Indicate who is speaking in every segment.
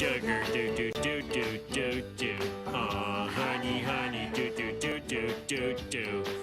Speaker 1: sugar, do do do do do do. Aw, honey, honey, do do do do do do.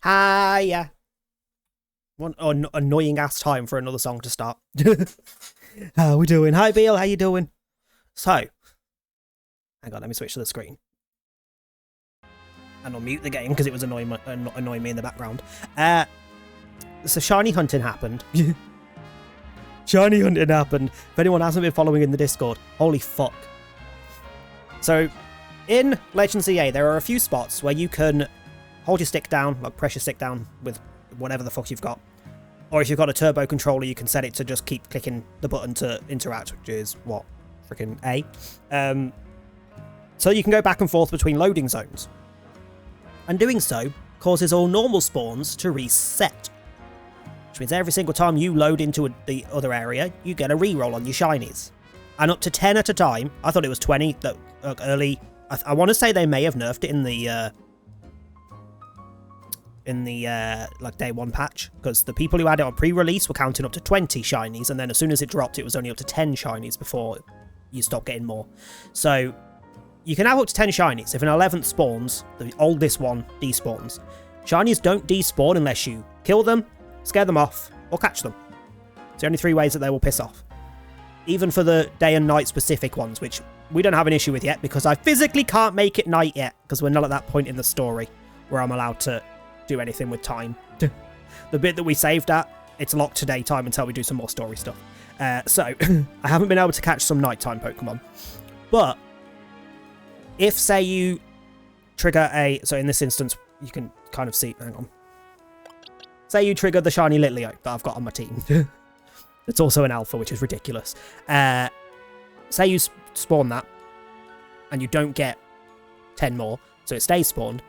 Speaker 2: Hiya. One annoying ass time for another song to start. How we doing? Hi, Beal. How you doing? So, hang on. Let me switch to the screen. And I'll mute the game because it was annoying me in the background. So shiny hunting happened. Shiny hunting happened. If anyone hasn't been following in the Discord, holy fuck. So, in Legends EA, there are a few spots where you can hold your stick down, like press your stick down with whatever the fuck you've got. Or if you've got a turbo controller, you can set it to just keep clicking the button to interact, which is what? Freaking A. So you can go back and forth between loading zones. And doing so causes all normal spawns to reset. Which means every single time you load into the other area, you get a reroll on your shinies. And up to 10 at a time. I thought it was 20 that early. I want to say they may have nerfed it in the like day one patch, because the people who had it on pre-release were counting up to 20 shinies, and then as soon as it dropped, it was only up to 10 shinies before you stopped getting more. So you can have up to 10 shinies. If an 11th spawns, the oldest one despawns. Shinies don't despawn unless you kill them, scare them off, or catch them. It's the only 3 ways that they will piss off. Even for the day and night specific ones, which we don't have an issue with yet, because I physically can't make it night yet, because we're not at that point in the story where I'm allowed to do anything with time. The bit that we saved at, it's locked to daytime until we do some more story stuff. So I haven't been able to catch some nighttime Pokemon. But if, say, you trigger so in this instance, you can kind of see, hang on. Say you trigger the shiny Litleo that I've got on my team. It's also an alpha, which is ridiculous. Say you spawn that, and you don't get 10 more, so it stays spawned.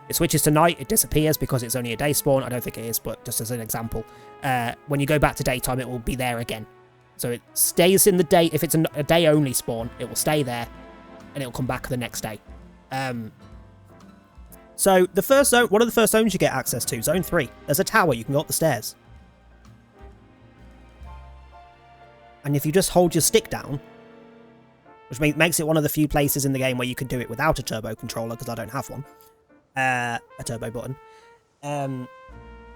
Speaker 2: It switches to night, it disappears because it's only a day spawn. I don't think it is, but just as an example. When you go back to daytime, it will be there again. So it stays in the day. If it's a day-only spawn, it will stay there, and it will come back the next day. So the first zone, one of the first zones you get access to, Zone 3, there's a tower, you can go up the stairs. And if you just hold your stick down, which makes it one of the few places in the game where you can do it without a turbo controller, because I don't have one, a turbo button,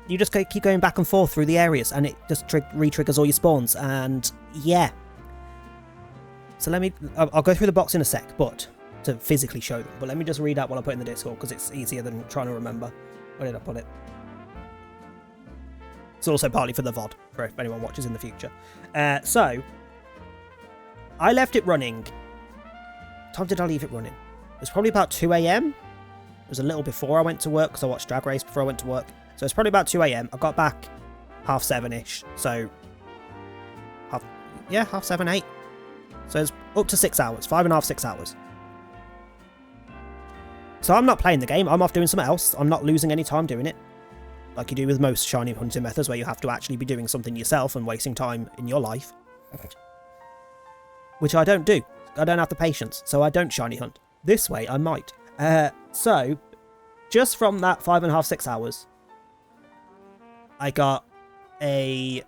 Speaker 2: you just keep going back and forth through the areas, and it just re-triggers all your spawns, and yeah. So I'll go through the box in a sec, but to physically show them, but let me just read out what I put in the Discord, because it's easier than trying to remember. Where did I put it? It's also partly for the VOD, for if anyone watches in the future. So, I left it running. What time did I leave it running? It was probably about 2 a.m. It was a little before I went to work, because I watched Drag Race before I went to work. So it's probably about 2 a.m. I got back 7:30-ish. So, half 7, 8. So it's up to 6 hours, 5.5, 6 hours. So I'm not playing the game, I'm off doing something else. I'm not losing any time doing it. Like you do with most shiny hunting methods, where you have to actually be doing something yourself and wasting time in your life. Which I don't do. I don't have the patience, so I don't shiny hunt. This way, I might. So, just from that 5.5, 6 hours, I got So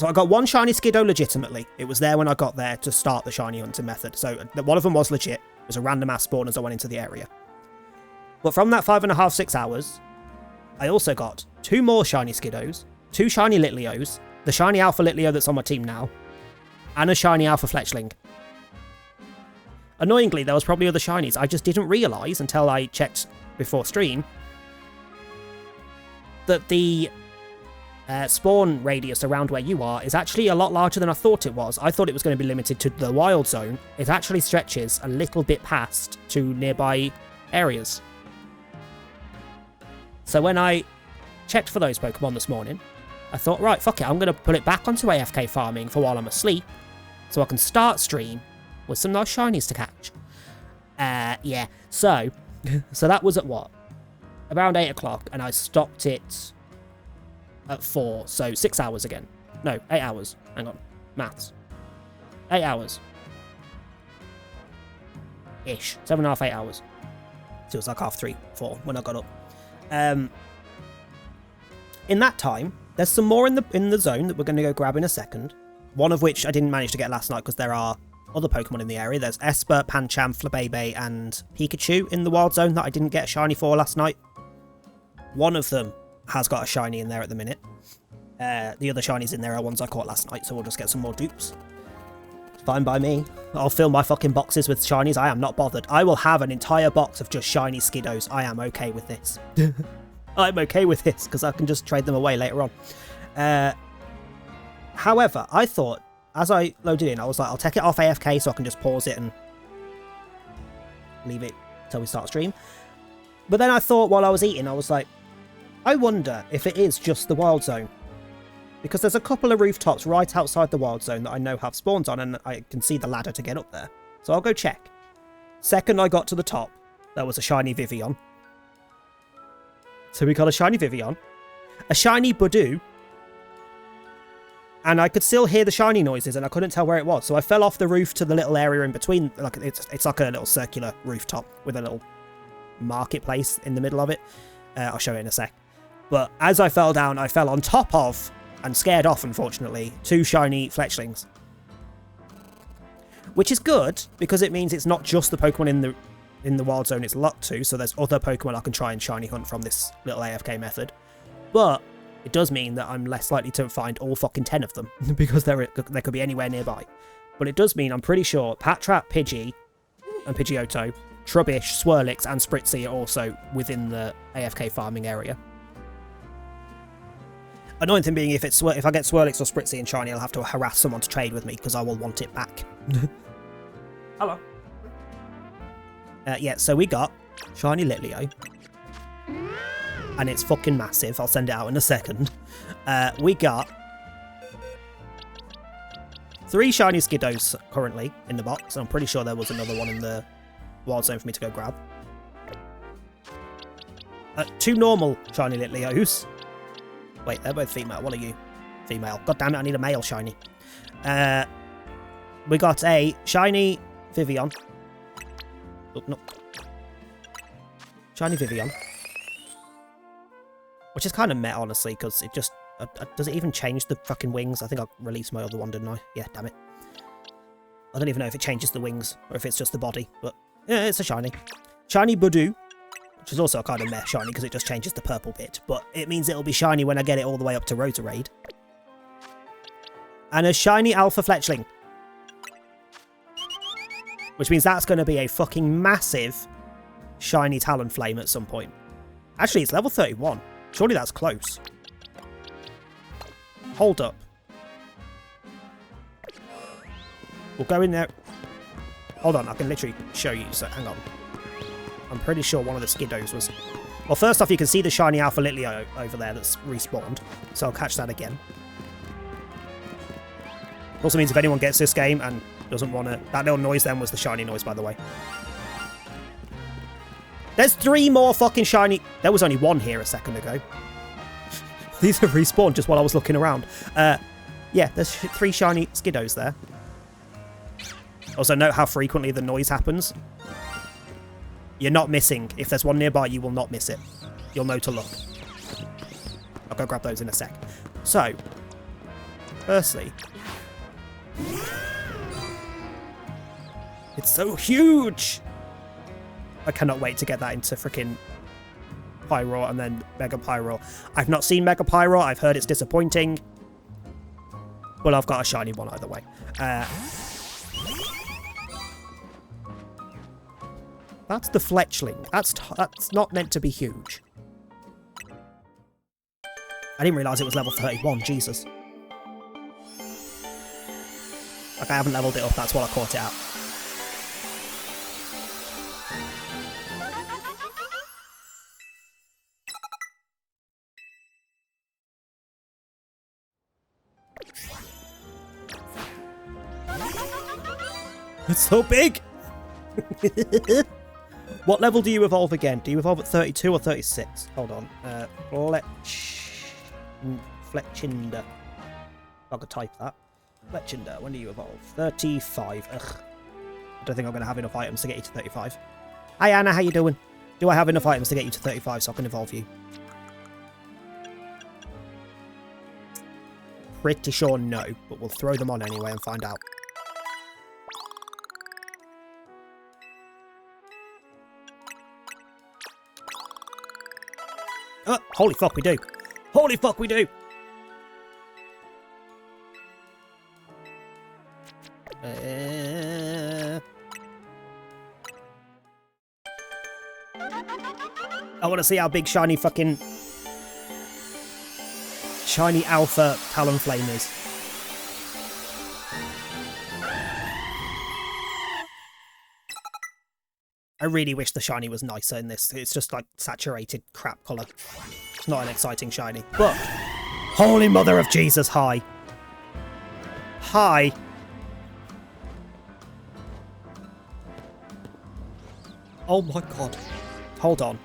Speaker 2: I got one shiny Skiddo legitimately. It was there when I got there to start the shiny hunting method. So one of them was legit. It was a random ass spawn as I went into the area. But from that 5.5, 6 hours, I also got 2 more shiny Skiddos, 2 shiny Litleos, the shiny Alpha Litleo that's on my team now, and a shiny Alpha Fletchling. Annoyingly, there was probably other shinies. I just didn't realise until I checked before stream that the spawn radius around where you are is actually a lot larger than I thought it was. I thought it was going to be limited to the wild zone. It actually stretches a little bit past to nearby areas. So when I checked for those Pokemon this morning, I thought, right, fuck it, I'm going to put it back onto AFK farming for while I'm asleep, so I can start stream with some nice shinies to catch. Yeah, so that was at what? Around 8 o'clock, and I stopped it at 4, so 6 hours again. No, 8 hours. Hang on. Maths. 8 hours. Ish. 7.5, 8 hours. So it was like 3:30, 4 when I got up. In that time, there's some more in the zone that we're going to go grab in a second. One of which I didn't manage to get last night because there are other Pokemon in the area. There's Esper, Pancham, Flabebe, and Pikachu in the Wild Zone that I didn't get a shiny for last night. One of them has got a shiny in there at the minute. The other shinies in there are ones I caught last night, so we'll just get some more dupes. It's fine by me. I'll fill my fucking boxes with shinies. I am not bothered. I will have an entire box of just shiny Skiddos. I am okay with this. I'm okay with this, because I can just trade them away later on. However, I thought, as I loaded in, I was like, I'll take it off AFK so I can just pause it and leave it till we start stream. But then I thought while I was eating, I was like, I wonder if it is just the Wild Zone. Because there's a couple of rooftops right outside the Wild Zone that I know have spawns on, and I can see the ladder to get up there. So I'll go check. Second I got to the top, there was a shiny Vivian. So we got a shiny Vivian, a shiny Budew, and I could still hear the shiny noises, and I couldn't tell where it was. So I fell off the roof to the little area in between. Like it's like a little circular rooftop with a little marketplace in the middle of it. I'll show it in a sec. But as I fell down, I fell on top of, and scared off, unfortunately, 2 shiny Fletchlings. Which is good, because it means it's not just the Pokemon in the Wild Zone it's locked to, so there's other Pokemon I can try and shiny hunt from this little AFK method. But it does mean that I'm less likely to find all fucking 10 of them, because they could be anywhere nearby. But it does mean I'm pretty sure Patrat, Pidgey, and Pidgeotto, Trubbish, Swirlix, and Spritzy are also within the AFK farming area. Annoying thing being, if I get Swirlix or Spritzy and shiny, I'll have to harass someone to trade with me, because I will want it back. Hello. Yeah, so we got shiny Litleo. And it's fucking massive. I'll send it out in a second. We got 3 shiny Skiddos currently in the box. I'm pretty sure there was another one in the Wild Zone for me to go grab. 2 normal shiny Litleos. Wait, they're both female. What are you? Female. God damn it, I need a male shiny. We got a shiny Vivian. Oh, no. Shiny Vivian. Which is kind of meh, honestly, because it just... does it even change the fucking wings? I think I released my other one, didn't I? Yeah, damn it. I don't even know if it changes the wings, or if it's just the body, but... yeah, it's a shiny. Shiny Budew, which is also a kind of meh shiny, because it just changes the purple bit, but it means it'll be shiny when I get it all the way up to Roserade. And a shiny Alpha Fletchling. Which means that's going to be a fucking massive shiny Talonflame at some point. Actually, it's level 31. Surely that's close. Hold up. We'll go in there. Hold on, I can literally show you, so hang on. I'm pretty sure one of the Skiddos was... well, first off, you can see the shiny Alpha Litleo over there that's respawned, so I'll catch that again. Also means if anyone gets this game and doesn't want to... that little noise then was the shiny noise, by the way. There's 3 more fucking shiny... there was only 1 here a second ago. These have respawned just while I was looking around. Yeah, there's 3 shiny Skiddos there. Also, note how frequently the noise happens. You're not missing. If there's one nearby, you will not miss it. You'll know to look. I'll go grab those in a sec. So, firstly... it's so huge! I cannot wait to get that into freaking Pyro and then Mega Pyro. I've not seen Mega Pyro. I've heard it's disappointing. Well, I've got a shiny one either way. That's the Fletchling. That's not meant to be huge. I didn't realise it was level 31. Jesus. Like, I haven't leveled it up. That's why I caught it out. It's so big! What level do you evolve again? Do you evolve at 32 or 36? Hold on. Fletchinder. I could type that. Fletchinder, when do you evolve? 35. Ugh. I don't think I'm going to have enough items to get you to 35. Hi Anna, how you doing? Do I have enough items to get you to 35 so I can evolve you? Pretty sure no, but we'll throw them on anyway and find out. Holy fuck, we do. Holy fuck, we do. I want to see how big shiny alpha Talonflame is. I really wish the shiny was nicer in this. It's just like saturated crap colour. It's not an exciting shiny. But, holy mother of Jesus, hi. Hi. Oh my god. Hold on.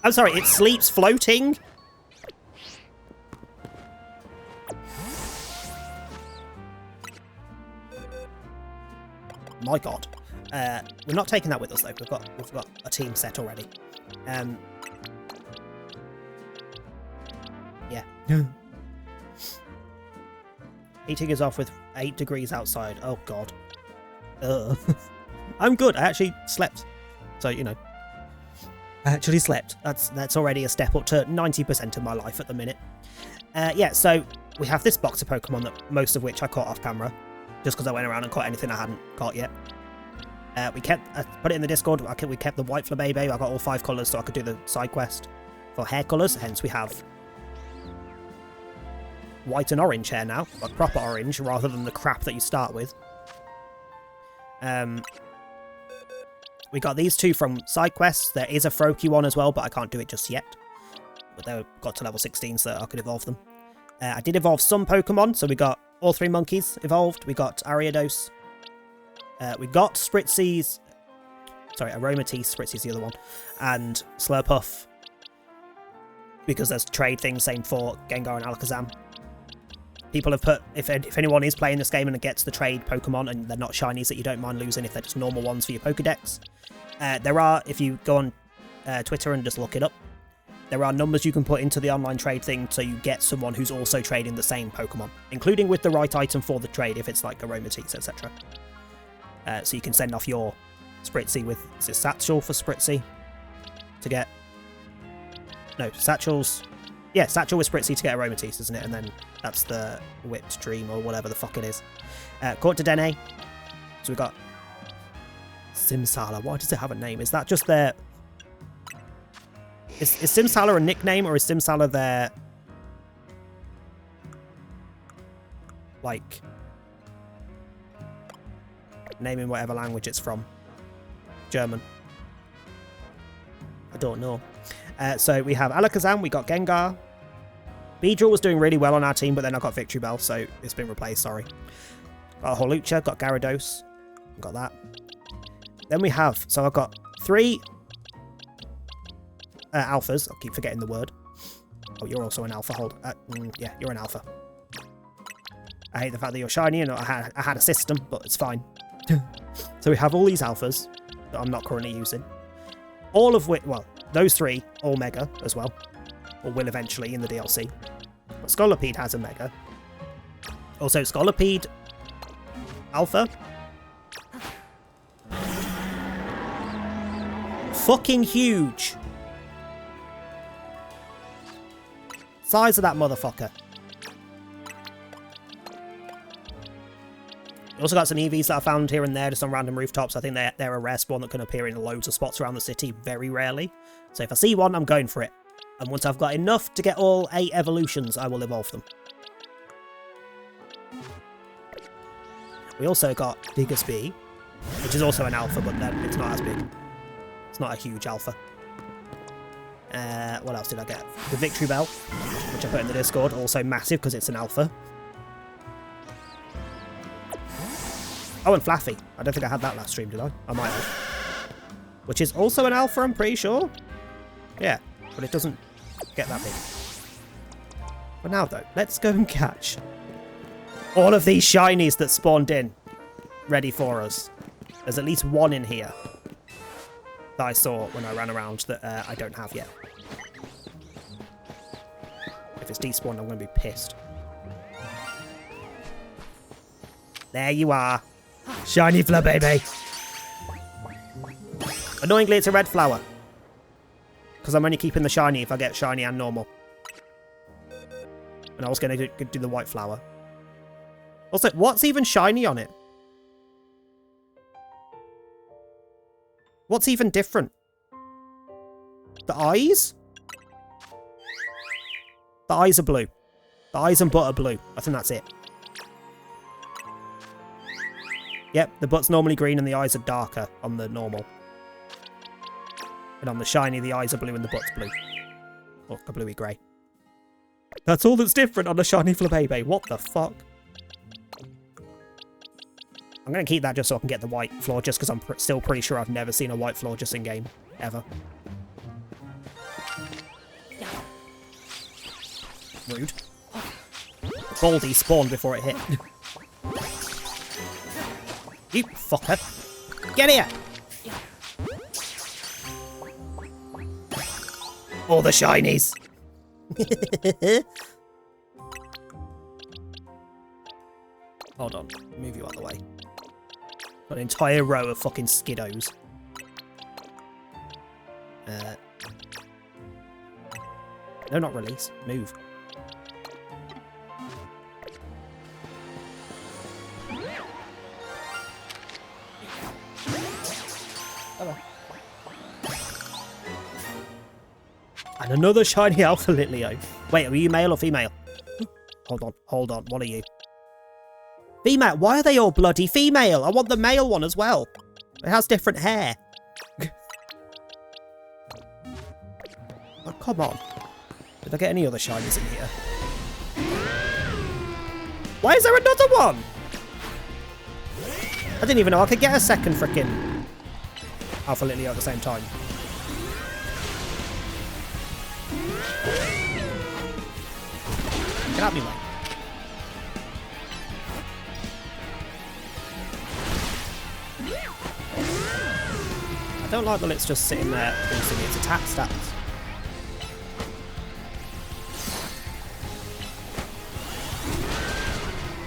Speaker 2: I'm sorry, it sleeps floating? My god. We're not taking that with us though. We've got a team set already. Yeah. Heating is off with 8 degrees outside. Oh god. I'm good. I actually slept. So, you know. I actually slept. That's already a step up to 90% of my life at the minute. Yeah, so we have this box of Pokemon, that most of which I caught off camera, just because I went around and caught anything I hadn't caught yet. I put it in the Discord. We kept the white Flabebe. I got all 5 colours so I could do the side quest for hair colours. Hence we have white and orange hair now, like proper orange, rather than the crap that you start with. We got these 2 from side quests. There is a Froakie one as well, but I can't do it just yet. But they got to level 16, so I could evolve them. I did evolve some Pokemon, so we got all 3 monkeys evolved. We got Ariados. We got Spritzie's... Sorry, Aromatisse. Spritzie's the other one. And Slurpuff. Because there's trade things, same for Gengar and Alakazam. People have put, if anyone is playing this game and gets the trade Pokemon and they're not shinies that you don't mind losing if they're just normal ones for your Pokedex, there are, if you go on Twitter and just look it up, there are numbers you can put into the online trade thing so you get someone who's also trading the same Pokemon, including with the right item for the trade if it's like Aromatisse, etc. So you can send off your Spritzee with, is it Satchel for Spritzee? To get... No, Satchel's... Yeah, Satchel with Spritzee to get Aromatisse, isn't it? And then that's the Whipped Dream or whatever the fuck it is. Court to Dene. So we've got Simsala. Why does it have a name? Is that just their... Is Simsala a nickname or is Simsala their... like... name in whatever language it's from? German. I don't know. So we have Alakazam, we got Gengar. Beedrill was doing really well on our team, but then I got Victory Bell, so it's been replaced, sorry. Got Hawlucha, got Gyarados. Got that. Then we have, so I've got 3 alphas. I'll keep forgetting the word. Oh, you're also an alpha. Hold. Yeah, you're an alpha. I hate the fact that you're shiny, and I had a system, but it's fine. So we have all these alphas that I'm not currently using. All of which, well, those 3, all Mega as well. Or will eventually in the DLC. But Scolipede has a Mega. Also, Scolipede Alpha. Fucking huge. Size of that motherfucker. We also got some EVs that I found here and there, just on random rooftops. I think they're a rare spawn that can appear in loads of spots around the city very rarely. So if I see one, I'm going for it. And once I've got enough to get all 8 evolutions, I will evolve them. We also got Diggersby, which is also an alpha, but then it's not as big. It's not a huge alpha. What else did I get? The Victory Bell, which I put in the Discord, also massive because it's an alpha. Oh, and Flaffy. I don't think I had that last stream, did I? I might have. Which is also an alpha, I'm pretty sure. Yeah, but it doesn't get that big. But now, though, let's go and catch all of these shinies that spawned in ready for us. There's at least one in here that I saw when I ran around that I don't have yet. If it's despawned, I'm going to be pissed. There you are. Shiny Flabébé. Annoyingly, it's a red flower. Because I'm only keeping the shiny if I get shiny and normal. And I was going to do the white flower. Also, what's even shiny on it? What's even different? The eyes? The eyes are blue. The eyes and butt are blue. I think that's it. Yep, the butt's normally green and the eyes are darker on the normal. And on the shiny, the eyes are blue and the butt's blue. Or a bluey grey. That's all that's different on the shiny Flabébé. What the fuck? I'm going to keep that just so I can get the white floor, just because I'm still pretty sure I've never seen a white floor just in game. Ever. Rude. Baldy spawned before it hit. You fucker. Get here! All the shinies! Hold on. Move you out of the way. Got an entire row of fucking Skiddos. No, not release. Move. Hello. And another shiny Alpha Litleo. Wait, are you male or female? Hold on. What are you? Female. Why are they all bloody female? I want the male one as well. It has different hair. Oh, come on. Did I get any other shinies in here? Why is there another one? I didn't even know I could get a second frickin' Alpha Litleo at the same time. Get out of me, mate. I don't like that it's just sitting there boosting its attack stats.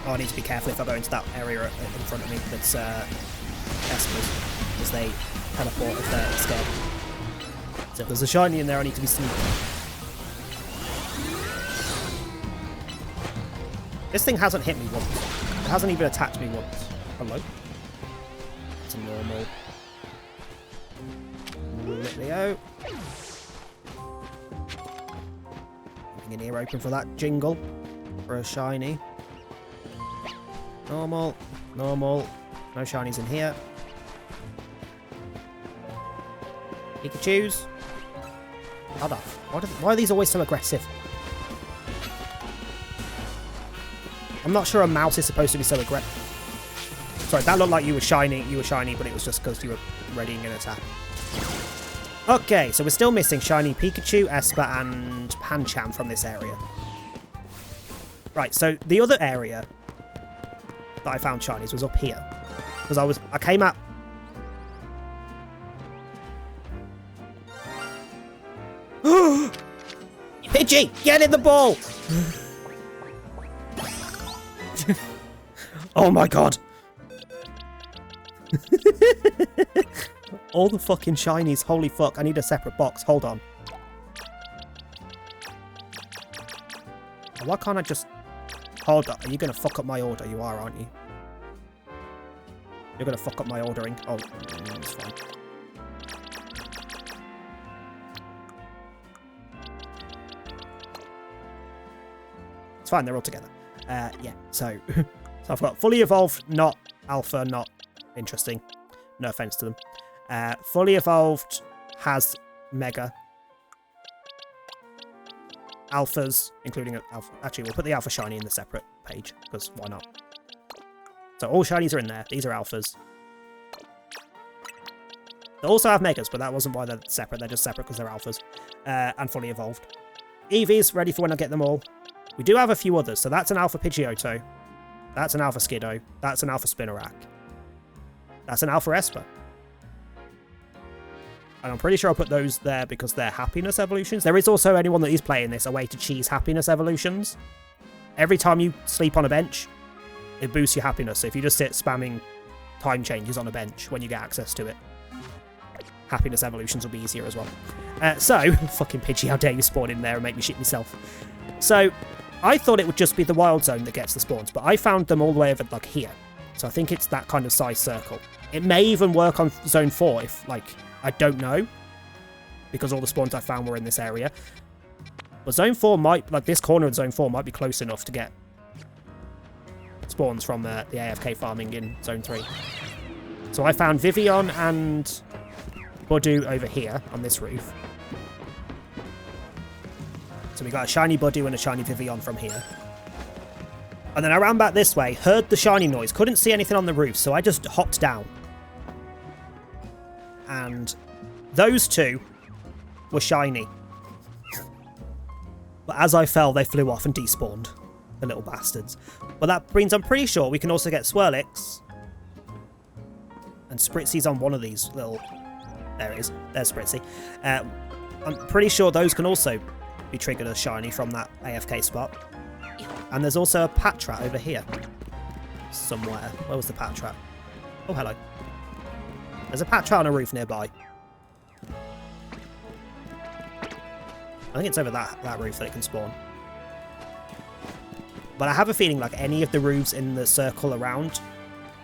Speaker 2: Oh, I need to be careful if I go into that area in front of me that's Espers, because they teleport if they're scared. So if there's a shiny in there, I need to be sneaky. This thing hasn't hit me once. It hasn't even attacked me once. Hello? It's a normal Litleo. Keeping an ear open for that jingle. For a shiny. Normal. Normal. No shinies in here. Pikachu's. Hold off. Why are these always so aggressive? I'm not sure a mouse is supposed to be so aggressive. Sorry, that looked like you were shiny, but it was just because you were readying an attack. Okay, so we're still missing shiny Pikachu, Esper, and Pancham from this area. Right, so the other area that I found shinies was up here. Because I came out... Pidgey, get in the ball! Oh my god! All the fucking shinies, holy fuck, I need a separate box, hold on. Why can't I just... Hold up, are you gonna fuck up my order? You are, aren't you? You're gonna fuck up my ordering. Oh, it's fine. It's fine, they're all together. Yeah, so I've got fully evolved, not alpha, not interesting. No offense to them. Fully evolved has mega. Alphas, including alpha. Actually, we'll put the alpha shiny in the separate page, because why not? So all shinies are in there. These are alphas. They also have megas, but that wasn't why they're separate. They're just separate because they're alphas. And fully evolved. Eevees, ready for when I get them all. We do have a few others. So that's an alpha Pidgeotto. That's an alpha Skiddo. That's an alpha Spinarak. That's an alpha Esper. And I'm pretty sure I'll put those there because they're happiness evolutions. There is also, anyone that is playing this, a way to cheese happiness evolutions. Every time you sleep on a bench, it boosts your happiness. So if you just sit spamming time changes on a bench when you get access to it, happiness evolutions will be easier as well. So, fucking Pidgey, how dare you spawn in there and make me shit myself. So, I thought it would just be the wild zone that gets the spawns, but I found them all the way over, like, here. So I think it's that kind of size circle. It may even work on zone 4 if, like, I don't know, because all the spawns I found were in this area. But zone 4 might, like, this corner of zone 4 might be close enough to get spawns from the AFK farming in zone 3. So I found Vivian and Budu over here on this roof. So we got a shiny Budu and a shiny Vivian from here. And then I ran back this way, heard the shiny noise, couldn't see anything on the roof, so I just hopped down. And those two were shiny. But as I fell, they flew off and despawned. The little bastards. But that means I'm pretty sure we can also get Swirlix. And Spritzy's on one of these little... There it is. There's Spritzy. I'm pretty sure those can also be triggered as shiny from that AFK spot. And there's also a Patrat over here. Somewhere. Where was the Patrat? Oh, hello. There's a Patrat on a roof nearby. I think it's over that roof that it can spawn. But I have a feeling like any of the roofs in the circle around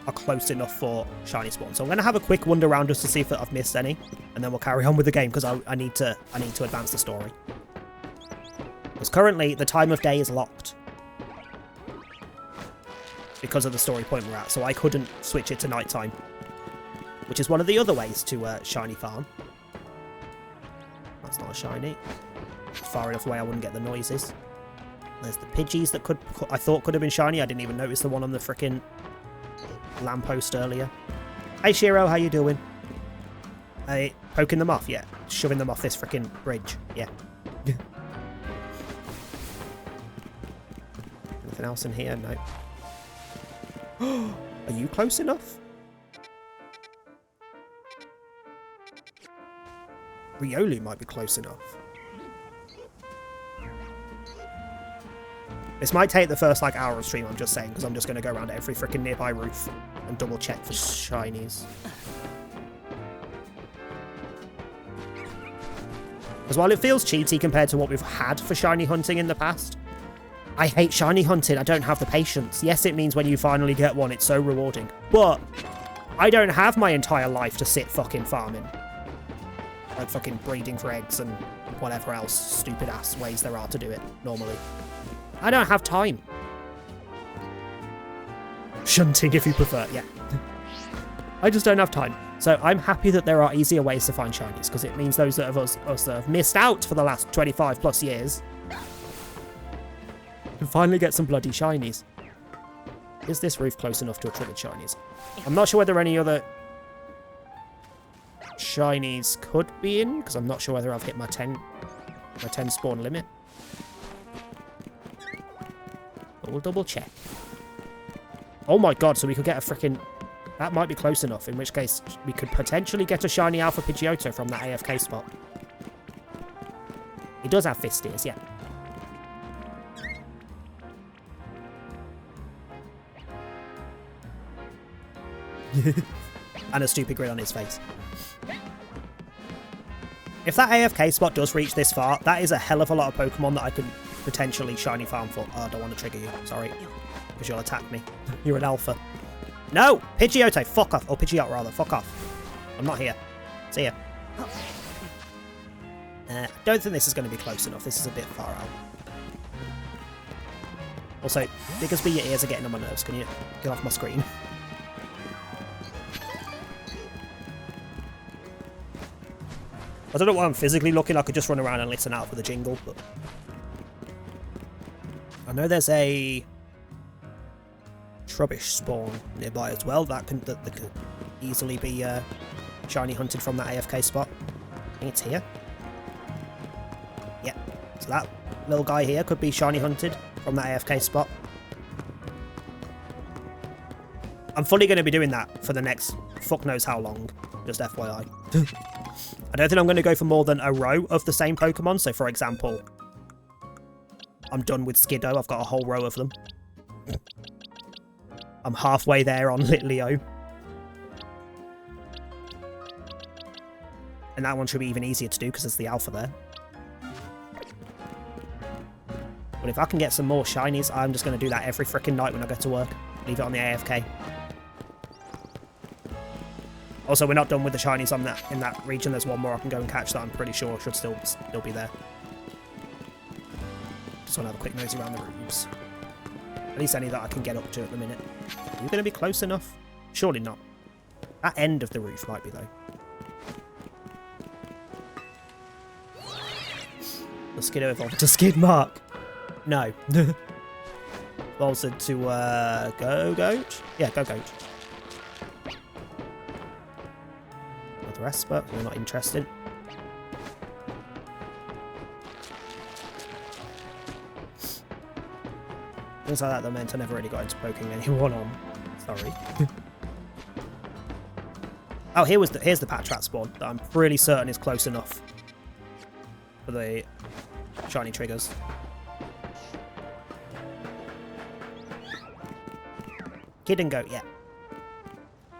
Speaker 2: are close enough for shiny spawn. So I'm going to have a quick wander around just to see if I've missed any. And then we'll carry on with the game because I need to advance the story. Because currently the time of day is locked. Because of the story point we're at. So I couldn't switch it to nighttime. Which is one of the other ways to shiny farm. That's not a shiny. It's far enough away I wouldn't get the noises. There's the Pidgeys that I thought could have been shiny. I didn't even notice the one on the frickin' lamppost earlier. Hey Shiro, how you doing? Hey, poking them off? Yeah. Shoving them off this frickin' bridge. Yeah. Anything else in here? No. Are you close enough? Riolu might be close enough. This might take the first, like, hour of stream, I'm just saying, because I'm just going to go around every freaking nearby roof and double check for shinies. Because while it feels cheaty compared to what we've had for shiny hunting in the past, I hate shiny hunting. I don't have the patience. Yes, it means when you finally get one, it's so rewarding. But I don't have my entire life to sit fucking farming. Like fucking breeding for eggs and whatever else stupid ass ways there are to do it normally. I don't have time. Shunting if you prefer, yeah. I just don't have time. So I'm happy that there are easier ways to find shinies, because it means those of us that have missed out for the last 25 plus years can finally get some bloody shinies. Is this roof close enough to a triggered shinies? I'm not sure whether any other shinies could be in, because I'm not sure whether I've hit my 10 spawn limit. But we'll double check. Oh my god, so we could get a freaking... That might be close enough, in which case we could potentially get a shiny Alpha Pidgeotto from that AFK spot. He does have fist ears, yeah. And a stupid grin on his face. If that AFK spot does reach this far, that is a hell of a lot of Pokemon that I could potentially shiny farm for. Oh, I don't want to trigger you. Sorry. Because you'll attack me. You're an alpha. No! Pidgeotto, fuck off. Or Pidgeot, rather. Fuck off. I'm not here. See ya. I don't think this is going to be close enough. This is a bit far out. Also, Diggersby, your ears are getting on my nerves. Can you get off my screen? I don't know what I'm physically looking. I could just run around and listen out for the jingle, but... I know there's a Trubbish spawn nearby as well. That could easily be shiny hunted from that AFK spot. I think it's here. Yeah. So that little guy here could be shiny hunted from that AFK spot. I'm fully going to be doing that for the next fuck knows how long. Just FYI. I don't think I'm going to go for more than a row of the same Pokemon. So, for example, I'm done with Skiddo. I've got a whole row of them. I'm halfway there on Litleo. And that one should be even easier to do because there's the alpha there. But if I can get some more shinies, I'm just going to do that every freaking night when I get to work. Leave it on the AFK. Also, we're not done with the shinies on that in that region. There's one more I can go and catch that I'm pretty sure should still be there. Just want to have a quick nosy around the roofs. At least any that I can get up to at the minute. Are you going to be close enough? Surely not. That end of the roof might be, though. The Skiddo evolved to Skidmark. No. Evolved to, Go Goat? Yeah, Go Goat. Not the rest, but we're not interested. Things like that meant I never really got into poking anyone on. Sorry. Oh, here's the Patch Rat spawn that I'm pretty certain is close enough for the shiny triggers. Kid and Goat, yeah.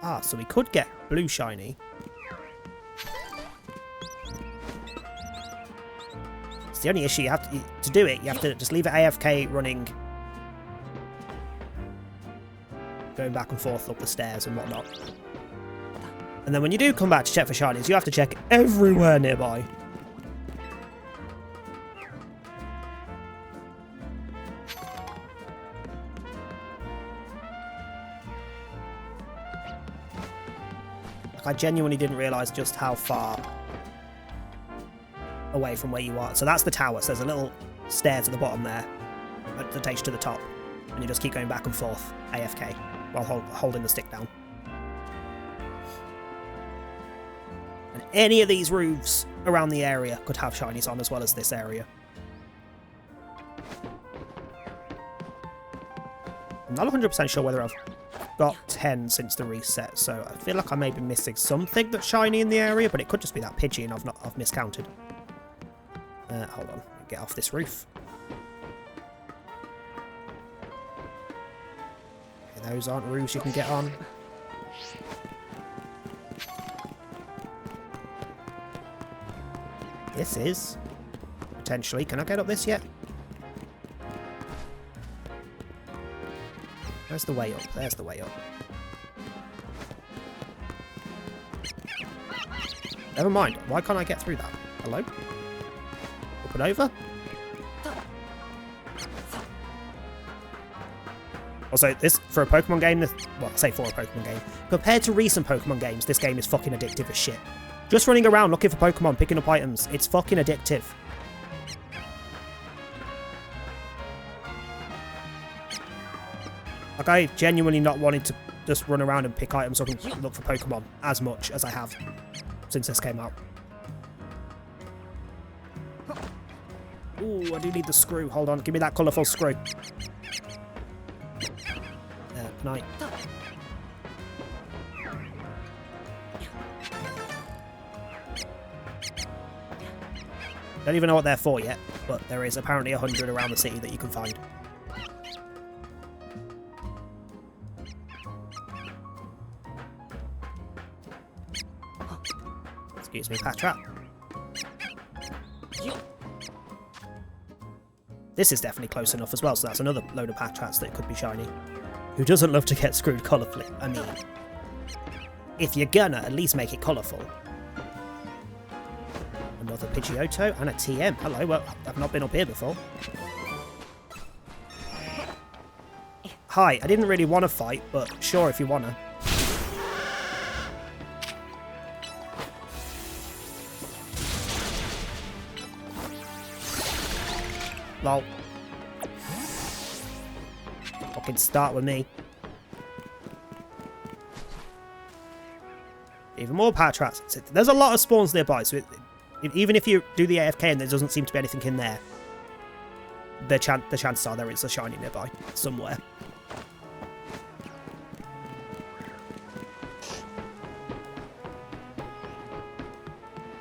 Speaker 2: Ah, so we could get blue shiny. It's the only issue. You have to do it. You have to just leave it AFK running, going back and forth up the stairs and whatnot. And then when you do come back to check for shinies, you have to check everywhere nearby. I genuinely didn't realise just how far away from where you are. So that's the tower. So there's a little stairs at the bottom there that takes you to the top. And you just keep going back and forth, AFK, while holding the stick down. And any of these roofs around the area could have shinies on, as well as this area. I'm not 100% sure whether I've got 10 since the reset, so I feel like I may be missing something that's shiny in the area, but it could just be that Pidgey and I've miscounted. Hold on, get off this roof. Okay, those aren't roofs you can get on. This is potentially. Can I get up this yet? Where's the way up? There's the way up. Never mind. Why can't I get through that? Hello? Up and over? Also, this, for a Pokemon game, well, I say for a Pokemon game, compared to recent Pokemon games, this game is fucking addictive as shit. Just running around looking for Pokemon, picking up items, it's fucking addictive. Like, I've genuinely not wanted to just run around and pick items up and look for Pokemon as much as I have since this came out. Ooh, I do need the screw. Hold on, give me that colourful screw. Can I? Don't even know what they're for yet, but there is apparently 100 around the city that you can find. Excuse me, Patch Rat. This is definitely close enough as well, so that's another load of Patch Rats that could be shiny. Who doesn't love to get screwed colourfully? I mean, if you're gonna, at least make it colourful. Another Pidgeotto and a TM. Hello, well, I've not been up here before. Hi, I didn't really want to fight, but sure if you wanna. Lol. Fucking start with me. Even more Patch Rats. There's a lot of spawns nearby, so even if you do the AFK and there doesn't seem to be anything in there, the chances are there is a shiny nearby somewhere.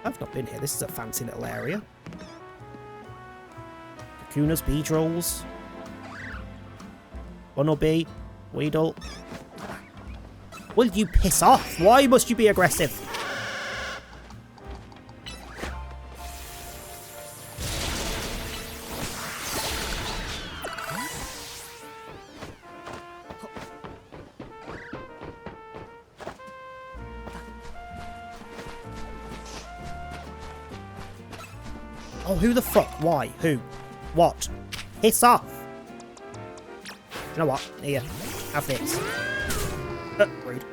Speaker 2: I've not been here. This is a fancy little area. Kakunas, Beedrills, Bunnelby, Weedle. Will you piss off? Why must you be aggressive? Oh, who the fuck? Why? Who? What? Piss off! You know what? Here. Have this. Rude.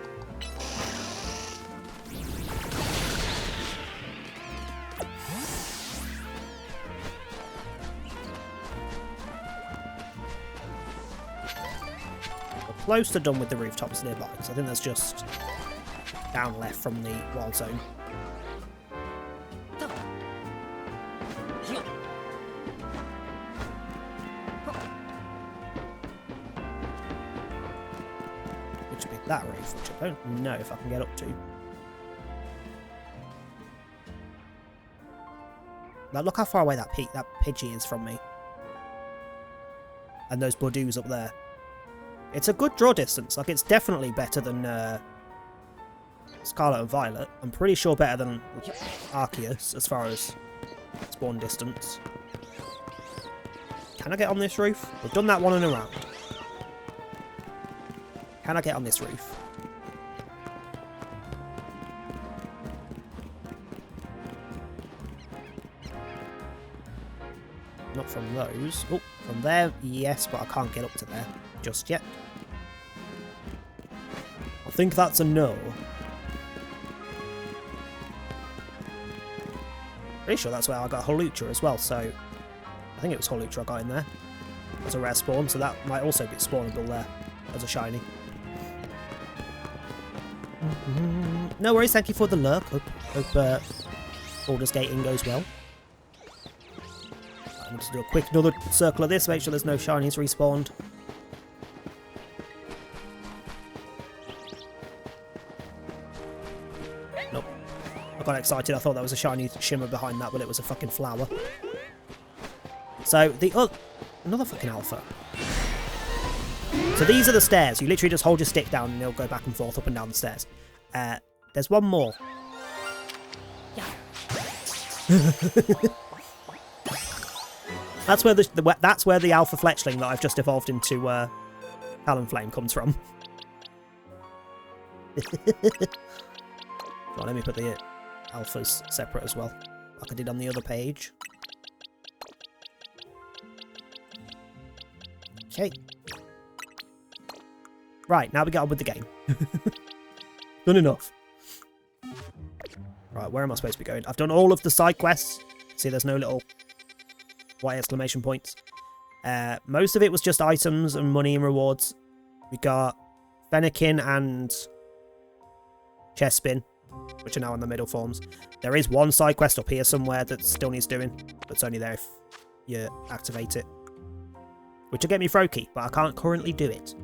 Speaker 2: We're close to done with the rooftops nearby, because I think that's just down left from the wild zone. That roof, which I don't know if I can get up to. Now look how far away that Pidgey is from me. And those Budews up there. It's a good draw distance. Like, it's definitely better than Scarlet and Violet. I'm pretty sure better than Arceus as far as spawn distance. Can I get on this roof? We've done that one in a round. Can I get on this roof? Not from those. Oh, from there, yes, but I can't get up to there just yet. I think that's a no. Pretty sure that's where I got Hawlucha as well, so I think it was Hawlucha I got in there as a rare spawn, so that might also be spawnable there as a shiny. No worries, thank you for the lurk. Hope Baldur's Gating goes well. I need to do a quick another circle of this, make sure there's no shinies respawned. Nope. I got excited, I thought that was a shiny shimmer behind that, but it was a fucking flower. So, another fucking alpha. So these are the stairs. You literally just hold your stick down and it'll go back and forth up and down the stairs. There's one more. Yeah. That's where the alpha fletchling that I've just evolved into Talonflame comes from. Well, let me put the alphas separate as well, like I did on the other page. Okay. Right, now we get on with the game. Done enough. Right, where am I supposed to be going? I've done all of the side quests. See, there's no little white exclamation points. Most of it was just items and money and rewards. We got Fennekin and Chespin, which are now in the middle forms. There is one side quest up here somewhere that still needs doing, but it's only there if you activate it. Which will get me Froakie, but I can't currently do it.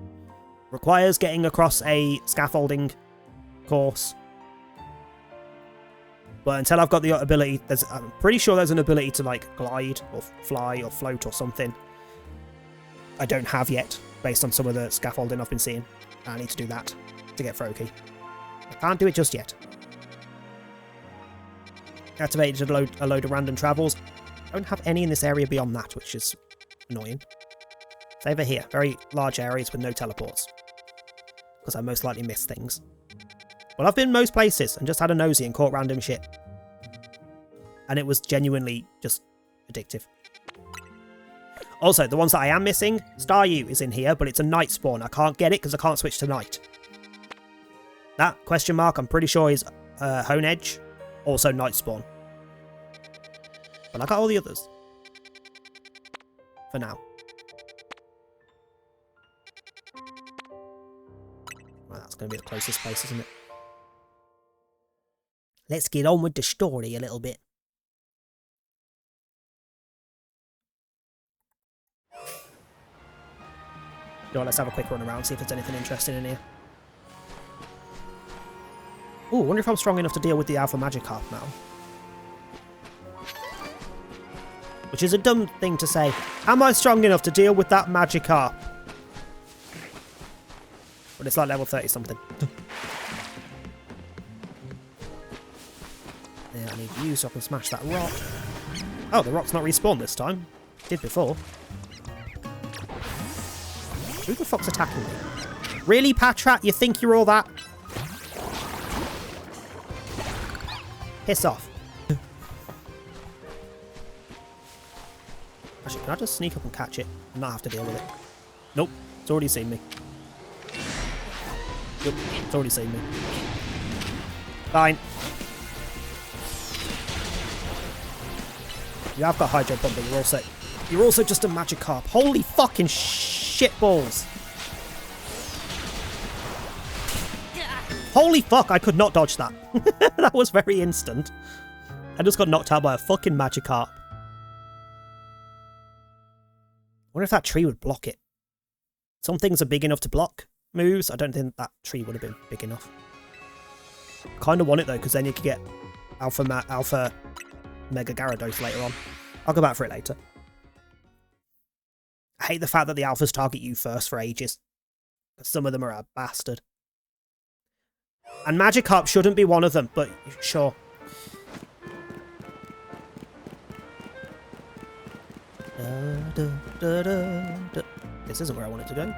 Speaker 2: Requires getting across a scaffolding course. But until I've got the ability, I'm pretty sure there's an ability to like glide or fly or float or something I don't have yet, based on some of the scaffolding I've been seeing. I need to do that to get Froakie. I can't do it just yet. Activated a load of random travels. I don't have any in this area beyond that, which is annoying. It's over here. Very large areas with no teleports. Because I most likely miss things. Well, I've been most places and just had a nosy and caught random shit. And it was genuinely just addictive. Also, the ones that I am missing, Staryu is in here, but it's a night spawn. I can't get it because I can't switch to night. That question mark, I'm pretty sure is Honedge, also night spawn. But I got all the others. For now. Right, that's going to be the closest place, isn't it? Let's get on with the story a little bit. Let's have a quick run around, see if there's anything interesting in here. Ooh, I wonder if I'm strong enough to deal with the Alpha Magikarp now. Which is a dumb thing to say. Am I strong enough to deal with that Magikarp? But it's like level 30 something. Yeah, I need you so I can smash that rock. Oh, the rock's not respawned this time. It did before. Who the fuck's attacking me? Really, Patrat? You think you're all that? Piss off. Actually, can I just sneak up and catch it and not have to deal with it? Nope, it's already seen me. Yep, it's already seen me. Fine. You have got Hydro Pump, but you're also just a Magikarp. Holy fucking shitballs. Holy fuck, I could not dodge that. That was very instant. I just got knocked out by a fucking Magikarp. I wonder if that tree would block it. Some things are big enough to block moves. I don't think that tree would have been big enough. Kind of want it though, because then you could get Alpha Mega Gyarados later on. I'll go back for it later. I hate the fact that the Alphas target you first for ages. Some of them are a bastard. And Magikarp shouldn't be one of them, but sure. This isn't where I want it to go.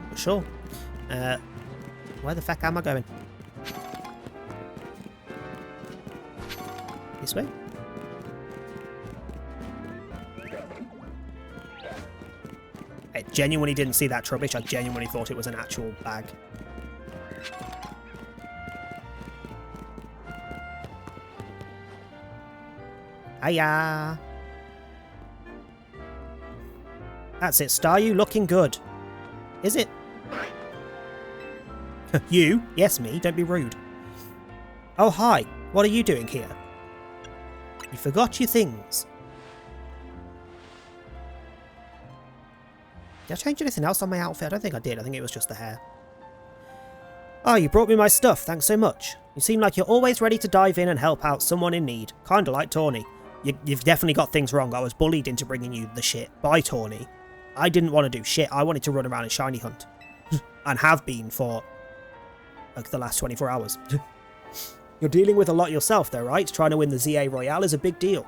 Speaker 2: But sure. Where the fuck am I going? This way? I genuinely didn't see that Trubbish. I genuinely thought it was an actual bag. Hiya! That's it, Staryu, looking good. Is it? You? Yes, me. Don't be rude. Oh, hi. What are you doing here? You forgot your things. Did I change anything else on my outfit? I don't think I did. I think it was just the hair. Oh, you brought me my stuff. Thanks so much. You seem like you're always ready to dive in and help out someone in need. Kinda like Tawny. You've definitely got things wrong. I was bullied into bringing you the shit by Tawny. I didn't want to do shit. I wanted to run around and shiny hunt. And have been for, like, the last 24 hours. You're dealing with a lot yourself though, right? Trying to win the ZA Royale is a big deal.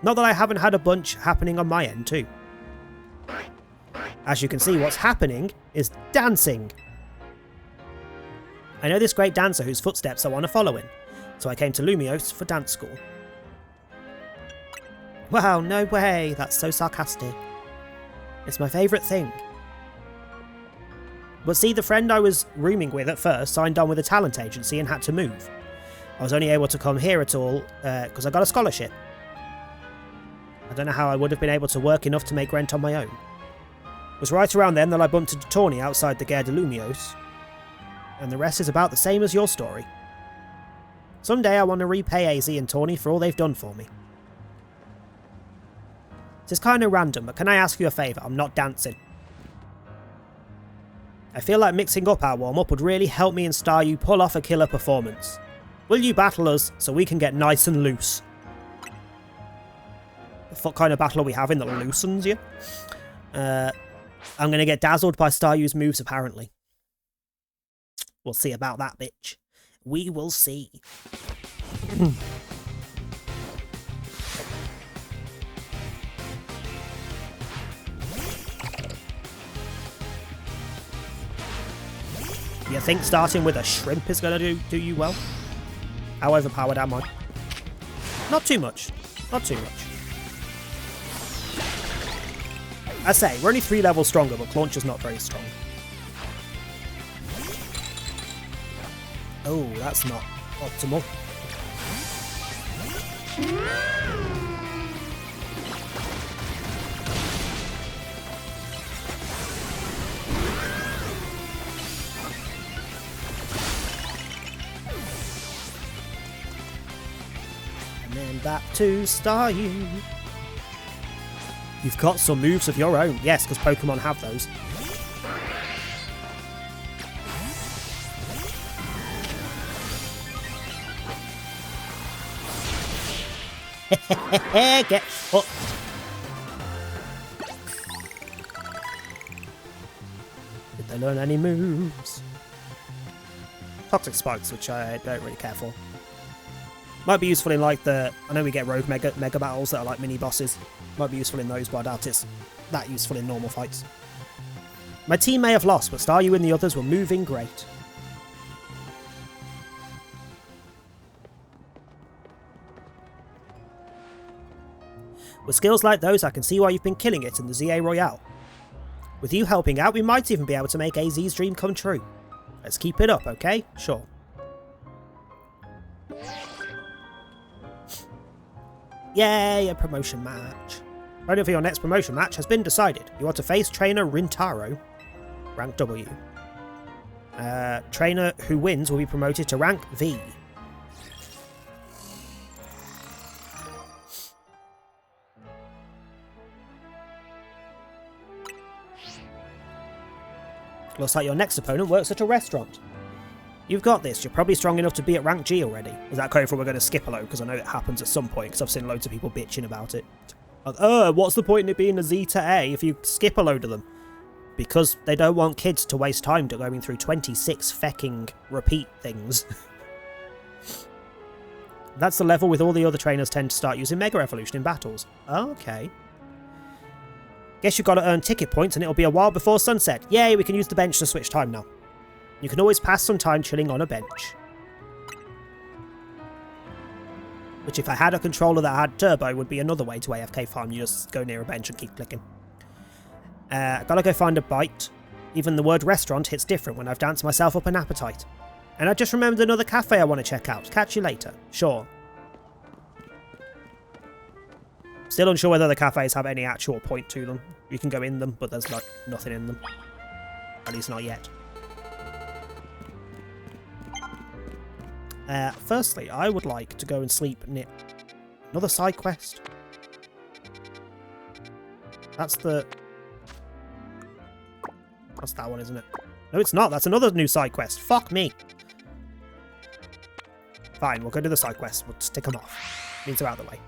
Speaker 2: Not that I haven't had a bunch happening on my end too. As you can see, what's happening is dancing. I know this great dancer whose footsteps I want to follow in, so I came to Lumiose for dance school. Wow, no way, that's so sarcastic. It's my favourite thing. But see, the friend I was rooming with at first signed on with a talent agency and had to move. I was only able to come here at all because I got a scholarship. I don't know how I would have been able to work enough to make rent on my own. It was right around then that I bumped into Tawny outside the Gare de Lumiose, and the rest is about the same as your story. Someday I want to repay AZ and Tawny for all they've done for me. This is kind of random, but can I ask you a favour? I'm not dancing. I feel like mixing up our warm-up would really help me and Staryu pull off a killer performance. Will you battle us so we can get nice and loose? The fuck kind of battle are we having that loosens you? I'm going to get dazzled by Staryu's moves, apparently. We'll see about that, bitch. We will see. You think starting with a shrimp is going to do you well? How overpowered am I? Not too much. Not too much. I say, we're only 3 levels stronger, but Clauncher's not very strong. Oh, that's not optimal. And then back to Staryu. You've got some moves of your own. Yes, because Pokemon have those. Get fucked. Did they learn any moves. Toxic Spikes, which I don't really care for. Might be useful in like I know we get rogue mega battles that are like mini bosses. Might be useful in those, but I doubt it's that useful in normal fights. My team may have lost, but Staryu and the others were moving great. With skills like those, I can see why you've been killing it in the ZA Royale. With you helping out, we might even be able to make AZ's dream come true. Let's keep it up, okay? Sure. Yay, a promotion match. Voting for your next promotion match has been decided. You are to face trainer Rintaro, rank W. Trainer who wins will be promoted to rank V. Looks like your next opponent works at a restaurant. You've got this. You're probably strong enough to be at rank G already. Is that code for we're going to skip a load? Because I know it happens at some point, because I've seen loads of people bitching about it. Like, what's the point in it being a Z to A if you skip a load of them? Because they don't want kids to waste time going through 26 fecking repeat things. That's the level with all the other trainers tend to start using Mega Evolution in battles. Okay. Guess you've got to earn ticket points and it'll be a while before sunset. Yay, we can use the bench to switch time now. You can always pass some time chilling on a bench. Which if I had a controller that had turbo would be another way to AFK farm. You just go near a bench and keep clicking. Gotta go find a bite. Even the word restaurant hits different when I've danced myself up an appetite. And I just remembered another cafe I want to check out. Catch you later. Sure. Still unsure whether the cafes have any actual point to them. You can go in them, but there's like nothing in them. At least not yet. Firstly, I would like to go and sleep near another side quest. That's that one, isn't it? No, it's not. That's another new side quest. Fuck me. Fine, we'll go do the side quests. We'll just tick them off. Means they're out of the way.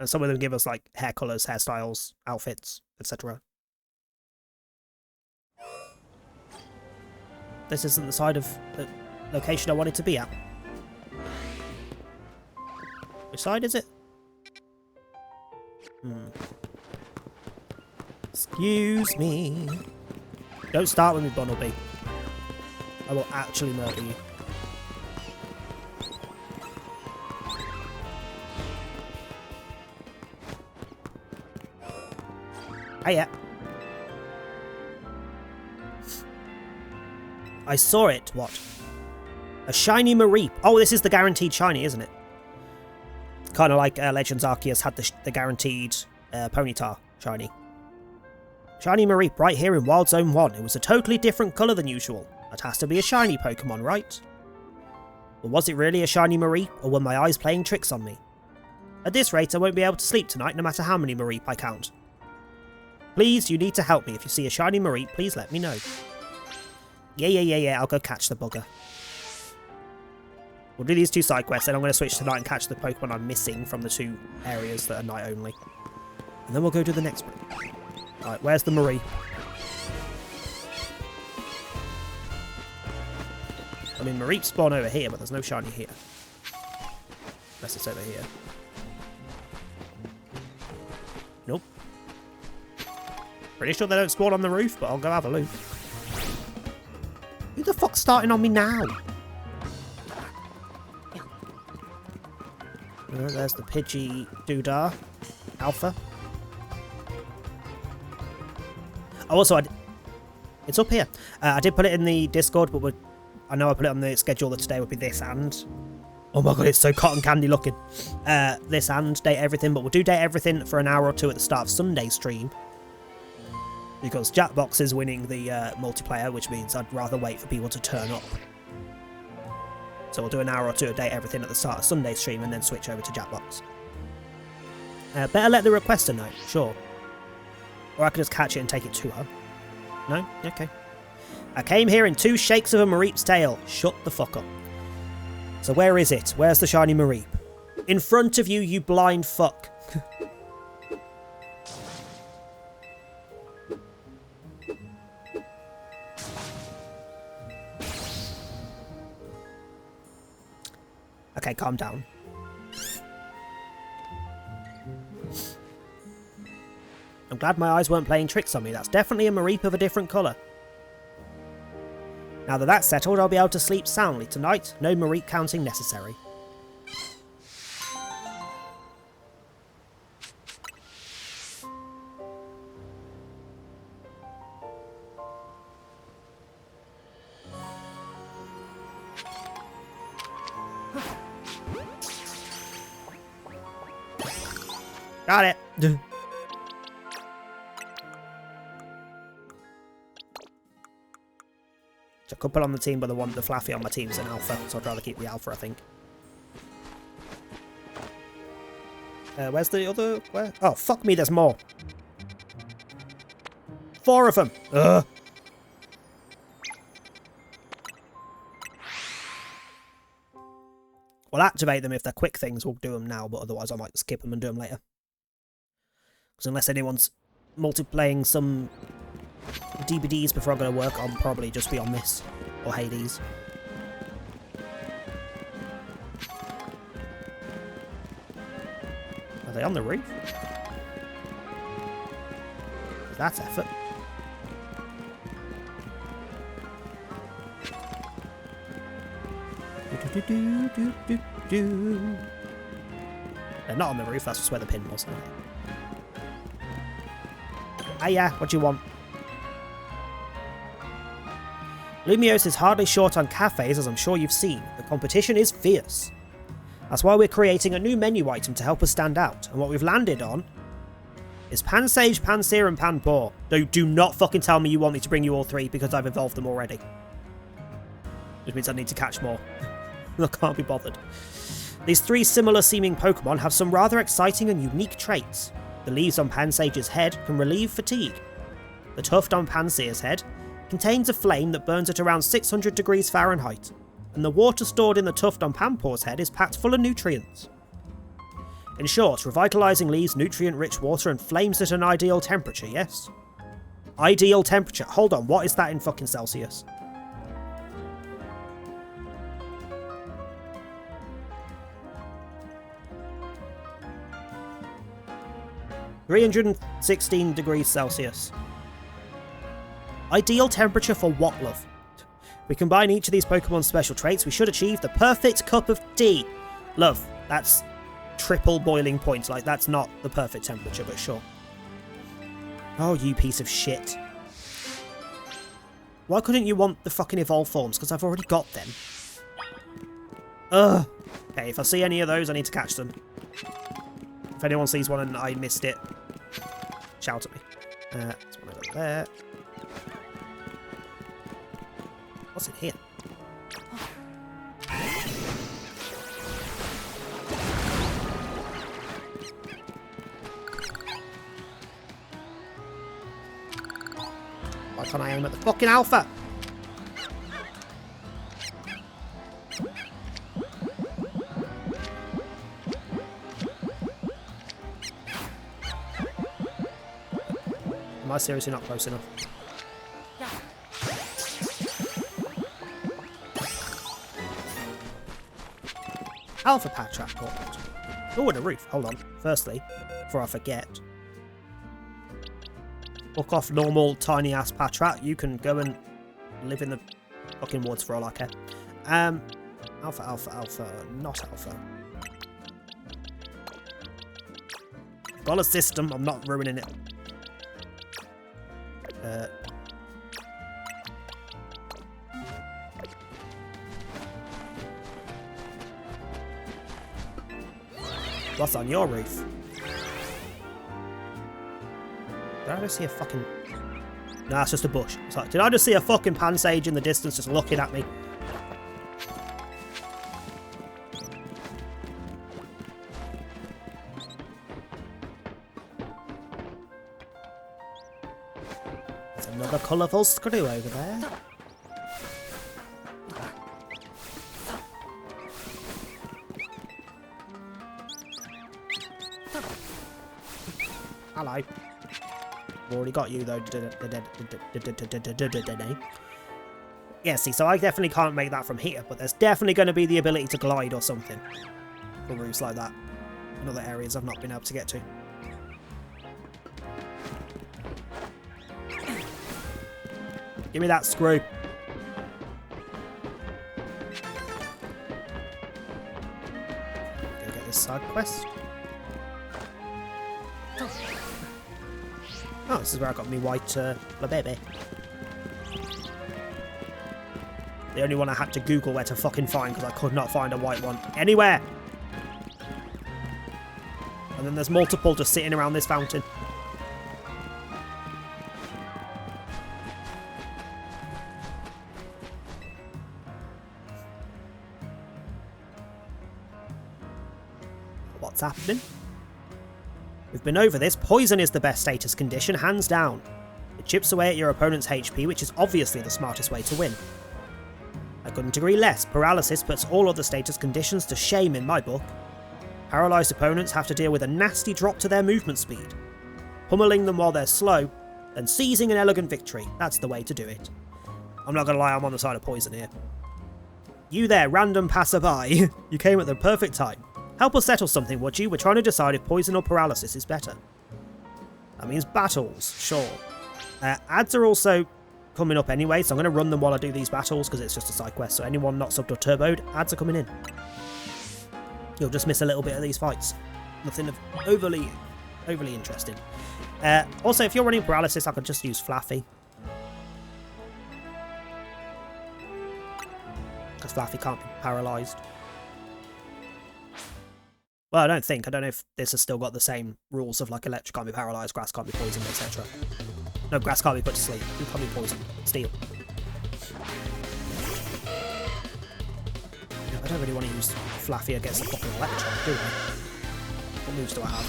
Speaker 2: And some of them give us like hair colours, hairstyles, outfits, etc. This isn't the side of the location I wanted to be at. Which side is it? Excuse me. Don't start with me, Bunnelby. I will actually murder you. Hiya. I saw it. What? A shiny Mareep. Oh, this is the guaranteed shiny, isn't it? Kind of like Legends Arceus had the guaranteed Ponyta shiny. Shiny Mareep right here in Wild Zone 1. It was a totally different colour than usual. That has to be a shiny Pokemon, right? But was it really a shiny Mareep, or were my eyes playing tricks on me? At this rate, I won't be able to sleep tonight no matter how many Mareep I count. Please, you need to help me. If you see a shiny Mareep, please let me know. Yeah, I'll go catch the bugger. We'll do these two side quests, then I'm going to switch tonight and catch the Pokemon I'm missing from the two areas that are night only. And then we'll go to the next one. Alright, where's the Mareep? I mean, Mareep spawn over here, but there's no shiny here. Unless it's over here. Nope. Pretty sure they don't spawn on the roof, but I'll go have a look. Who the fuck's starting on me now? There's the Pidgey Doodah Alpha. Oh, also, it's up here. I did put it in the Discord, but I know I put it on the schedule that today would be this and... Oh my god, it's so cotton candy looking. This and Date Everything, but we'll do Date Everything for an hour or two at the start of Sunday's stream. Because Jackbox is winning the multiplayer, which means I'd rather wait for people to turn up. So we'll do an hour or two of Date Everything at the start of Sunday's stream and then switch over to Jackbox. Better let the requester know, sure. Or I could just catch it and take it to her. No? Okay. I came here in 2 shakes of a Mareep's tail. Shut the fuck up. So where is it? Where's the shiny Mareep? In front of you, you blind fuck. Okay, calm down. I'm glad my eyes weren't playing tricks on me. That's definitely a Mareep of a different colour. Now that that's settled, I'll be able to sleep soundly tonight. No Mareep counting necessary. Got it. There's a couple on the team, but the Flaffy on my team is an alpha, so I'd rather keep the alpha, I think. Where's the other? Where? Oh, fuck me, there's more. 4 of them. Ugh. We'll activate them if they're quick things. We'll do them now, but otherwise I might skip them and do them later. Because unless anyone's multiplaying some DVDs before I go to work, I'll probably just be on this. Or Hades. Are they on the roof? That's effort. They're not on the roof, that's just where the pin was. Ah yeah, what do you want? Lumiose is hardly short on cafes, as I'm sure you've seen. The competition is fierce. That's why we're creating a new menu item to help us stand out, and what we've landed on is Pansage, Pansear, and Panpour. Do not fucking tell me you want me to bring you all 3, because I've evolved them already. Which means I need to catch more. I can't be bothered. These 3 similar-seeming Pokemon have some rather exciting and unique traits. The leaves on Pansage's head can relieve fatigue. The tuft on Pansear's head contains a flame that burns at around 600 degrees Fahrenheit, and the water stored in the tuft on Panpour's head is packed full of nutrients. In short, revitalising leaves, nutrient-rich water, and flames at an ideal temperature, yes? Ideal temperature. Hold on, what is that in fucking Celsius? (316 degrees Celsius). Ideal temperature for what, love? We combine each of these Pokemon's special traits, we should achieve the perfect cup of tea. Love, that's triple boiling point. Like, that's not the perfect temperature, but sure. Oh, you piece of shit. Why couldn't you want the fucking evolve forms? Because I've already got them. Ugh. Okay, if I see any of those, I need to catch them. If anyone sees one and I missed it, shout at me. There's one over there. What's in here? Why can't I aim at the fucking alpha? Am I seriously not close enough? Alpha Patrat caught. Oh, and a roof. Hold on. Firstly, before I forget. Fuck off, normal, tiny-ass Patrat. You can go and live in the fucking woods for all I care. Alpha, not alpha. Got a system. I'm not ruining it. What's on your roof? Did I just see a fucking... Nah, it's just a bush. It's like, did I just see a fucking Pansage in the distance just looking at me? There's another colourful screw over there. Hello. I've already got you though. Yeah, see, so I definitely can't make that from here, but there's definitely going to be the ability to glide or something for routes like that in other areas I've not been able to get to. Give me that screw. Go get this side quest. Oh, this is where I got me white baby. The only one I had to Google where to fucking find because I could not find a white one anywhere. And then there's multiple just sitting around this fountain. What's happening? We've been over this. Poison is the best status condition, hands down. It chips away at your opponent's HP, which is obviously the smartest way to win. I couldn't agree less. Paralysis puts all other status conditions to shame in my book. Paralysed opponents have to deal with a nasty drop to their movement speed. Pummeling them while they're slow, then seizing an elegant victory. That's the way to do it. I'm not going to lie, I'm on the side of poison here. You there, random passerby. You came at the perfect time. Help us settle something, would you? We're trying to decide if poison or paralysis is better. That means battles, sure. Ads are also coming up anyway, so I'm going to run them while I do these battles because it's just a side quest. So anyone not subbed or turboed, ads are coming in. You'll just miss a little bit of these fights. Nothing of overly interesting. Also, if you're running paralysis, I could just use Flaffy. Because Flaffy can't be paralysed. Well, I don't think. I don't know if this has still got the same rules of like electric can't be paralysed, grass can't be poisoned, etc. No, grass can't be put to sleep. It can't be poisoned. Steel. I don't really want to use Flaffy against the fucking Electron, do I? What moves do I have?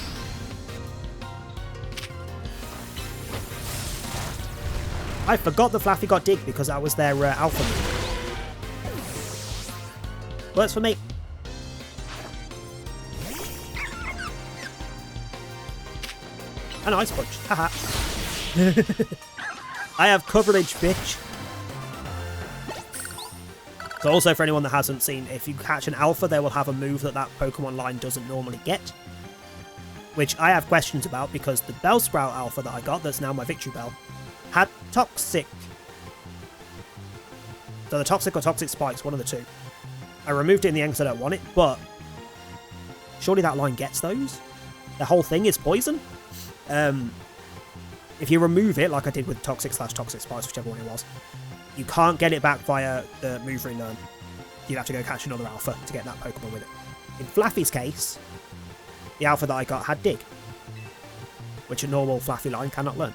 Speaker 2: I forgot the Flaffy got Dig because that was their alpha move. Works for me. An Ice Punch. Haha. I have coverage, bitch. So also for anyone that hasn't seen, if you catch an alpha, they will have a move that that Pokemon line doesn't normally get. Which I have questions about because the Bellsprout alpha that I got, that's now my Victory Bell, had Toxic. So the Toxic or Toxic Spikes, one of the two. I removed it in the end because I don't want it, but surely that line gets those? The whole thing is poison? If you remove it, like I did with Toxic/Toxic Spikes, whichever one it was, you can't get it back via the move relearn. You'd have to go catch another alpha to get that Pokemon with it. In Flaffy's case, the alpha that I got had Dig, which a normal Flaffy line cannot learn.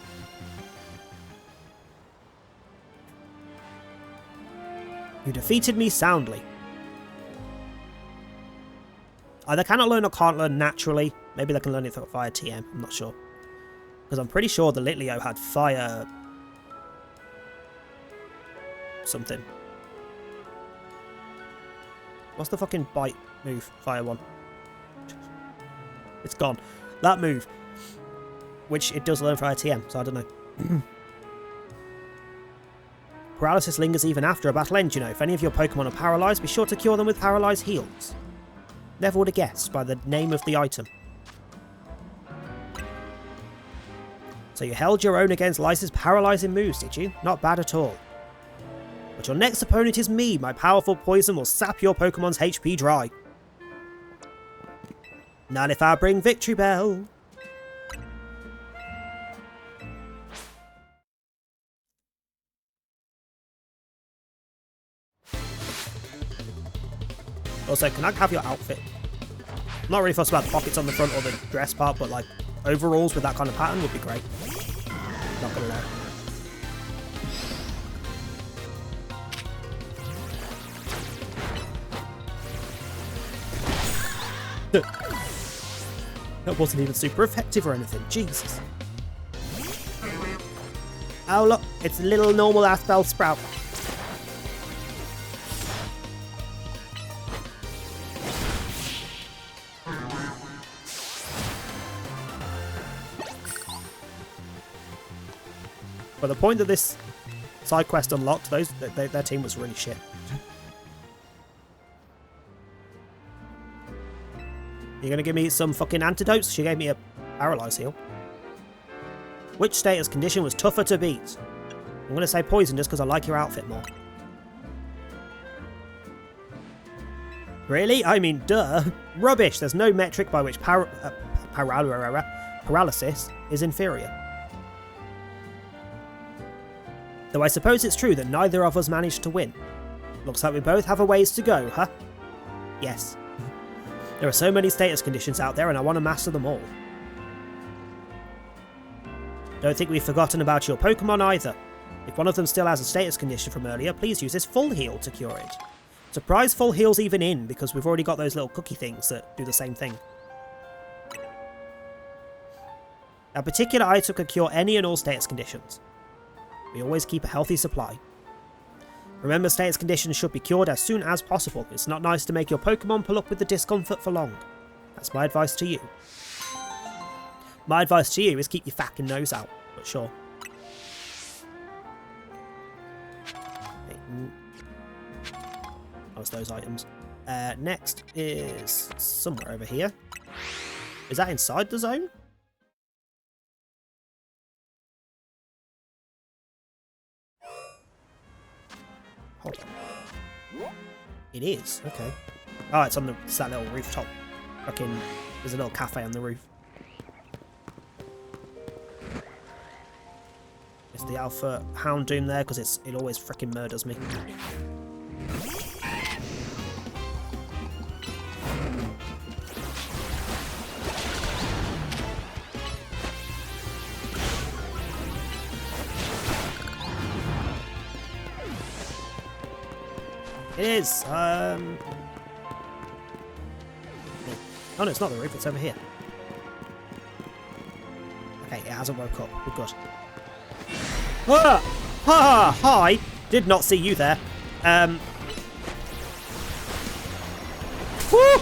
Speaker 2: You defeated me soundly. Either cannot learn or can't learn naturally. Maybe they can learn it via TM, I'm not sure. Because I'm pretty sure the Litleo had fire... something. What's the fucking bite move? Fire one. It's gone. That move. Which it does learn via TM, so I don't know. Paralysis lingers even after a battle ends, you know. If any of your Pokemon are paralysed, be sure to cure them with Paralyze Heals. Never would have guessed by the name of the item. So you held your own against Lysa's paralysing moves, did you? Not bad at all. But your next opponent is me. My powerful poison will sap your Pokemon's HP dry. Not if I bring Victory Bell. Also, can I have your outfit? I'm not really fussed about the pockets on the front or the dress part, but like overalls with that kind of pattern would be great. Not gonna lie. That wasn't even super effective or anything. Jesus. Oh look, it's a little normal ass Bellsprout. But the point that this Side quest unlocked. Their team was really shit. You're gonna give me some fucking antidotes? She gave me a paralyze heal. Which status condition was tougher to beat? I'm gonna say poison just because I like your outfit more. Really? I mean, duh. Rubbish. There's no metric by which paralysis is inferior. Though I suppose it's true that neither of us managed to win. Looks like we both have a ways to go, huh? Yes. There are so many status conditions out there and I want to master them all. Don't think we've forgotten about your Pokemon either. If one of them still has a status condition from earlier, please use this full heal to cure it. Surprise full heal's even in, because we've already got those little cookie things that do the same thing. A particular item can cure any and all status conditions. We always keep a healthy supply. Remember, status conditions should be cured as soon as possible. It's not nice to make your Pokemon pull up with the discomfort for long. That's my advice to you. My advice to you is keep your fucking nose out, but sure. That was those items. Next is somewhere over here. Is that inside the zone? Hold on. It is, okay. Oh, it's that little rooftop. Fucking, there's a little cafe on the roof. It's the Alpha Houndoom there, because it always freaking murders me. It is, Oh no, it's not the roof, it's over here. Okay, it hasn't woke up. We're good. Ah! Ha! Hi! Did not see you there. Woo!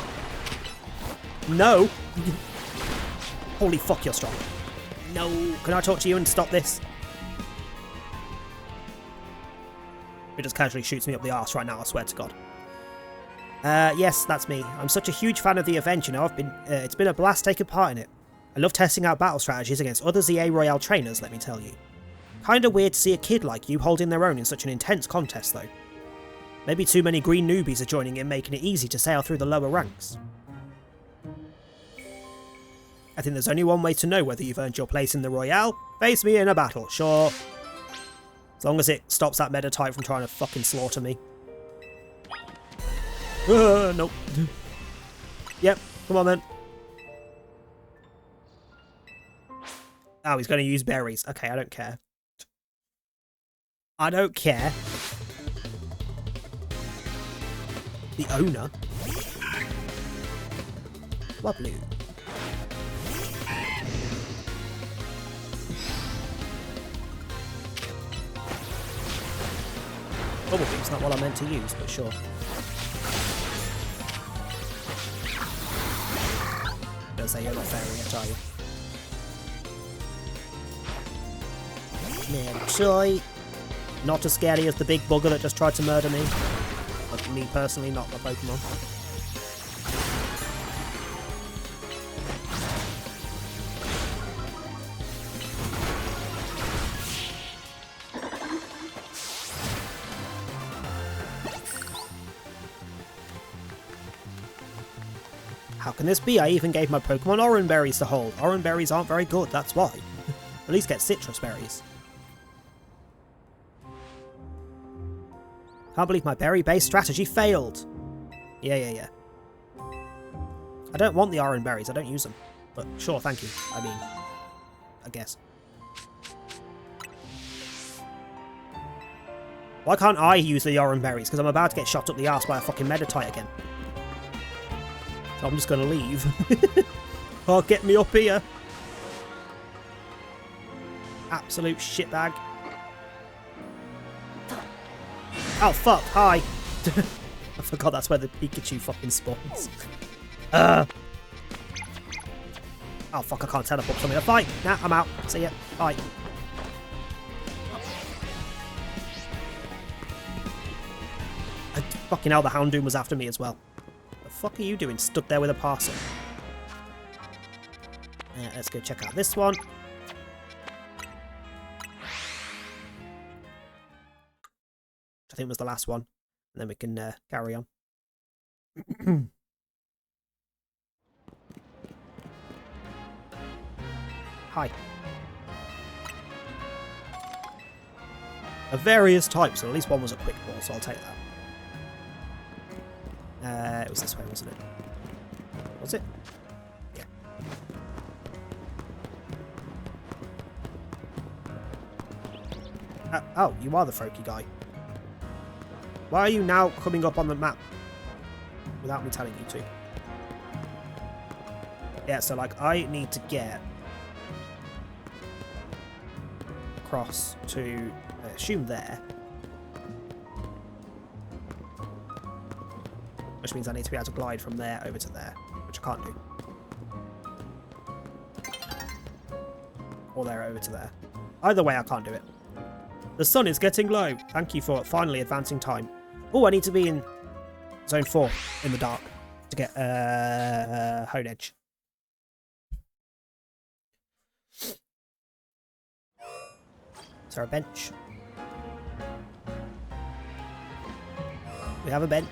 Speaker 2: No! Holy fuck, you're strong. No! Can I talk to you and stop this? It just casually shoots me up the arse right now, I swear to God. Yes, that's me. I'm such a huge fan of the event, you know. It's been a blast taking part in it. I love testing out battle strategies against other ZA Royale trainers, let me tell you. Kinda weird to see a kid like you holding their own in such an intense contest, though. Maybe too many green newbies are joining in, making it easy to sail through the lower ranks. I think there's only one way to know whether you've earned your place in the Royale. Face me in a battle, sure. As long as it stops that meta type from trying to fucking slaughter me. Nope. Yep, come on then. Oh, he's going to use berries. Okay, I don't care. I don't care. The owner? Wobbly. Bubble Beam's not what I meant to use, but sure. Don't say you're not fairy yet, are you? Man, Troy. Not as scary as the big bugger that just tried to murder me. But me personally, not the Pokemon. How can this be? I even gave my Pokemon Oran Berries to hold. Oran Berries aren't very good, that's why. At least get Citrus Berries. Can't believe my berry-based strategy failed. Yeah. I don't want the Oran Berries, I don't use them. But sure, thank you. I mean, I guess. Why can't I use the Oran Berries? Because I'm about to get shot up the arse by a fucking Meditite again. So I'm just going to leave. Oh, get me up here. Absolute shitbag. Oh, fuck. Hi. I forgot that's where the Pikachu fucking spawns. Oh, fuck. I can't teleport something to fight. Nah, I'm out. See ya. Bye. Fucking hell, the Houndoom was after me as well. The fuck are you doing stuck there with a parcel? Let's go check out this one. I think was the last one. And then we can carry on. Hi. Of various types, so at least one was a quick ball, so I'll take that. It was this way, wasn't it? Was it? Yeah. Oh, you are the Froakie guy. Why are you now coming up on the map without me telling you to? Yeah, so like I need to get across to, I assume there. Which means I need to be able to glide from there over to there, which I can't do. Or there over to there. Either way, I can't do it. The sun is getting low. Thank you for finally advancing time. Oh, I need to be in zone 4 in the dark to get Hone Edge. Is there a bench? We have a bench.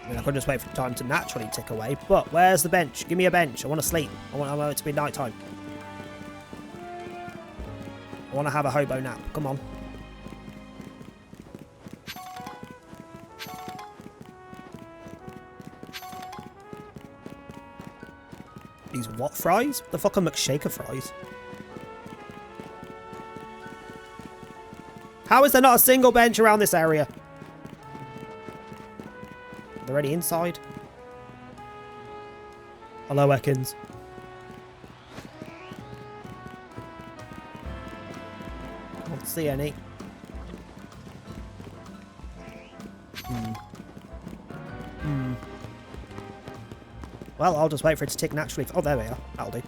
Speaker 2: I mean, I could just wait for time to naturally tick away, but where's the bench? Give me a bench. I want to sleep. I want it to be night time. I want to have a hobo nap. Come on. These what fries? The fuck are McShaker fries? How is there not a single bench around this area? They're already inside. Hello, Ekins. Can't see any. Well, I'll just wait for it to tick naturally. Oh, there we are. That'll do.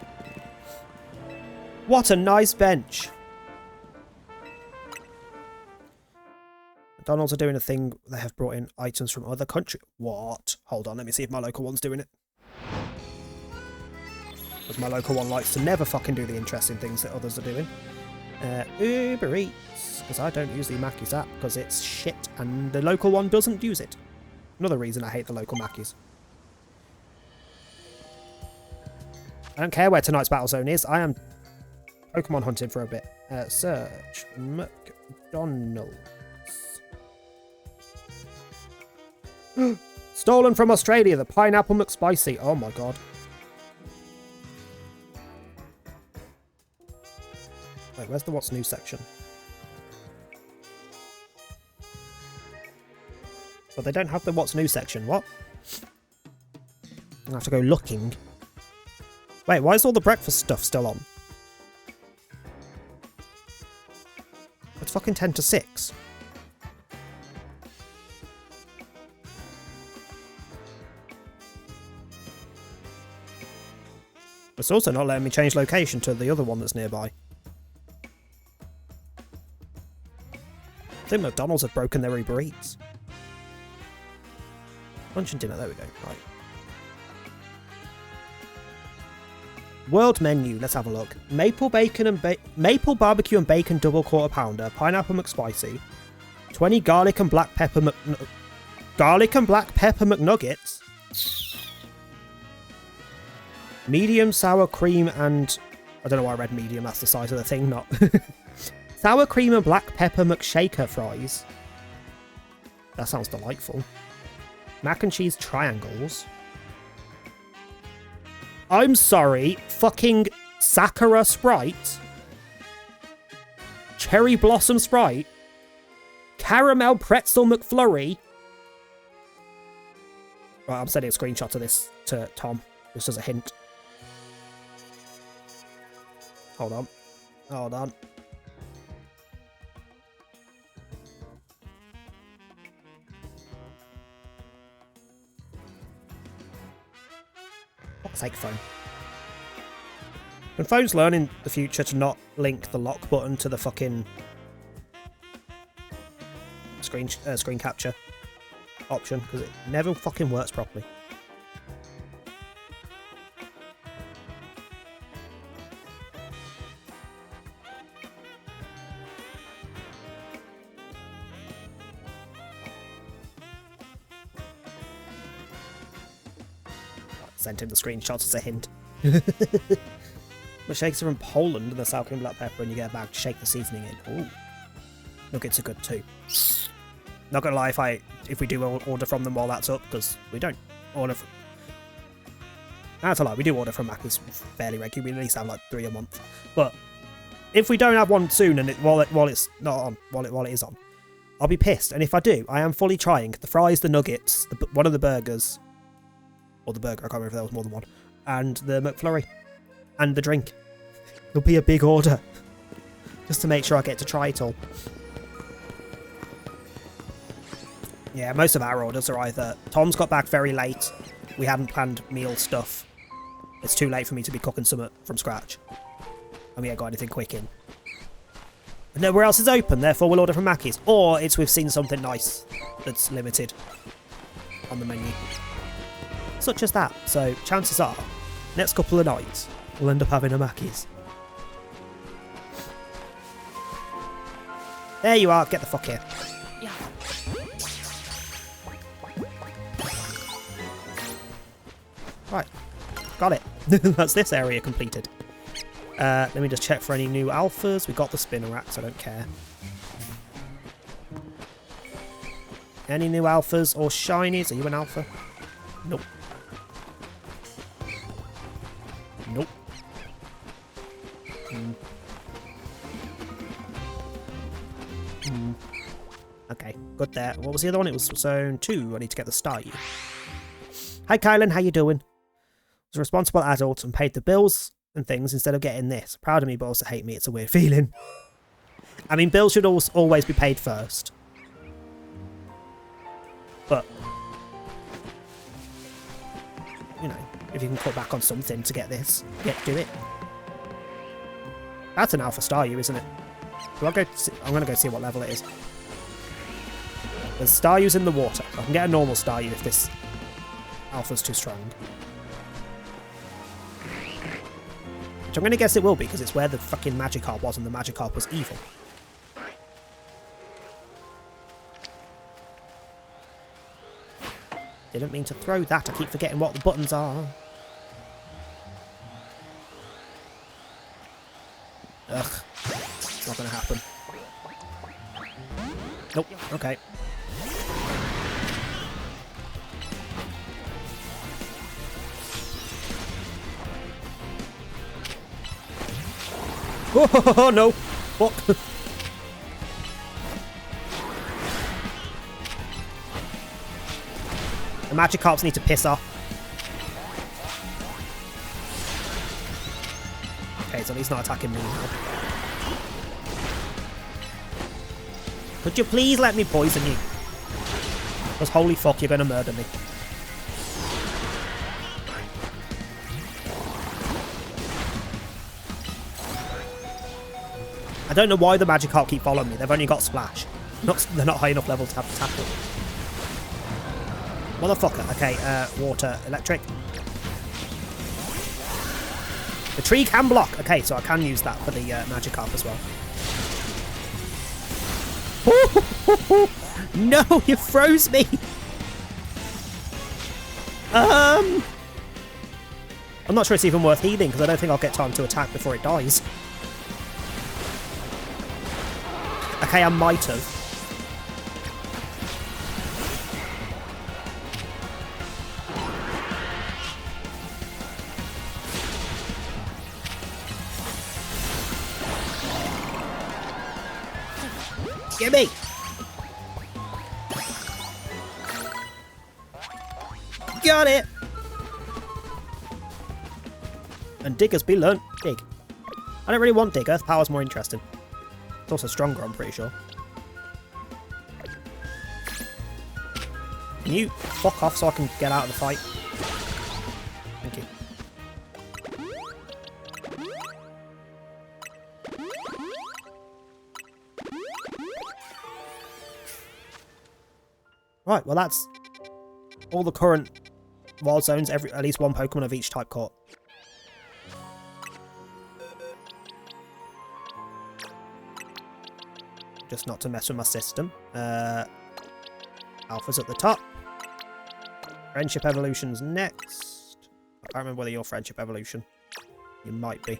Speaker 2: What a nice bench. McDonald's are doing a thing. They have brought in items from other countries. What? Hold on, let me see if my local one's doing it. Because my local one likes to never fucking do the interesting things that others are doing. Uber Eats. Because I don't use the Mackies app because it's shit and the local one doesn't use it. Another reason I hate the local Mackies. I don't care where tonight's battle zone is. I am Pokemon hunting for a bit. Search McDonald's. Stolen from Australia, the Pineapple McSpicy. Oh my god. Wait, where's the what's new section? But they don't have the what's new section. What? I have to go looking. Wait, why is all the breakfast stuff still on? It's fucking 10 to 6. It's also not letting me change location to the other one that's nearby. I think McDonald's have broken their Uber Eats. Lunch and dinner, there we go. Right. World menu, let's have a look. Maple bacon and maple barbecue and bacon double quarter pounder, pineapple McSpicy, 20 garlic and black pepper McNuggets, medium sour cream and I don't know why I read medium. That's the size of the thing, not sour cream and black pepper McShaker fries. That sounds delightful. Mac and cheese triangles. I'm sorry, fucking Sakura Sprite, Cherry Blossom Sprite, Caramel Pretzel McFlurry. Right, I'm sending a screenshot of this to Tom, just as a hint. Hold on. Hold on. Fuck's sake, phone. Can phones learn in the future to not link the lock button to the fucking screen capture option? Because it never fucking works properly. Sent him the screenshots as a hint. But shakes are from Poland and the sour cream black pepper, and you get a bag to shake the seasoning in. Ooh. Nuggets are good too. Not gonna lie, if we do order from them while that's up, because we don't order from... That's a lie, we do order from Macca's fairly regularly. We at least have like 3 a month. But if we don't have one soon and while it's not on, while it is on, I'll be pissed. And if I do, I am fully trying the fries, the nuggets, one of the burgers, or the burger, I can't remember if there was more than one, and the McFlurry, and the drink. It'll be a big order, just to make sure I get to try it all. Yeah, most of our orders are either Tom's got back very late, we hadn't planned meal stuff, it's too late for me to be cooking something from scratch, and we ain't got anything quick in. And nowhere else is open, therefore we'll order from Mackey's. Or it's we've seen something nice that's limited on the menu. Such as that. So chances are, next couple of nights, we'll end up having a Mackey's. There you are, get the fuck here.
Speaker 3: Yeah.
Speaker 2: Right, got it. That's this area completed. Let me just check for any new alphas. We got the spinner racks, I don't care. Any new alphas or shinies? Are you an alpha? Nope. Nope. Okay, good there. What was the other one? It was zone 2. I need to get the Staryu. Hi Kylan, how you doing? Was a responsible adult and paid the bills and things instead of getting this. Proud of me, but also hate me. It's a weird feeling. I mean, bills should always be paid first. But, you know, if you can cut back on something to get this, do it. That's an Alpha Staryu, isn't it? Do I go? I'm going to go see what level it is. There's Staryus in the water. I can get a normal Staryu if this Alpha's too strong. Which I'm going to guess it will be, because it's where the fucking Magikarp was, and the Magikarp was evil. Didn't mean to throw that. I keep forgetting what the buttons are. Ugh. It's not going to happen. Nope. Okay. Oh, no! Fuck! The Magikarps need to piss off. Okay, so he's not attacking me now. Could you please let me poison you? Because holy fuck, you're gonna murder me. I don't know why the Magikarp keep following me. They've only got Splash. They're not high enough level to have to tackle. Motherfucker. Okay, water, electric. The tree can block. Okay, so I can use that for the Magikarp as well. No, you froze me. I'm not sure it's even worth healing because I don't think I'll get time to attack before it dies. Okay, I might have. Gimme! Got it! And dig has been learnt. Dig. I don't really want dig. Earth Power's more interesting. It's also stronger, I'm pretty sure. Can you fuck off so I can get out of the fight? Thank you. Right, well that's all the current wild zones, at least one Pokemon of each type caught. Just not to mess with my system. Alpha's at the top. Friendship Evolution's next. I can't remember whether you're Friendship Evolution. You might be.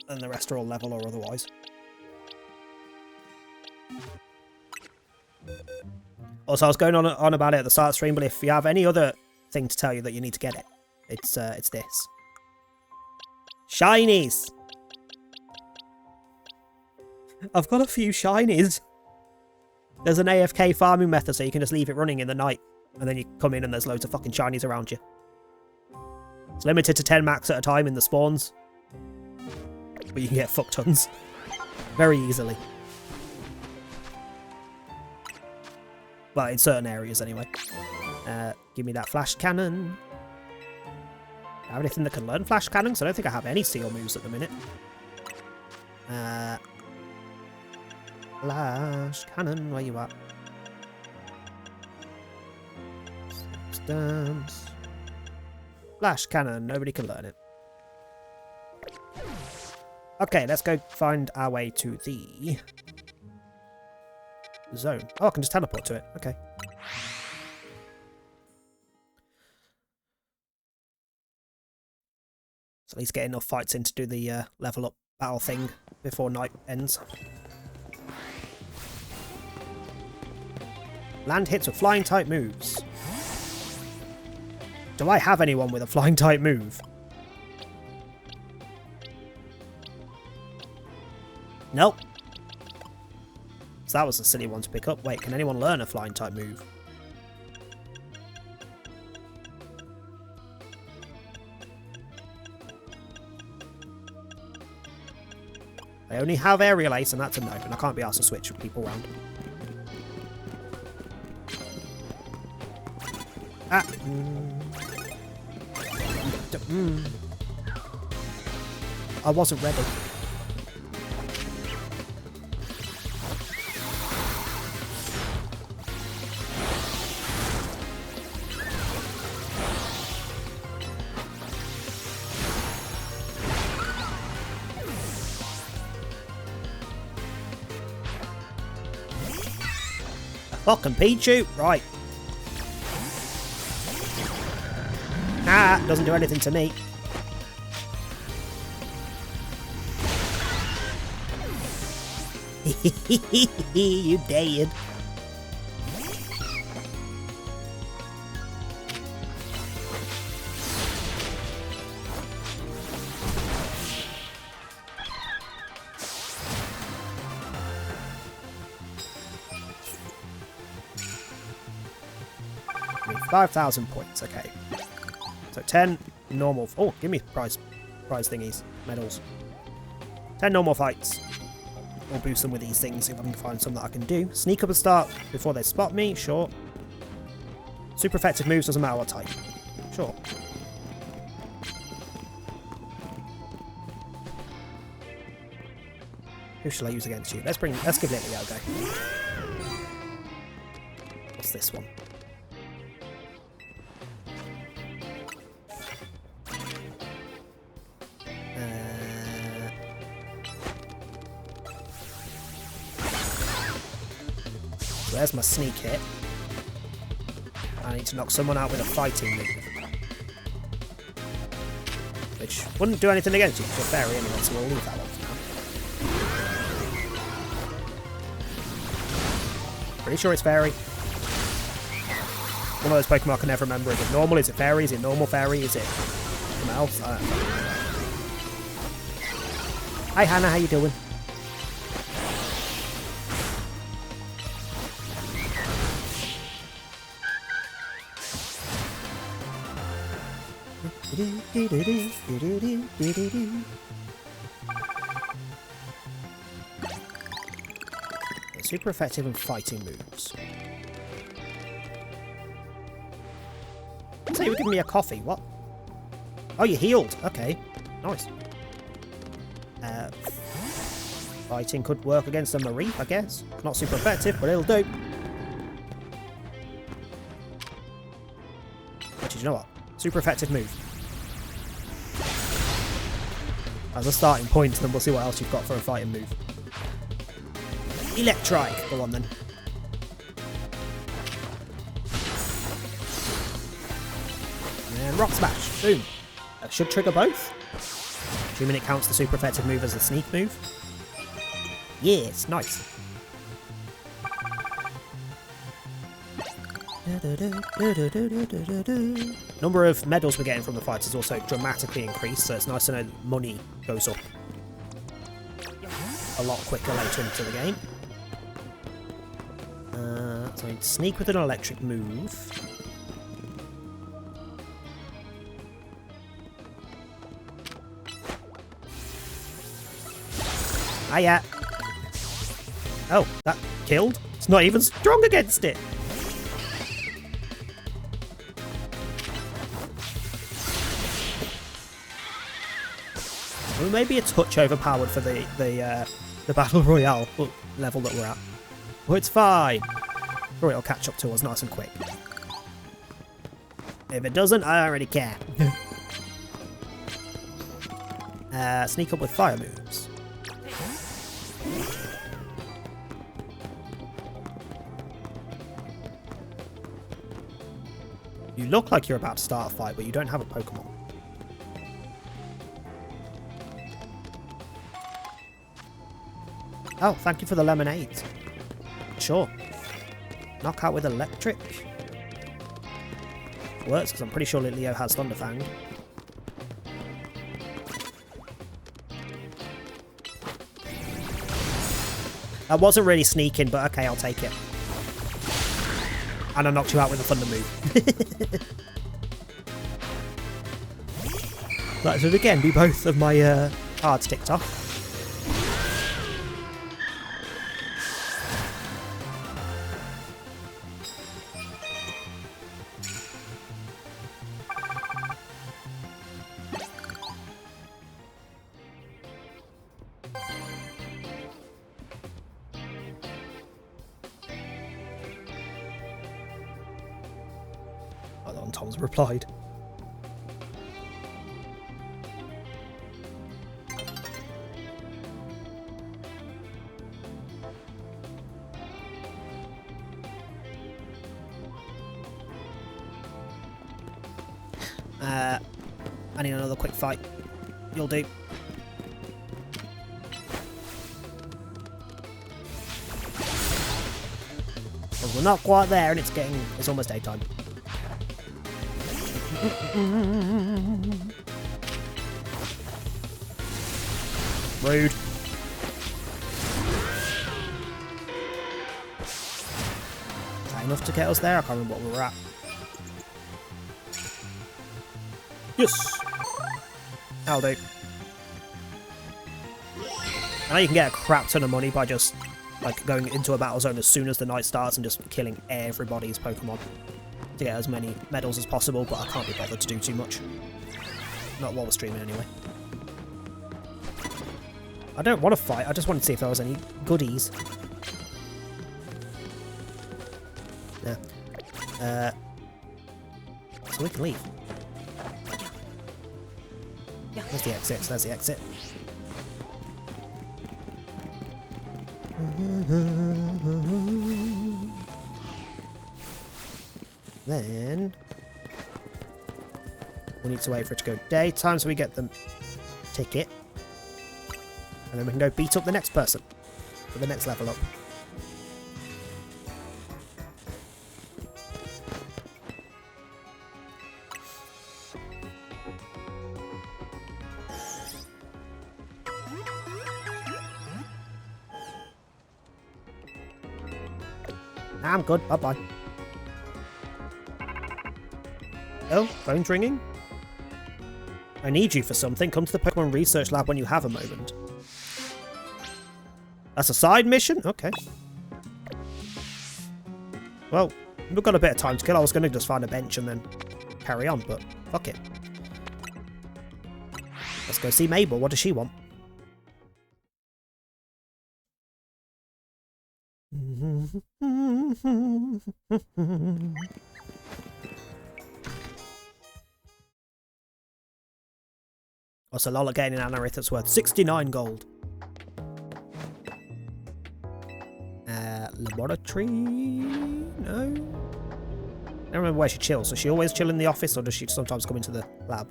Speaker 2: And the rest are all level or otherwise. Also, I was going on about it at the start of the stream, but if you have any other thing to tell you that you need to get it, it's this. Shinies! I've got a few shinies. There's an AFK farming method, so you can just leave it running in the night, and then you come in and there's loads of fucking shinies around you. It's limited to 10 max at a time in the spawns, but you can get fuck tons very easily. Well, in certain areas anyway. Give me that flash cannon. Do I have anything that can learn flash cannons? I don't think I have any seal moves at the minute. Flash cannon, where you at? Substance. Flash cannon, nobody can learn it. Okay, let's go find our way to the zone. Oh, I can just teleport to it. Okay. So at least get enough fights in to do the level up battle thing before night ends. Land hits with flying type moves. Do I have anyone with a flying type move? Nope. So that was a silly one to pick up. Wait, can anyone learn a flying type move? I only have Aerial Ace and that's a no, and I can't be asked to switch people around. Ah. I wasn't ready. Fucking Pichu, right. Ah, doesn't do anything to me. You did. Need 5,000 points, okay. So 10 normal... Oh, give me prize thingies, medals. 10 normal fights. We'll boost them with these things if I can find some that I can do. Sneak up and start before they spot me, sure. Super effective moves, doesn't matter what type. Sure. Who shall I use against you? Let's give Lily a go. What's this one? There's my sneak hit. I need to knock someone out with a fighting move. Which wouldn't do anything against you, it's a fairy anyway, so we'll leave that one for now. Pretty sure it's fairy. One of those Pokemon I can never remember. Is it normal? Is it fairy? Is it normal fairy? Is it something else? I don't know. Hi Hannah, how you doing? Super effective in fighting moves. So you were giving me a coffee, what? Oh, you healed. Okay, nice. Fighting could work against a Mareep, I guess. Not super effective, but it'll do. Actually, you know what? Super effective move. As a starting point, then we'll see what else you've got for a fighting move. Electrike. Go on then. And Rock Smash. Boom. That should trigger both. Assuming it counts the super effective move as the sneak move. Yes, nice. Number of medals we're getting from the fights is also dramatically increased, so it's nice to know that money goes up a lot quicker later into the game. So I need to sneak with an electric move. Hiya! Oh, that killed? It's not even strong against it! We may be a touch overpowered for the Battle Royale level that we're at. Oh, it's fine! Or it'll catch up to us nice and quick. If it doesn't, I don't really care. Sneak up with fire moves. You look like you're about to start a fight, but you don't have a Pokemon. Oh, thank you for the lemonade. Sure. Knockout with electric. Works, because I'm pretty sure Leo has Thunderfang. That wasn't really sneaking, but okay, I'll take it. And I knocked you out with a thunder move. That should again be both of my cards ticked off. Tom's replied. I need another quick fight. You'll do. Because we're not quite there and it's almost daytime. Rude. Is that enough to get us there? I can't remember what we were at. Yes! That'll do. I know you can get a crap ton of money by just like going into a battle zone as soon as the night starts and just killing everybody's Pokemon to get as many medals as possible, but I can't be bothered to do too much. Not while we're streaming anyway. I don't want to fight, I just wanted to see if there was any goodies. Yeah. So we can leave. There's the exit, there's the exit. Then we need to wait for it to go daytime so we get the ticket. And then we can go beat up the next person for the next level up. I'm good, bye-bye. Oh, phone's ringing? I need you for something. Come to the Pokemon Research Lab when you have a moment. That's a side mission? Okay. Well, we've got a bit of time to kill. I was going to just find a bench and then carry on, but fuck it. Let's go see Mabel. What does she want? Also, Lola gaining Anorith that's worth 69 gold. Laboratory? No? I don't remember where she chills. Does she always chill in the office, or does she sometimes come into the lab?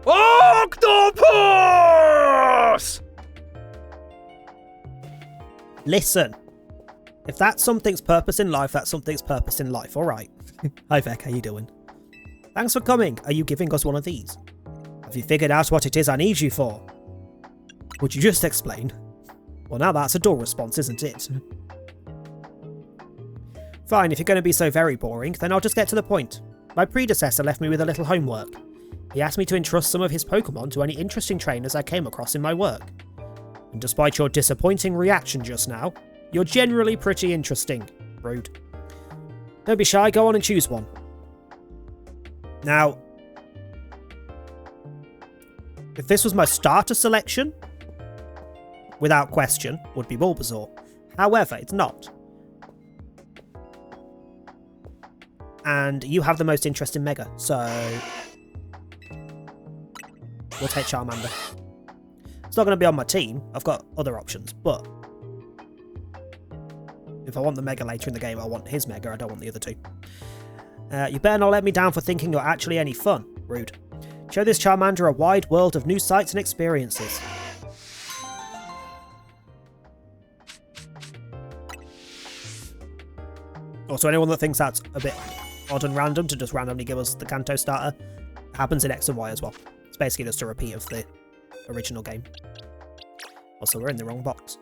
Speaker 3: Octopus!
Speaker 2: Listen. If that's something's purpose in life, that's something's purpose in life, alright. Hi Vec, how you doing? Thanks for coming. Are you giving us one of these? Have you figured out what it is I need you for? Would you just explain? Well, now that's a dull response, isn't it? Fine, if you're going to be so very boring, then I'll just get to the point. My predecessor left me with a little homework. He asked me to entrust some of his Pokemon to any interesting trainers I came across in my work. And despite your disappointing reaction just now, you're generally pretty interesting. Rude. Don't be shy, go on and choose one. Now, if this was my starter selection, without question, would be Bulbasaur. However, it's not. And you have the most interest in Mega, so we'll take Charmander. It's not going to be on my team. I've got other options, but if I want the Mega later in the game, I want his Mega. I don't want the other two. You better not let me down for thinking you're actually any fun. Rude. Show this Charmander a wide world of new sights and experiences. Also, anyone that thinks that's a bit odd and random to just randomly give us the Kanto starter, happens in X and Y as well. It's basically just a repeat of the original game. Also, we're in the wrong box.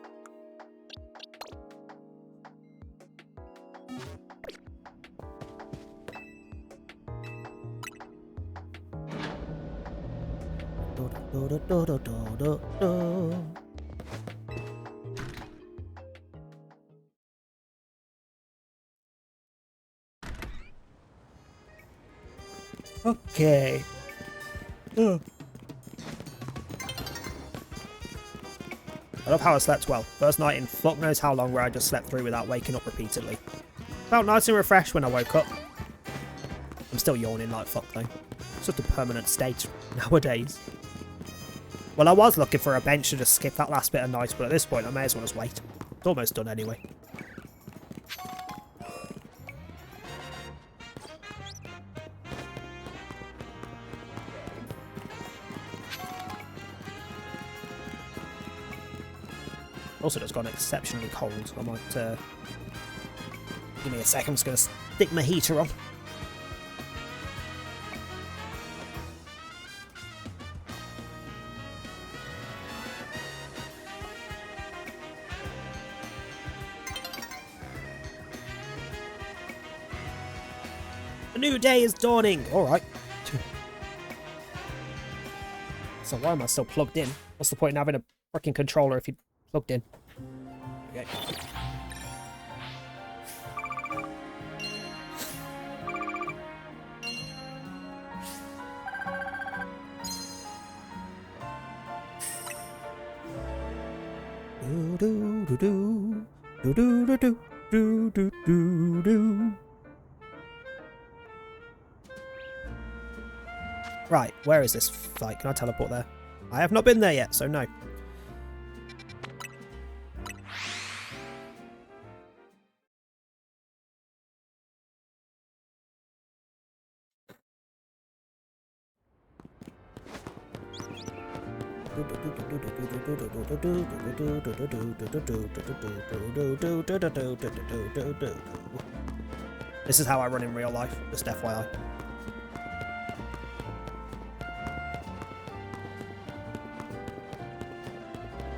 Speaker 2: Okay. I love how I slept well. First night in fuck knows how long where I just slept through without waking up repeatedly. Felt nice and refreshed when I woke up. I'm still yawning like fuck though. It's just a permanent state nowadays. Well, I was looking for a bench to just skip that last bit of night, but at this point I may as well just wait. It's almost done anyway. Also just gone exceptionally cold. I might give me a sec, I'm just going to stick my heater on. A new day is dawning! Alright. So why am I still plugged in? What's the point in having a freaking controller if you're plugged in? Okay. Do do do do do do do do do do do. Right, where is this fight? Can I teleport there? I have not been there yet, so no. This is how I run in real life, just FYI.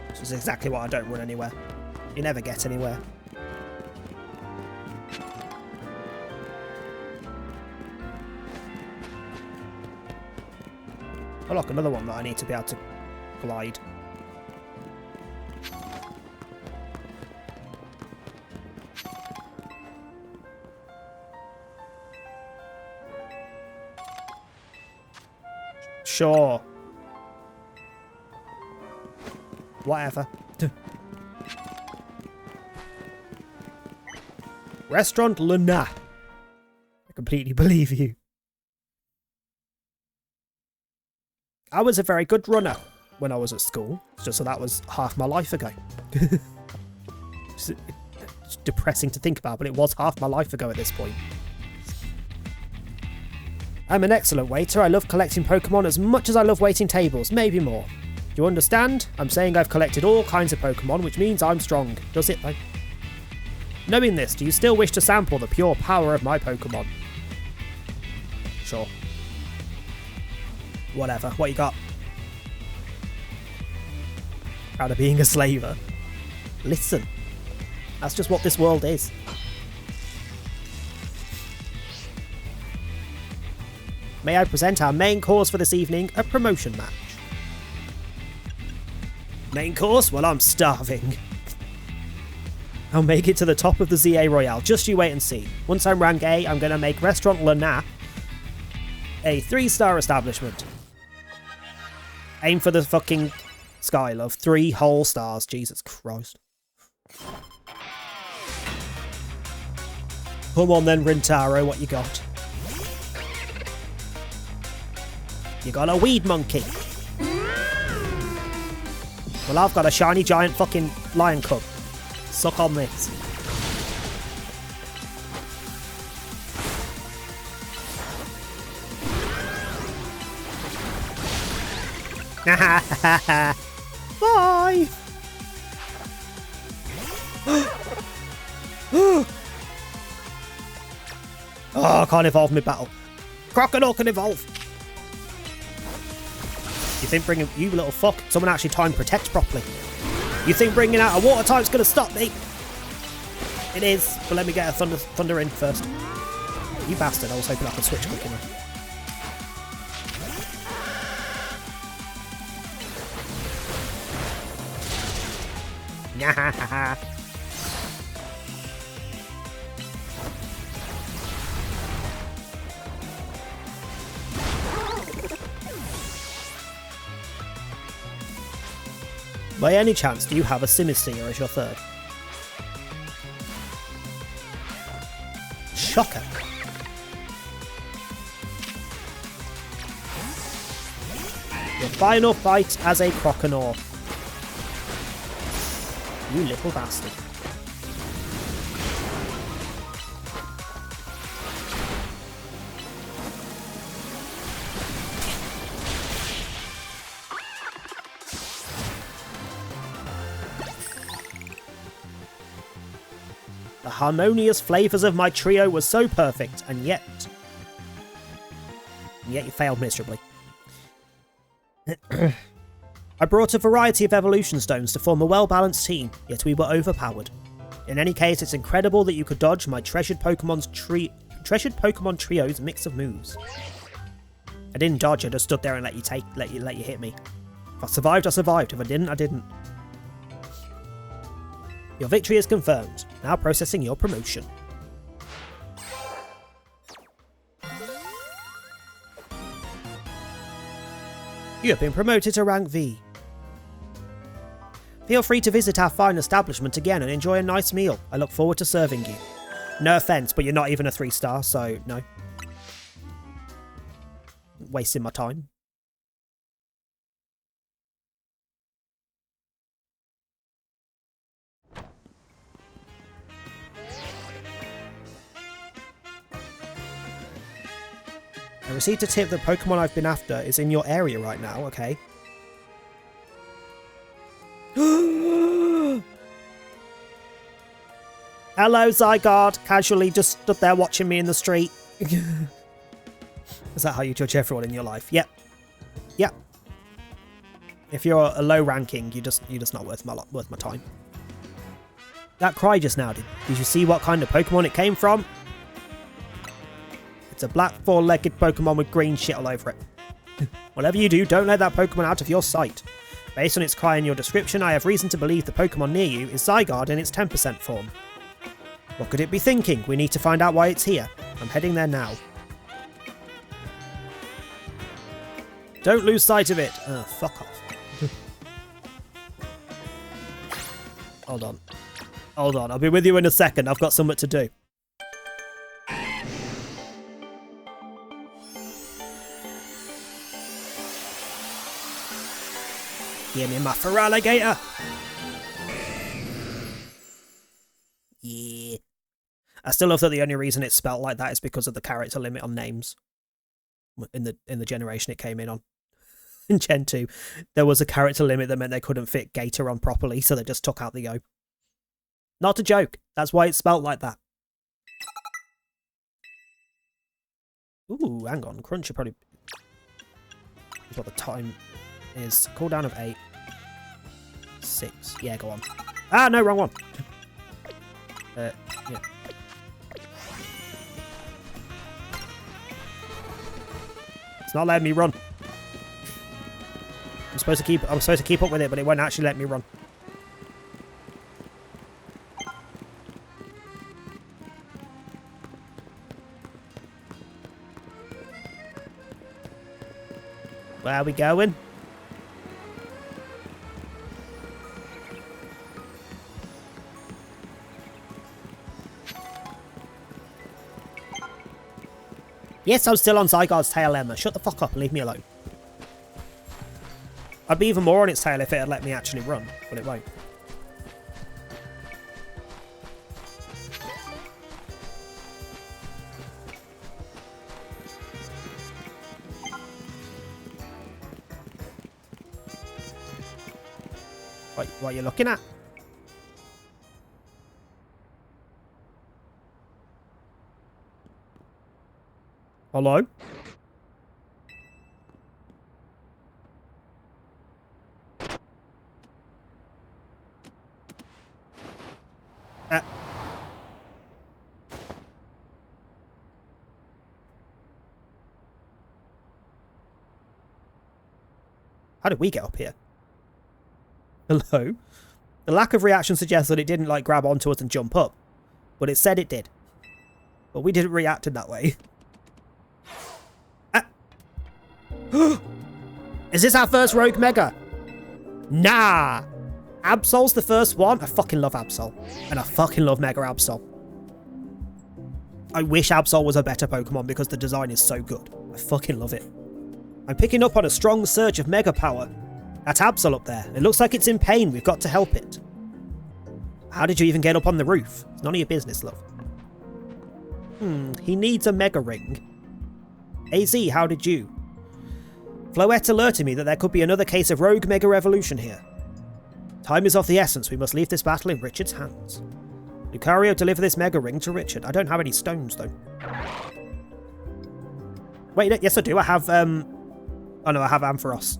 Speaker 2: This is exactly why I don't run anywhere. You never get anywhere. Oh look, another one that I need to be able to glide. Sure. Whatever. Restaurant Luna. I completely believe you. I was a very good runner when I was at school. It's just so that was half my life ago. It's depressing to think about, but it was half my life ago at this point. I'm an excellent waiter. I love collecting Pokemon as much as I love waiting tables, maybe more. Do you understand? I'm saying I've collected all kinds of Pokemon, which means I'm strong. Does it though? Knowing this, do you still wish to sample the pure power of my Pokemon? Sure. Whatever. What you got? Proud of being a slaver. Listen. That's just what this world is. May I present our main course for this evening, a promotion match. Main course? Well, I'm starving. I'll make it to the top of the ZA Royale, just you wait and see. Once I'm rank A, I'm going to make Restaurant Luna a 3-star establishment. Aim for the fucking sky, love. 3 whole stars, Jesus Christ. Come on then, Rintaro, what you got? You got a weed monkey. Well, I've got a shiny giant fucking lion cub. Suck on this. Bye. Oh, I can't evolve mid-battle. Crocodile can evolve. You think bringing... You little fuck. Someone actually time protects properly. You think bringing out a water type's going to stop me? It is. But let me get a thunder in first. You bastard. I was hoping I could switch quick enough. Nyahaha. By any chance, do you have a Simisear as your third? Shocker. Your final fight as a Croconaw. You little bastard. The harmonious flavours of my trio were so perfect, and yet you failed miserably. I brought a variety of evolution stones to form a well-balanced team, yet we were overpowered. In any case, it's incredible that you could dodge my treasured Pokemon trio's mix of moves. I didn't dodge, I just stood there and let you hit me. If I survived, I survived. If I didn't, I didn't. Your victory is confirmed. Now processing your promotion. You have been promoted to rank V. Feel free to visit our fine establishment again and enjoy a nice meal. I look forward to serving you. No offence, but you're not even a 3-star, so no. Wasting my time. I received a tip that Pokemon I've been after is in your area right now, okay. Hello, Zygarde, casually just stood there watching me in the street. Is that how you judge everyone in your life? Yep. Yep. If you're a low ranking, you're just not worth my time. That cry just now, did you see what kind of Pokemon it came from? It's a black 4-legged Pokemon with green shit all over it. Whatever you do, don't let that Pokemon out of your sight. Based on its cry and your description, I have reason to believe the Pokemon near you is Zygarde in its 10% form. What could it be thinking? We need to find out why it's here. I'm heading there now. Don't lose sight of it. Oh, fuck off. Hold on. Hold on. I'll be with you in a second. I've got something to do. Give me my Feraligatr. Yeah. I still love that the only reason it's spelt like that is because of the character limit on names. In the generation it came in on. In Gen 2, there was a character limit that meant they couldn't fit Gator on properly, so they just took out the O. Not a joke. That's why it's spelt like that. Ooh, hang on. Crunch should probably... is what the time is. Cooldown of 8. 6. Yeah, go on. Ah, no, wrong one. Yeah. It's not letting me run. I'm supposed to keep up with it, but it won't actually let me run. Where are we going? Yes, I'm still on Zygarde's tail, Emma. Shut the fuck up and leave me alone. I'd be even more on its tail if it had let me actually run, but it won't. What are you looking at? Hello? How did we get up here? Hello? The lack of reaction suggests that it didn't, like, grab onto us and jump up. But it said it did. But we didn't react in that way. Is this our first Rogue Mega? Nah! Absol's the first one? I fucking love Absol. And I fucking love Mega Absol. I wish Absol was a better Pokemon because the design is so good. I fucking love it. I'm picking up on a strong surge of Mega Power. That Absol up there. It looks like it's in pain. We've got to help it. How did you even get up on the roof? It's none of your business, love. He needs a Mega Ring. AZ, how did you? Floette alerted me that there could be another case of Rogue Mega Revolution here. Time is of the essence. We must leave this battle in Richard's hands. Lucario, deliver this Mega Ring to Richard. I don't have any stones, though. Wait, yes I do. I have, oh no, I have Ampharos.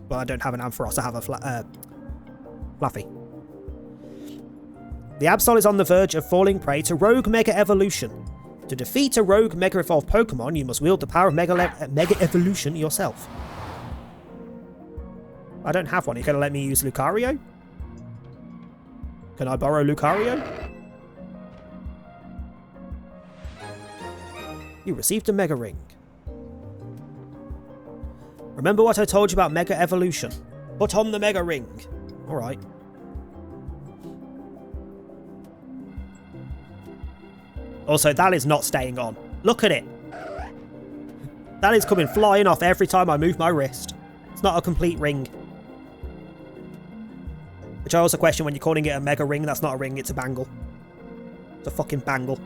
Speaker 2: But I don't have an Ampharos. I have a Fluffy. The Absol is on the verge of falling prey to Rogue Mega Evolution. To defeat a Rogue Mega Evolved Pokemon, you must wield the power of Mega Evolution yourself. I don't have one. You're going to let me use Lucario? Can I borrow Lucario? You received a Mega Ring. Remember what I told you about Mega Evolution. Put on the Mega Ring. Alright. Also, that is not staying on. Look at it. That is coming flying off every time I move my wrist. It's not a complete ring. Which I also question when you're calling it a Mega Ring. That's not a ring, it's a bangle. It's a fucking bangle.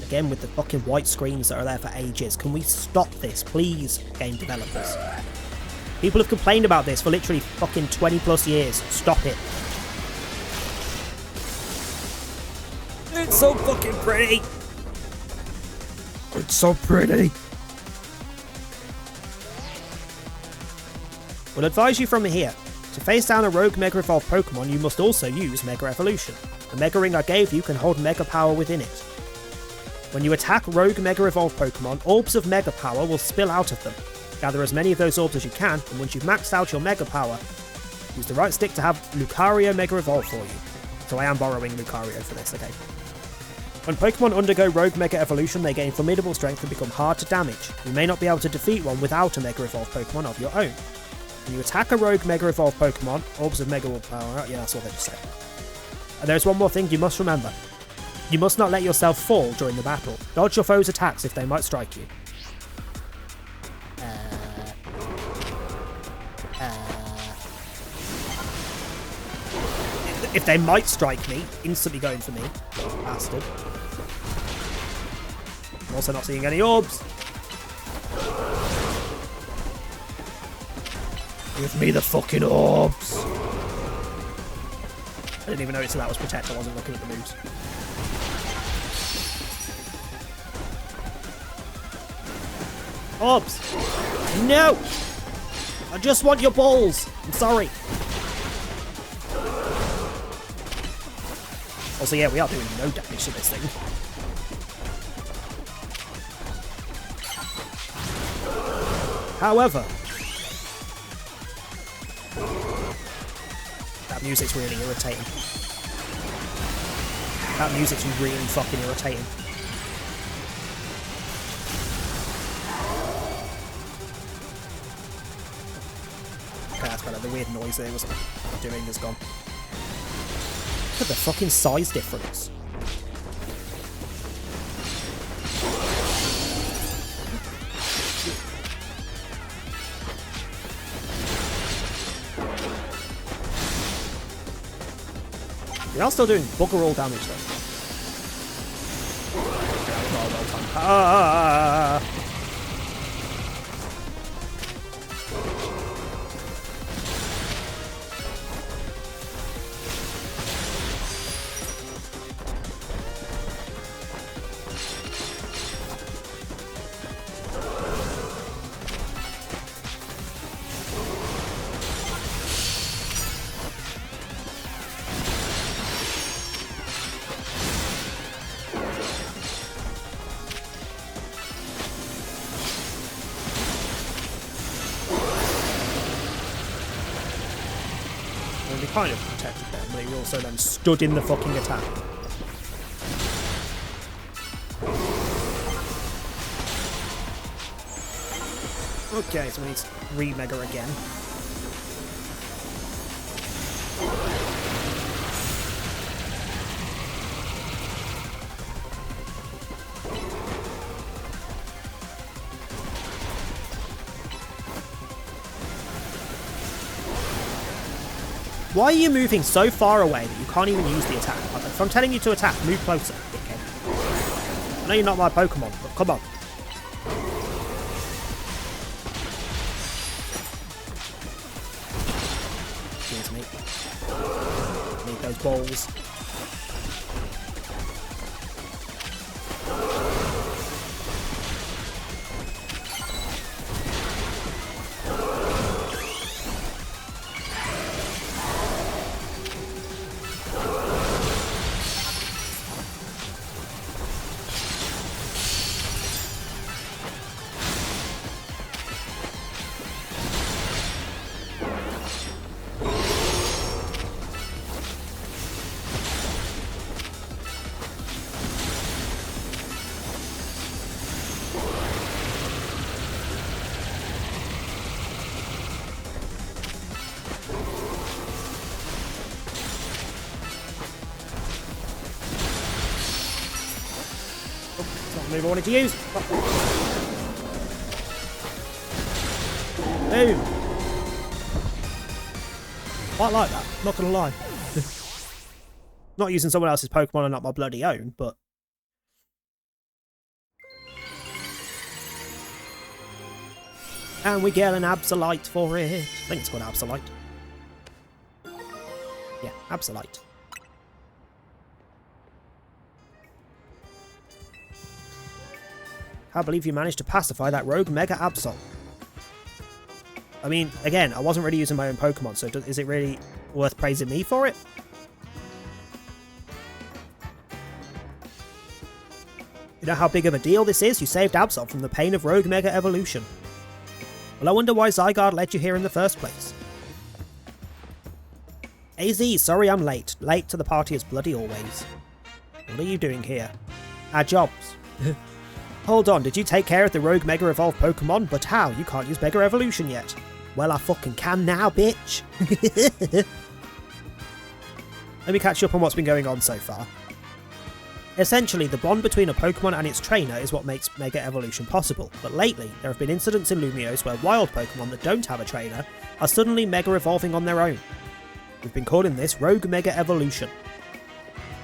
Speaker 2: Again with the fucking white screens that are there for ages. Can we stop this, please, game developers? People have complained about this for literally fucking 20 plus years. Stop it. It's so fucking pretty. It's so pretty. We'll advise you from here. To face down a Rogue Mega Evolved Pokemon, you must also use Mega Evolution. The Mega Ring I gave you can hold Mega Power within it. When you attack Rogue Mega Evolved Pokemon, orbs of Mega Power will spill out of them. Gather as many of those orbs as you can, and once you've maxed out your Mega Power, use the right stick to have Lucario Mega Evolve for you. So I am borrowing Lucario for this, okay? When Pokemon undergo Rogue Mega Evolution, they gain formidable strength and become hard to damage. You may not be able to defeat one without a Mega Evolve Pokemon of your own. When you attack a Rogue Mega Evolve Pokemon, orbs of Mega will power out. Yeah, that's what they just said. And there's one more thing you must remember. You must not let yourself fall during the battle. Dodge your foes' attacks if they might strike you. If they might strike me, instantly going for me. Bastard. I'm also not seeing any orbs. Give me the fucking orbs. I didn't even notice that was protect. I wasn't looking at the moves. Orbs! No! I just want your balls! I'm sorry. Also, yeah, we are doing no damage to this thing. However, that music's really irritating. That music's really fucking irritating. Okay, that's better. The weird noise that it was doing is gone. Look at the fucking size difference. We are still doing bugger all damage though. Kind of protected them, but he also then stood in the fucking attack. Okay, so we need to re-mega again. Why are you moving so far away that you can't even use the attack? If I'm telling you to attack, move closer, dickhead. I know you're not my Pokemon, but come on. Excuse me. Need those balls. Move I wanted to use. Boom. Quite like that, not gonna lie. Not using someone else's Pokemon and not my bloody own, but and we get an Absolite for it. I think it's called Absolite. Yeah, Absolite. I believe you managed to pacify that rogue Mega Absol. I mean, again, I wasn't really using my own Pokemon, so is it really worth praising me for it? You know how big of a deal this is? You saved Absol from the pain of Rogue Mega Evolution. Well, I wonder why Zygarde led you here in the first place. AZ, sorry I'm late. Late to the party as bloody always. What are you doing here? Our jobs. Hold on, did you take care of the rogue Mega Evolved Pokemon? But how? You can't use Mega Evolution yet. Well, I fucking can now, bitch. Let me catch you up on what's been going on so far. Essentially, the bond between a Pokemon and its trainer is what makes Mega Evolution possible, but lately there have been incidents in Lumiose where wild Pokemon that don't have a trainer are suddenly Mega Evolving on their own. We've been calling this Rogue Mega Evolution.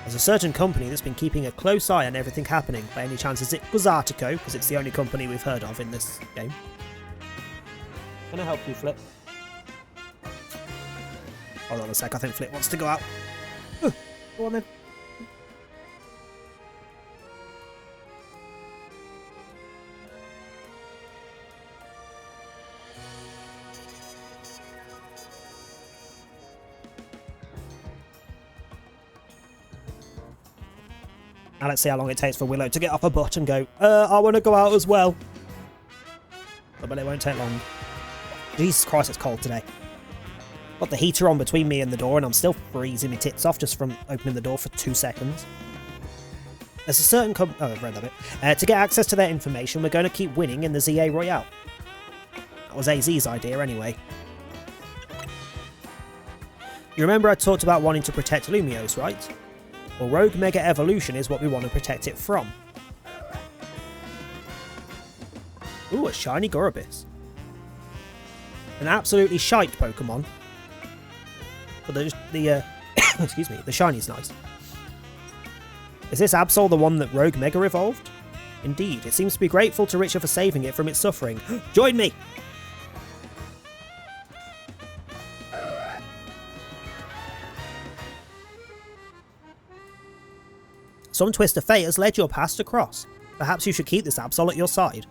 Speaker 2: There's a certain company that's been keeping a close eye on everything happening. By any chance is it Guzzatico, because it's the only company we've heard of in this game. Can I help you, Flip? Hold on a sec, I think Flip wants to go out. Go on then. Now let's see how long it takes for Willow to get off her butt and go, I want to go out as well. But it won't take long. Jesus Christ, it's cold today. Got the heater on between me and the door and I'm still freezing my tits off just from opening the door for 2 seconds. There's a certain oh, I've read that bit. To get access to their information, we're going to keep winning in the ZA Royale. That was AZ's idea anyway. You remember I talked about wanting to protect Lumiose, right? Well, Rogue Mega Evolution is what we want to protect it from. Ooh, a shiny Gorobis. An absolutely shite Pokemon. But excuse me, the shiny's nice. Is this Absol the one that Rogue Mega evolved? Indeed, it seems to be grateful to Richter for saving it from its suffering. Join me! Some twist of fate has led your past across. Perhaps you should keep this Absol at your side.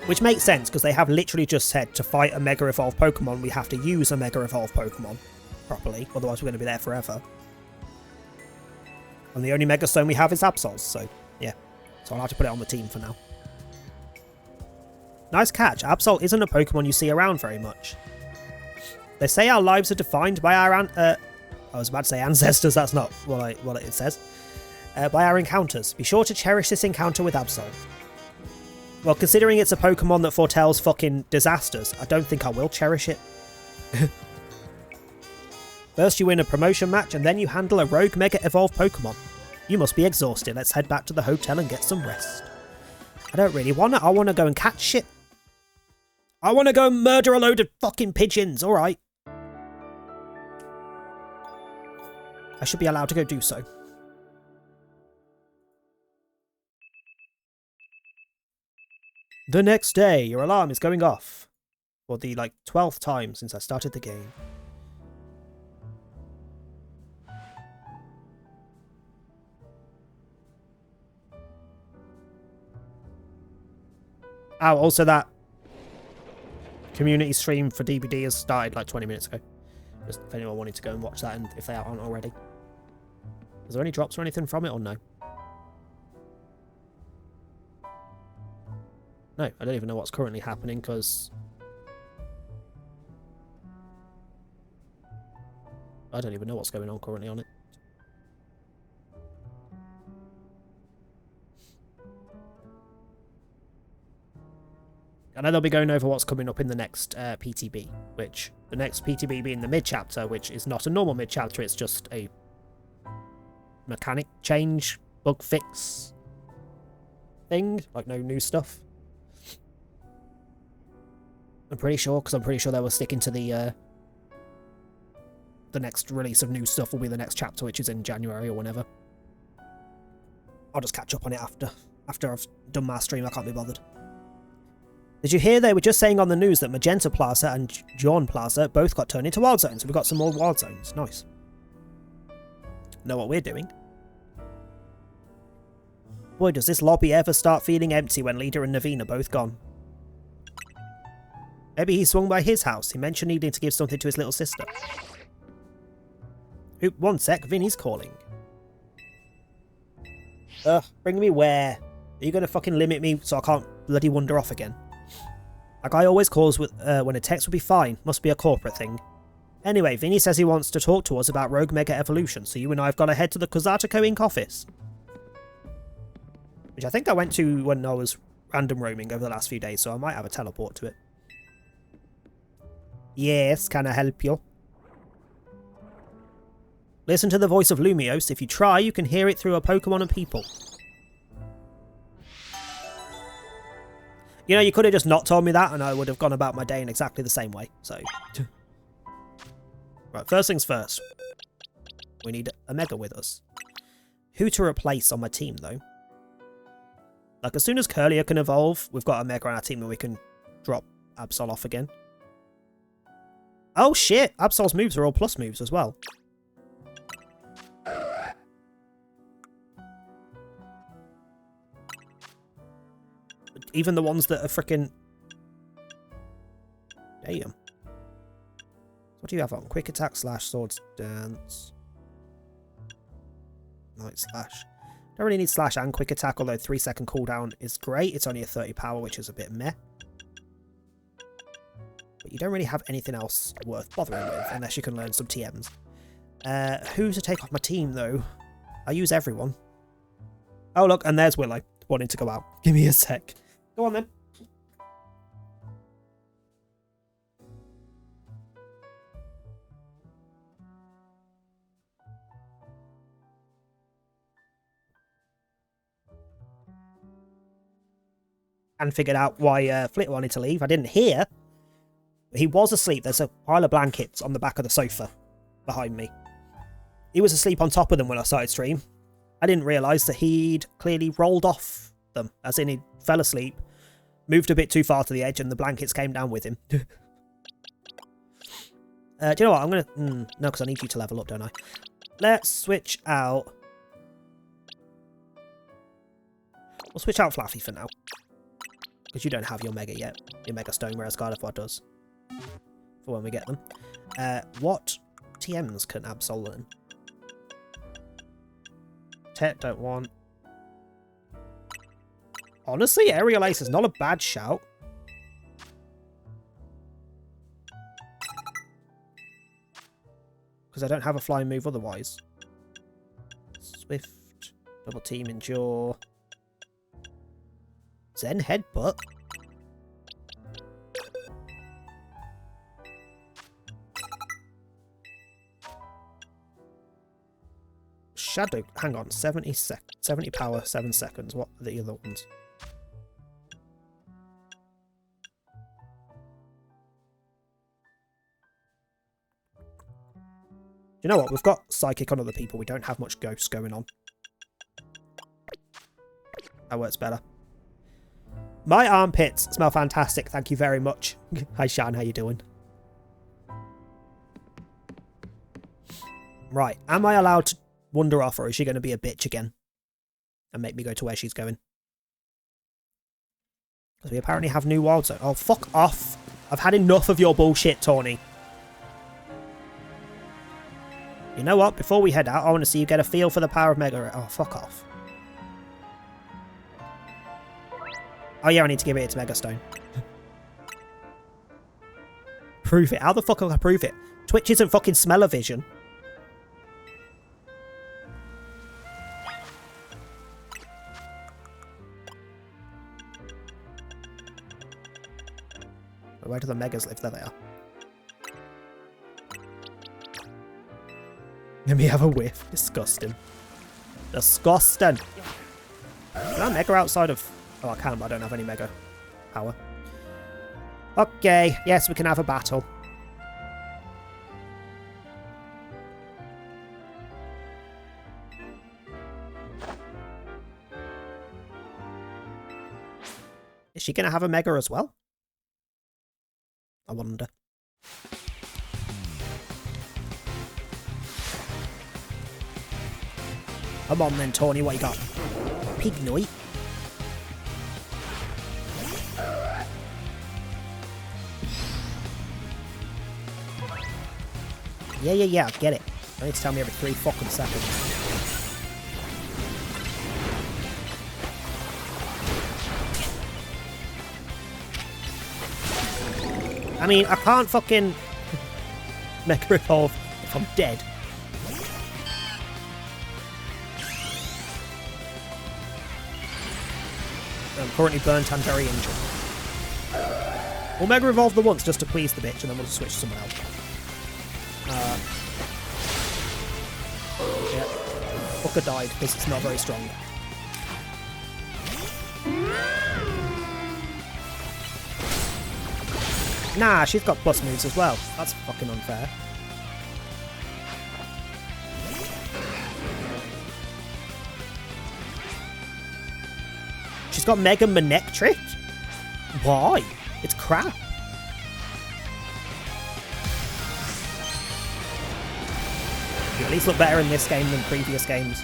Speaker 2: Which makes sense, because they have literally just said to fight a Mega Evolved Pokemon, we have to use a Mega Evolved Pokemon properly, otherwise we're going to be there forever. And the only Mega Stone we have is Absols, so yeah. So I'll have to put it on the team for now. Nice catch, Absol isn't a Pokemon you see around very much. They say our lives are defined by our I was about to say ancestors, that's not what it says. By our encounters. Be sure to cherish this encounter with Absol. Well, considering it's a Pokemon that foretells fucking disasters, I don't think I will cherish it. First you win a promotion match, and then you handle a Rogue Mega Evolved Pokemon. You must be exhausted. Let's head back to the hotel and get some rest. I don't really want to. I want to go and catch shit. I want to go and murder a load of fucking pigeons, alright. I should be allowed to go do so. The next day, your alarm is going off. For the, 12th time since I started the game. Oh, also that community stream for DBD has started 20 minutes ago. Just if anyone wanted to go and watch that, and if they aren't already. Is there any drops or anything from it, or no? No, I don't even know what's currently happening, because I don't even know what's going on currently on it. I know they'll be going over what's coming up in the next PTB, which the next PTB being the mid-chapter, which is not a normal mid-chapter, it's just a mechanic change, bug fix thing, no new stuff. I'm pretty sure, because I'm pretty sure they were sticking to the next release of new stuff will be the next chapter, which is in January or whenever. I'll just catch up on it after I've done my stream. I can't be bothered. Did you hear they were just saying on the news that Magenta Plaza and Jaune Plaza both got turned into wild zones? So we've got some more wild zones. Nice. Know what we're doing? Boy, does this lobby ever start feeling empty when Leader and Naveen are both gone. Maybe he swung by his house. He mentioned needing to give something to his little sister. Oop, one sec. Vinny's calling. Ugh, bring me where? Are you going to fucking limit me so I can't bloody wander off again? A guy always calls with when a text would be fine. Must be a corporate thing. Anyway, Vinny says he wants to talk to us about Rogue Mega Evolution, so you and I have got to head to the Kozatoko Inc. office. Which I think I went to when I was random roaming over the last few days, so I might have a teleport to it. Yes, can I help you? Listen to the voice of Lumiose. If you try, you can hear it through a Pokemon and people. You know, you could have just not told me that and I would have gone about my day in exactly the same way, so... Right, first things first. We need a Mega with us. Who to replace on my team, though? Like, as soon as Curlier can evolve, we've got a Mega on our team and we can drop Absol off again. Oh shit! Absol's moves are all plus moves as well. Even the ones that are frickin'... Damn. What do you have on? Quick attack, slash, swords, dance. Night slash. Don't really need slash and quick attack, although 3-second cooldown is great. It's only a 30 power, which is a bit meh. But you don't really have anything else worth bothering with, unless you can learn some TMs. Who to take off my team, though? I use everyone. Oh, look, and there's Willow, wanting to go out. Give me a sec. Go on, then. And figured out why Flit wanted to leave. I didn't hear. He was asleep. There's a pile of blankets on the back of the sofa behind me. He was asleep on top of them when I started stream. I didn't realise that he'd clearly rolled off them, as in he fell asleep, moved a bit too far to the edge, and the blankets came down with him. Do you know what? I'm going to... no, because I need you to level up, don't I? Let's switch out... We'll switch out Fluffy for now. Because you don't have your Mega yet. Your Mega Stone, whereas Gardevoir does. For when we get them. What TMs can Absol learn? Tet, don't want. Honestly, Aerial Ace is not a bad shout. Because I don't have a flying move otherwise. Swift, double team, endure. Zen Headbutt. Shadow, hang on, 70 power, 7 seconds. What are the other ones? You know what? We've got Psychic on other people. We don't have much Ghost going on. That works better. My armpits smell fantastic. Thank you very much. Hi, Shan. How you doing? Right. Am I allowed to wander off, or is she going to be a bitch again and make me go to where she's going? Because we apparently have new wild zone. Oh, fuck off. I've had enough of your bullshit, Tawny. You know what? Before we head out, I want to see you get a feel for the power of Mega... Oh, fuck off. Oh yeah, I need to give it its Mega Stone. Prove it. How the fuck will I prove it? Twitch isn't fucking smell-o-vision. Where do the Megas live? There they are. Let me have a whiff. Disgusting. Disgusting. Can I Mega outside of... Oh, I can, but I don't have any Mega power. Okay. Yes, we can have a battle. Is she going to have a Mega as well? I wonder. Come on then, Tawny, what you got? Pignite? Yeah, get it. You need to tell me every 3 fucking seconds. I mean, I can't fucking Mega Evolve if I'm dead. I'm currently burnt and very injured. We'll Mega Evolve the once just to please the bitch, and then we'll switch to someone else. Yeah. Hooker died because it's not very strong. Nah, she's got plus moves as well. That's fucking unfair. She's got Mega Manectric? Why? It's crap. You at least look better in this game than previous games.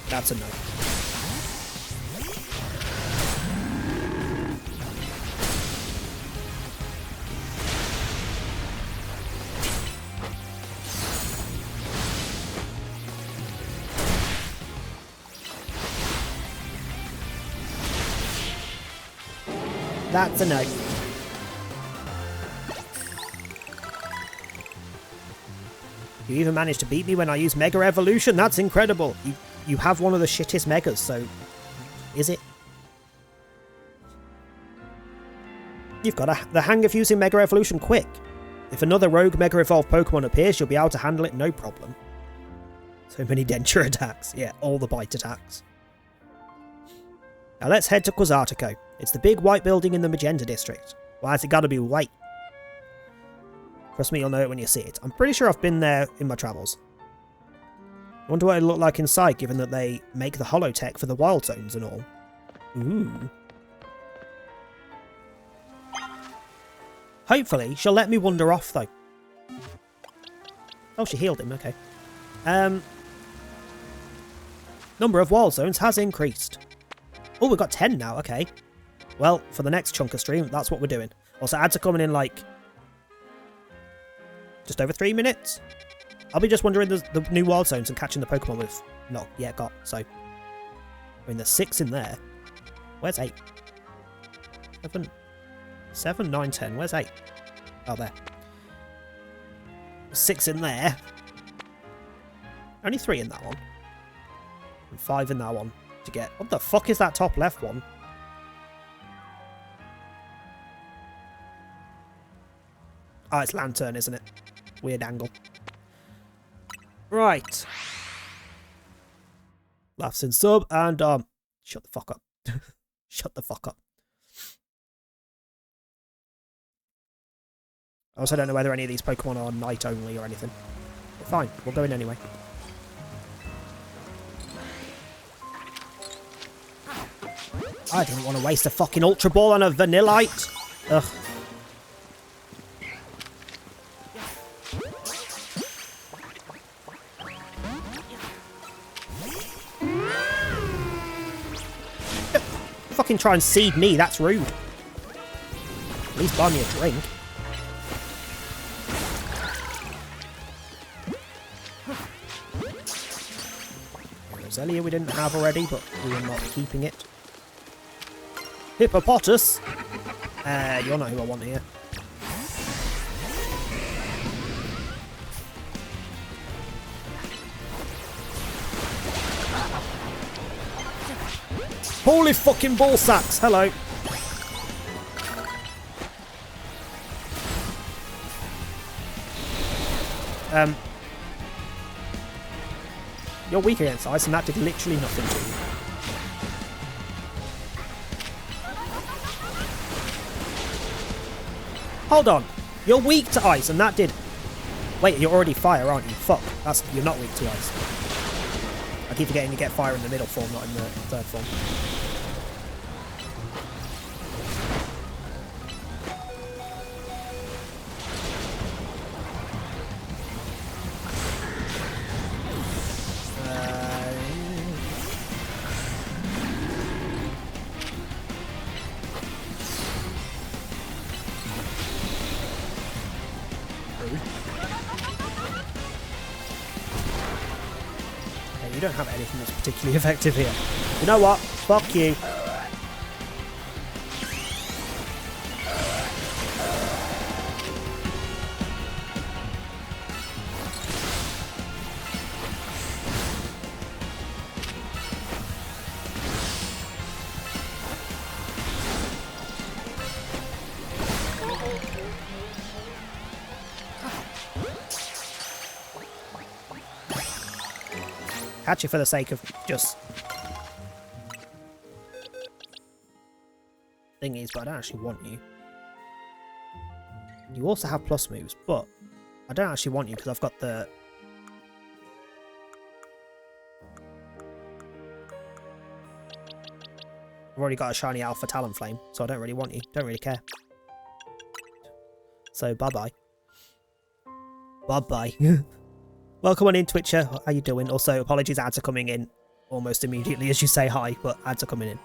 Speaker 2: That's a no. That's a no. You even managed to beat me when I used Mega Evolution? That's incredible. You have one of the shittest Megas, so... Is it? You've got the hang of using Mega Evolution quick. If another rogue Mega Evolved Pokemon appears, you'll be able to handle it no problem. So many Denture attacks. Yeah, all the bite attacks. Now let's head to Quasartico. It's the big white building in the Magenta District. Why has it got to be white? Trust me, you'll know it when you see it. I'm pretty sure I've been there in my travels. I wonder what it looked like inside, given that they make the holotech for the wild zones and all. Ooh. Hopefully, she'll let me wander off, though. Oh, she healed him, okay. Number of wild zones has increased. Oh, we've got 10 now, okay. Well, for the next chunk of stream, that's what we're doing. Also, ads are coming in, like, just over 3 minutes. I'll be just wandering the new wild zones and catching the Pokemon we've not yet got, so... I mean, there's 6 in there. Where's 8? 7, 9, 10. Where's 8? Oh, there. 6 in there. Only 3 in that one. And 5 in that one to get... What the fuck is that top left one? Oh, it's Lantern, isn't it? Weird angle. Right. Laughs in sub and shut the fuck up. Shut the fuck up. I also don't know whether any of these Pokemon are night only or anything. But fine, we'll go in anyway. I didn't want to waste a fucking Ultra Ball on a Vanillite. Ugh. Fucking try and seed me, that's rude. At least buy me a drink. Roselia we didn't have already, but we were not keeping it. Hippopotas! You're not who I want here. Holy fucking ball sacks! Hello. You're weak against ice, and that did literally nothing to you. Hold on. You're weak to ice, and that did... Wait, you're already fire, aren't you? Fuck. You're not weak to ice. I keep forgetting you get fire in the middle form, not in the third form. don't have anything that's particularly effective here. You know what? Fuck you. Catch you for the sake of just thingies, but I don't actually want you. You also have plus moves, but I don't actually want you because I've got the... I've already got a shiny Alpha Talonflame, so I don't really want you. Don't really care. So bye-bye. Bye-bye. Welcome on in, Twitcher. How you doing? Also, apologies, ads are coming in almost immediately as you say hi, but ads are coming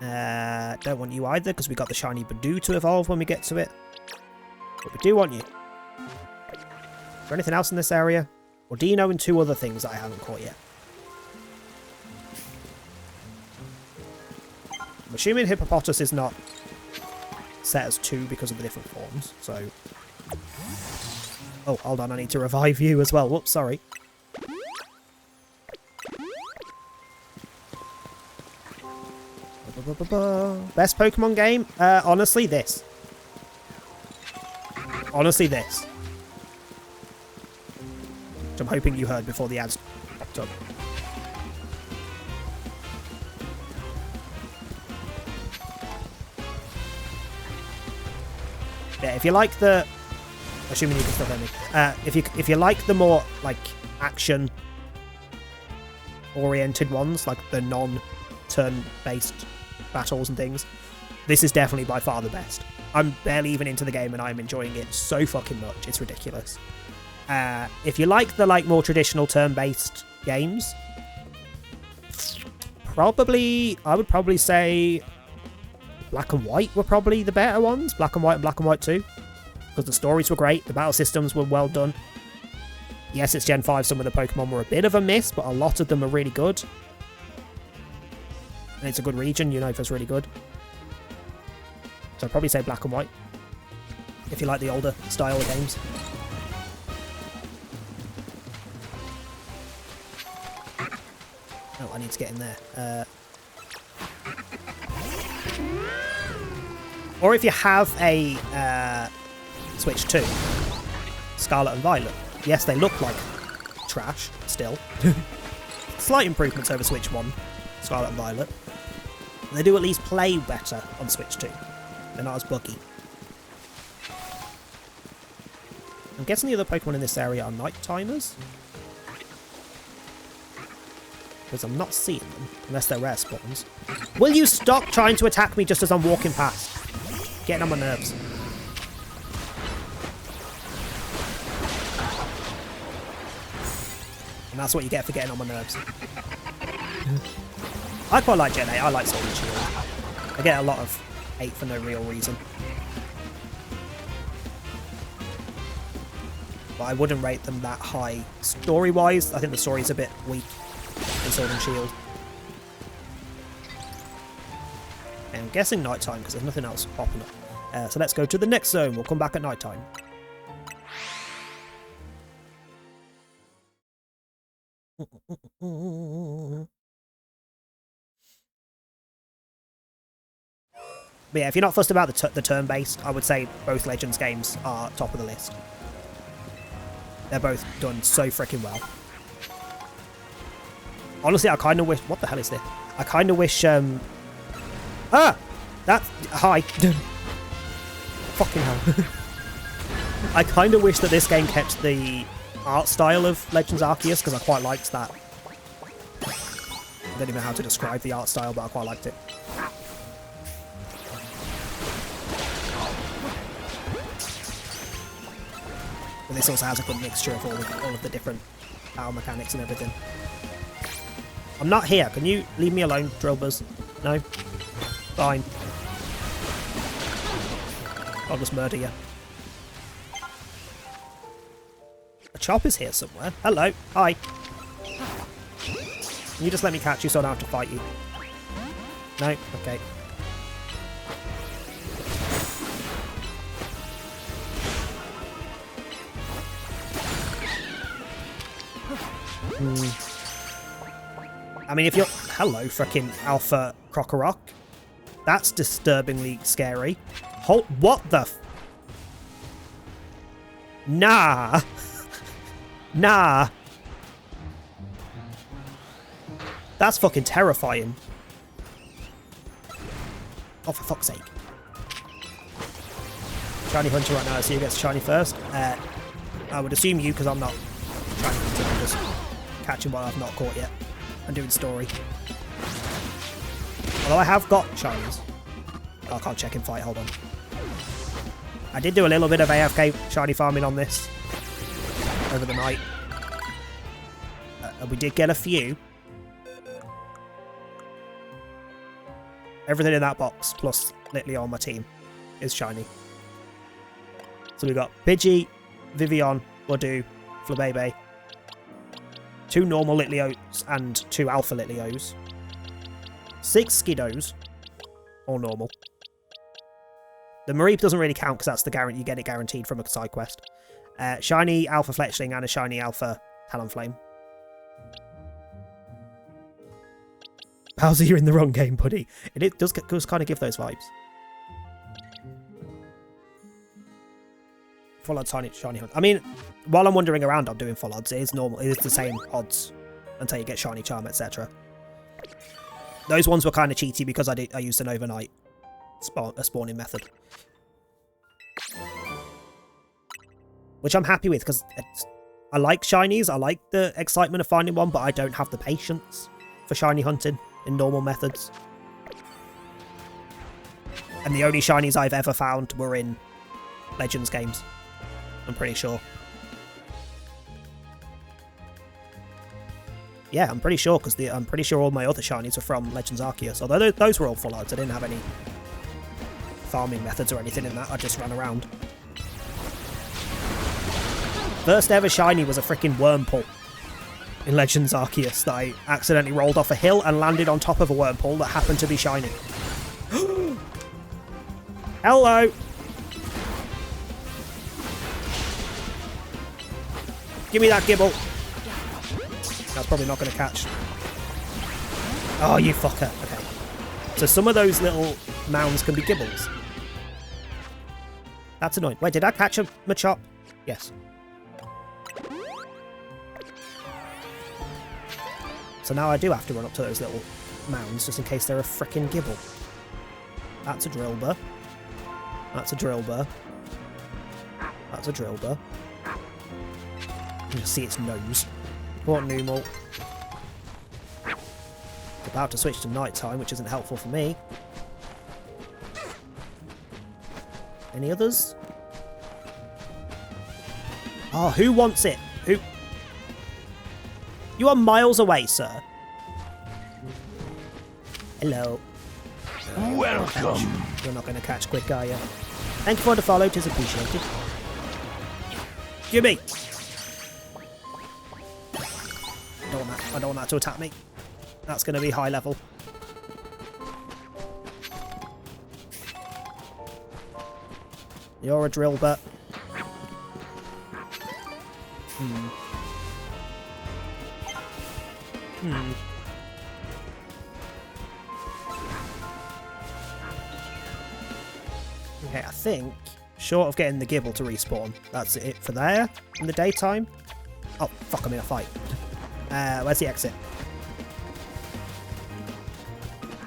Speaker 2: in. Don't want you either, because we got the shiny Badoo to evolve when we get to it. But we do want you. Is there anything else in this area? Or Dino and 2 other things that I haven't caught yet. I'm assuming Hippopotas is not set as 2 because of the different forms, so... Oh, hold on, I need to revive you as well. Whoops, sorry. Best Pokemon game? Honestly, this. Honestly, this. Which I'm hoping you heard before the ads popped up. Yeah, if you like the... Assuming you can still hear me. If you like the more like action oriented ones, like the non-turn based battles and things, this is definitely by far the best. I'm barely even into the game and I'm enjoying it so fucking much. It's ridiculous. If you like the like more traditional turn based games, I would probably say Black and White were probably the better ones. Black and White and Black and White 2. Because the stories were great, the battle systems were well done. Yes, it's Gen 5, some of the Pokemon were a bit of a miss, but a lot of them are really good. And it's a good region, Unova's really good. So I'd probably say Black and White, if you like the older style of games. Oh, I need to get in there. Or if you have a... Switch 2, Scarlet and Violet. Yes, they look like trash, still. Slight improvements over Switch 1, Scarlet and Violet. They do at least play better on Switch 2. They're not as buggy. I'm guessing the other Pokemon in this area are night timers. Because I'm not seeing them, unless they're rare spawns. Will you stop trying to attack me just as I'm walking past? Getting on my nerves. And that's what you get for getting on my nerves. I quite like Gen 8. I like Sword and Shield. I get a lot of hate for no real reason. But I wouldn't rate them that high story-wise. I think the story's a bit weak in Sword and Shield. And I'm guessing nighttime because there's nothing else popping up. So let's go to the next zone. We'll come back at nighttime. But yeah, if you're not fussed about the turn-based, I would say both Legends games are top of the list. They're both done so freaking well. Honestly, I kind of wish... What the hell is this? I kind of wish... Ah! That's... Hi. Fucking hell. I kind of wish that this game kept the art style of Legends Arceus, because I quite liked that. I don't even know how to describe the art style, but I quite liked it. But this also has a good mixture of all of the different power mechanics and everything. I'm not here. Can you leave me alone, Drillbuzz? No? Fine. I'll just murder you. A Chop is here somewhere. Hello. Hi. Can you just let me catch you so I don't have to fight you? No? Okay. I mean, if you're... Hello, frickin' Alpha Crocorock. That's disturbingly scary. Hold... What the... Nah. Nah. That's fucking terrifying. Oh, for fuck's sake. Shiny Hunter right now, so who gets shiny first. I would assume you, because I'm not shiny hunting. I'm just catching what I've not caught yet. And doing story. Although I have got shinies. Oh, I can't check in fight, hold on. I did do a little bit of AFK shiny farming on this over the night. And we did get a few. Everything in that box, plus Litleo on my team, is shiny. So we've got Pidgey, Vivian, Budu, Flabebe, 2 normal Litleos and 2 Alpha Litleos, 6 Skiddos, all normal. The Mareep doesn't really count because that's the guarantee, you get it guaranteed from a side quest. Shiny Alpha Fletchling and a shiny Alpha Talonflame. Bowser, you're in the wrong game, buddy. It does kind of give those vibes. Full odds shiny hunt. I mean, while I'm wandering around, I'm doing full odds. It is normal. It is the same odds until you get shiny charm, etc. Those ones were kind of cheaty because I used an overnight spawning method, which I'm happy with because I like shinies. I like the excitement of finding one, but I don't have the patience for shiny hunting in normal methods. And the only shinies I've ever found were in Legends games, I'm pretty sure. Yeah, I'm pretty sure, because I'm pretty sure all my other shinies are from Legends Arceus. Although those were all full odds, I didn't have any farming methods or anything in that, I just ran around. First ever shiny was a freaking Wurmple in Legends Arceus that I accidentally rolled off a hill and landed on top of a Wurmple that happened to be shiny. Hello! Give me that Gibble. That's probably not going to catch. Oh, you fucker. Okay. So some of those little mounds can be Gibbles. That's annoying. Wait, did I catch a Machop? Yes. So now I do have to run up to those little mounds just in case they're a frickin' Gibble. That's a Drillbur. That's a Drillbur. That's a Drillbur. You can see its nose. Port Numel. It's about to switch to night time, which isn't helpful for me. Any others? Oh, who wants it? Who? You are miles away, sir. Hello.
Speaker 3: Welcome.
Speaker 2: You're not going to catch quick, are you? Thank you for the follow, it is appreciated. Gimme! I don't want that to attack me. That's going to be high level. You're a Drillbur. Okay, I think, short of getting the Gibble to respawn, that's it for there in the daytime. Oh, fuck, I'm in a fight. Where's the exit?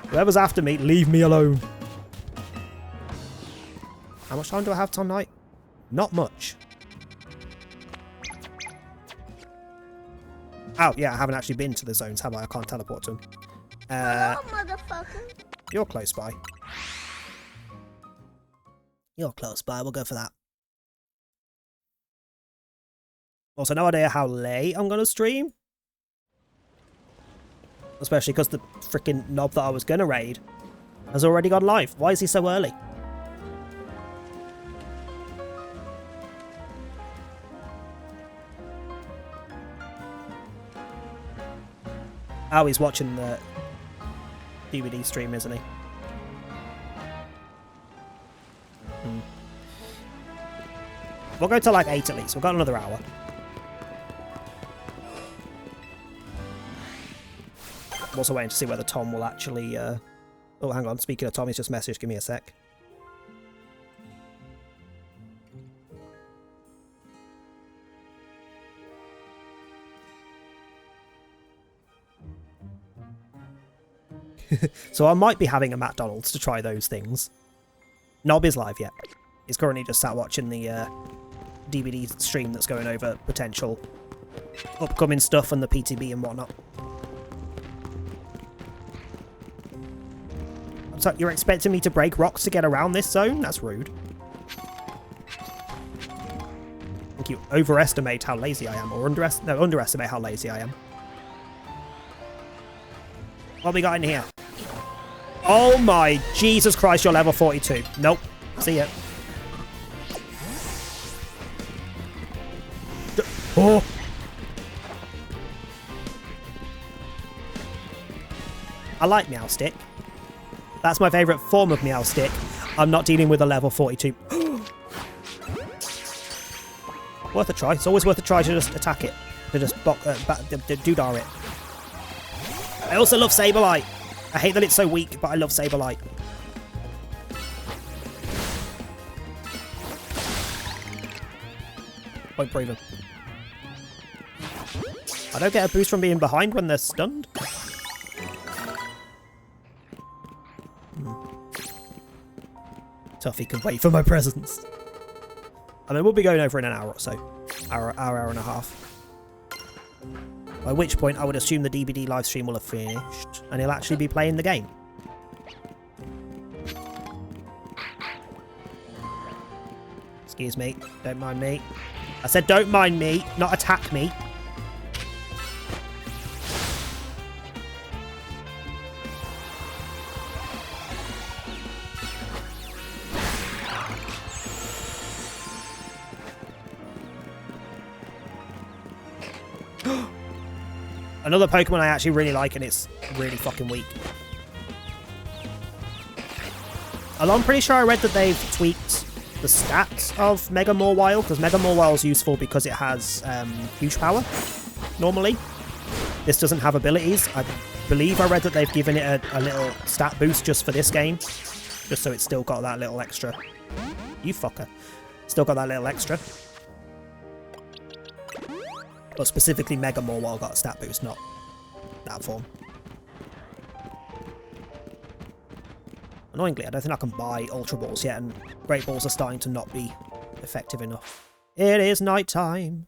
Speaker 2: Whoever's after me, leave me alone. How much time do I have tonight? Not much. Oh, yeah, I haven't actually been to the zones, have I? I can't teleport to them.
Speaker 4: Hello, motherfucker.
Speaker 2: You're close by. You're close by, we'll go for that. Also, no idea how late I'm going to stream. Especially because the freaking knob that I was going to raid has already gone live. Why is he so early? Oh, he's watching the DVD stream, isn't he? We'll go to like 8 at least. We've got another hour. I'm also waiting to see whether Tom will actually... Oh, hang on. Speaking of Tom, he's just messaged. Give me a sec. So I might be having a McDonald's to try those things. Nob is live yet. He's currently just sat watching the DVD stream that's going over potential upcoming stuff and the PTB and whatnot. So you're expecting me to break rocks to get around this zone? That's rude. I think you overestimate how lazy I am, or underestimate how lazy I am. What we got in here? Oh my Jesus Christ, you're level 42. Nope. See ya. Oh. I like Meowstick. That's my favourite form of Meowstick. I'm not dealing with a level 42. Worth a try. It's always worth a try to just attack it. To just doodar it. I also love Sableye. I hate that it's so weak, but I love Sableye. Point proven. I don't get a boost from being behind when they're stunned. Tuffy can wait for my presence. I mean, we'll be going over in an hour or so. Hour and a half. By which point, I would assume the DBD live stream will have finished, and he'll actually be playing the game. Excuse me. Don't mind me. I said don't mind me, not attack me. Another Pokemon I actually really like, and it's really fucking weak. Although I'm pretty sure I read that they've tweaked the stats of Mega Mawile, because Mega Mawile is useful because it has huge power, normally. This doesn't have abilities. I believe I read that they've given it a little stat boost just for this game, just so it's still got that little extra. You fucker. Still got that little extra. But specifically Mega Mawile got a stat boost, not that form. Annoyingly, I don't think I can buy Ultra Balls yet, and Great Balls are starting to not be effective enough. It is night time.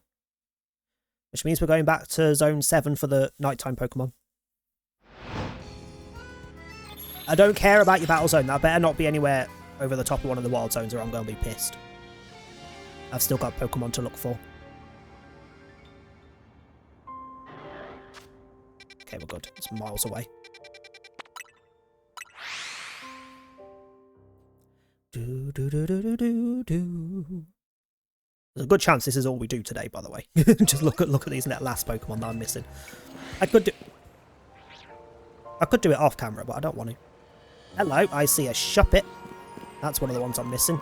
Speaker 2: Which means we're going back to Zone 7 for the nighttime Pokemon. I don't care about your battle zone. That better not be anywhere over the top of one of the wild zones or I'm going to be pissed. I've still got Pokemon to look for. Okay, we're good. It's miles away. There's a good chance this is all we do today, by the way. Just look at these last Pokemon that I'm missing. I could do it off camera, but I don't want to. Hello, I see a Shuppet. That's one of the ones I'm missing.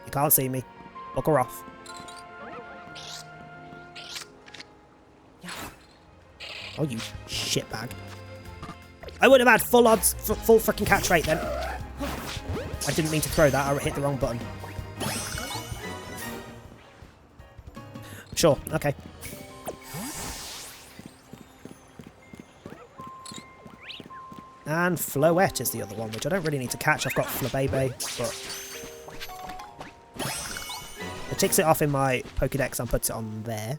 Speaker 2: You can't see me. Bugger off. Oh, you shitbag. I would have had full odds, full freaking catch rate then. I didn't mean to throw that, I hit the wrong button. Sure, okay. And Floette is the other one, which I don't really need to catch. I've got Flabebe, but it ticks it off in my Pokedex and puts it on there.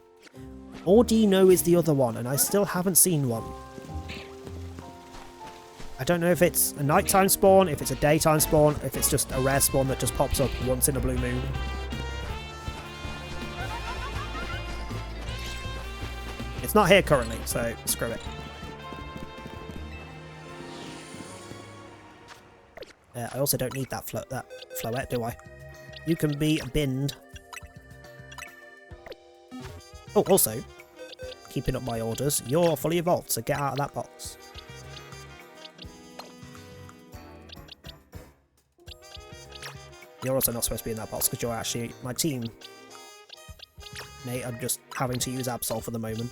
Speaker 2: Audino is the other one, and I still haven't seen one. I don't know if it's a nighttime spawn, if it's a daytime spawn, if it's just a rare spawn that just pops up once in a blue moon. It's not here currently, so screw it. I also don't need that Floette, do I? You can be binned. Oh, also, keeping up my orders, you're fully evolved, so get out of that box. You're also not supposed to be in that box because you're actually my team. Mate, I'm just having to use Absol for the moment.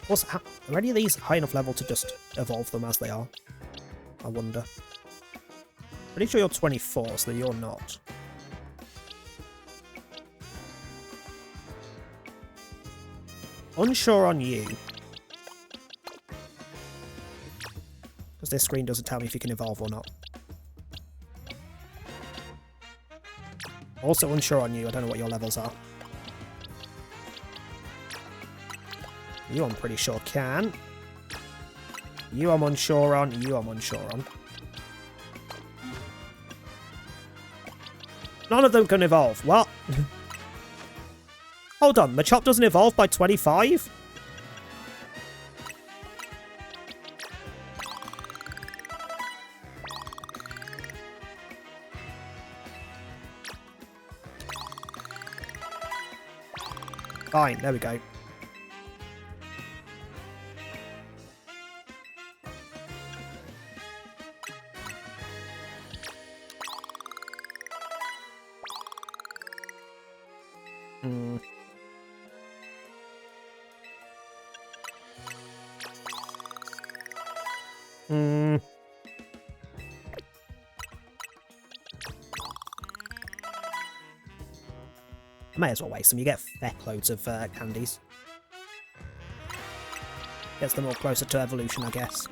Speaker 2: Also, are any of these high enough level to just evolve them as they are? I wonder. Pretty sure you're 24, so you're not. Unsure on you. Because this screen doesn't tell me if you can evolve or not. Also unsure on you, I don't know what your levels are. You I'm pretty sure can. You I'm unsure on, you I'm unsure on. None of them can evolve. What? Hold on, Machop doesn't evolve by 25? Fine, there we go. May as well waste them. You get feck loads of candies. Gets them all closer to evolution, I guess.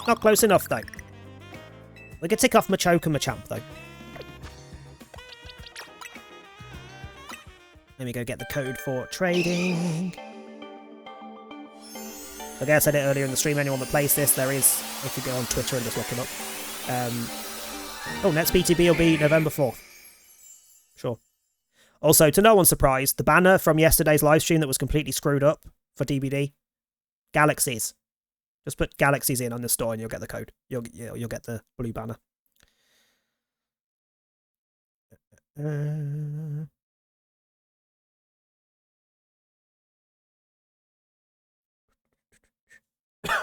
Speaker 2: Not close enough, though. We could tick off Machoke and Machamp, though. Let me go get the code for trading. Like I said it earlier in the stream, anyone that plays this, there is, if you go on Twitter and just look him up. Oh, next PTB will be November 4th. Sure. Also, to no one's surprise, the banner from yesterday's livestream that was completely screwed up for DBD, Galaxies. Just put Galaxies in on the store and you'll get the code. You'll get the blue banner.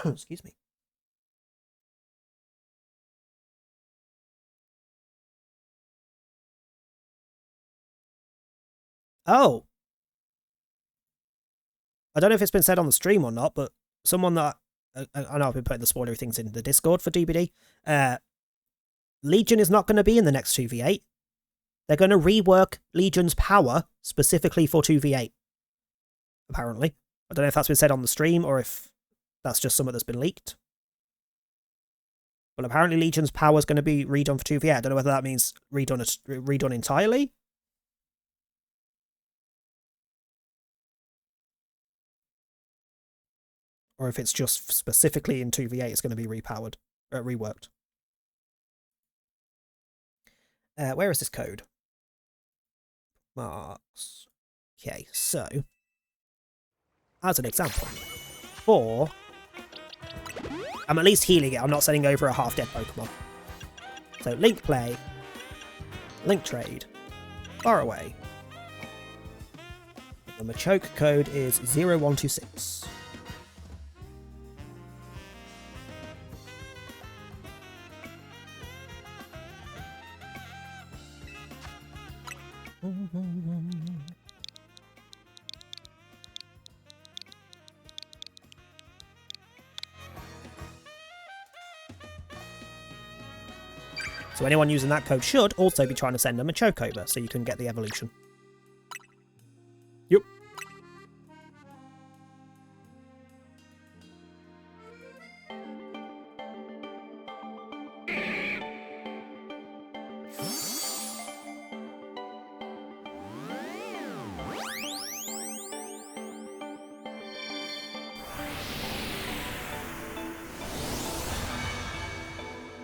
Speaker 2: Excuse me. Oh. I don't know if it's been said on the stream or not, but someone that... I know I've been putting the spoilery things in the Discord for DBD. Legion is not going to be in the next 2v8. They're going to rework Legion's power specifically for 2v8. Apparently. I don't know if that's been said on the stream or if that's just something that's been leaked. But apparently Legion's power is going to be redone for 2v8. I don't know whether that means redone entirely. Or if it's just specifically in 2v8, it's going to be reworked. Where is this code? Marks. Okay, so as an example, I'm at least healing it. I'm not sending over a half-dead Pokemon. So link play, link trade, far away. The Machoke code is 0126. So anyone using that code should also be trying to send them a Machoke over, so you can get the evolution. Yep.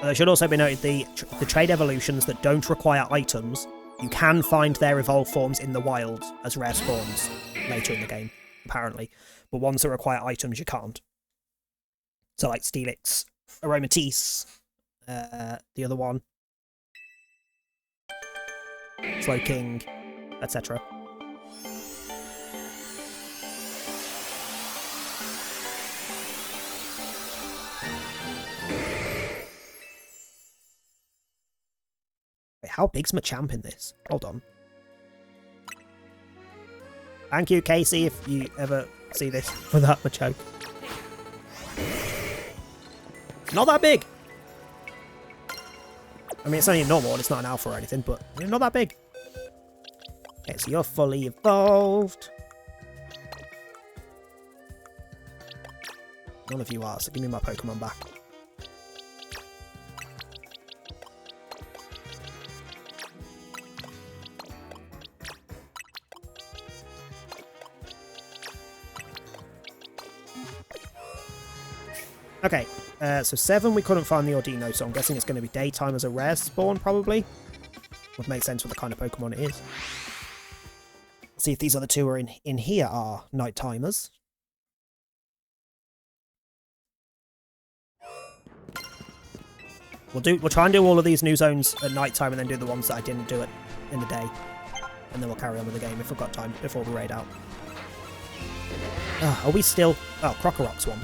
Speaker 2: It should also be noted the trade evolutions that don't require items, you can find their evolved forms in the wild as rare spawns later in the game, apparently. But ones that require items, you can't. So like Steelix, Aromatisse, the other one. Slowking, etc. Wait, how big's Machamp in this? Hold on. Thank you, Casey, if you ever see this without Machoke. Not that big! I mean, it's only a normal one, it's not an alpha or anything, but not that big. Okay, so you're fully evolved. None of you are, so give me my Pokemon back. Okay, so 7 we couldn't find the Ordino, so I'm guessing it's going to be daytime as a rare spawn, probably. Would make sense with the kind of Pokemon it is. Let's see if these other two are in here are night timers. We'll try and do all of these new zones at night time and then do the ones that I didn't do it in the day. And then we'll carry on with the game if we've got time before we raid out. Are we still... Oh, Crocorock's one.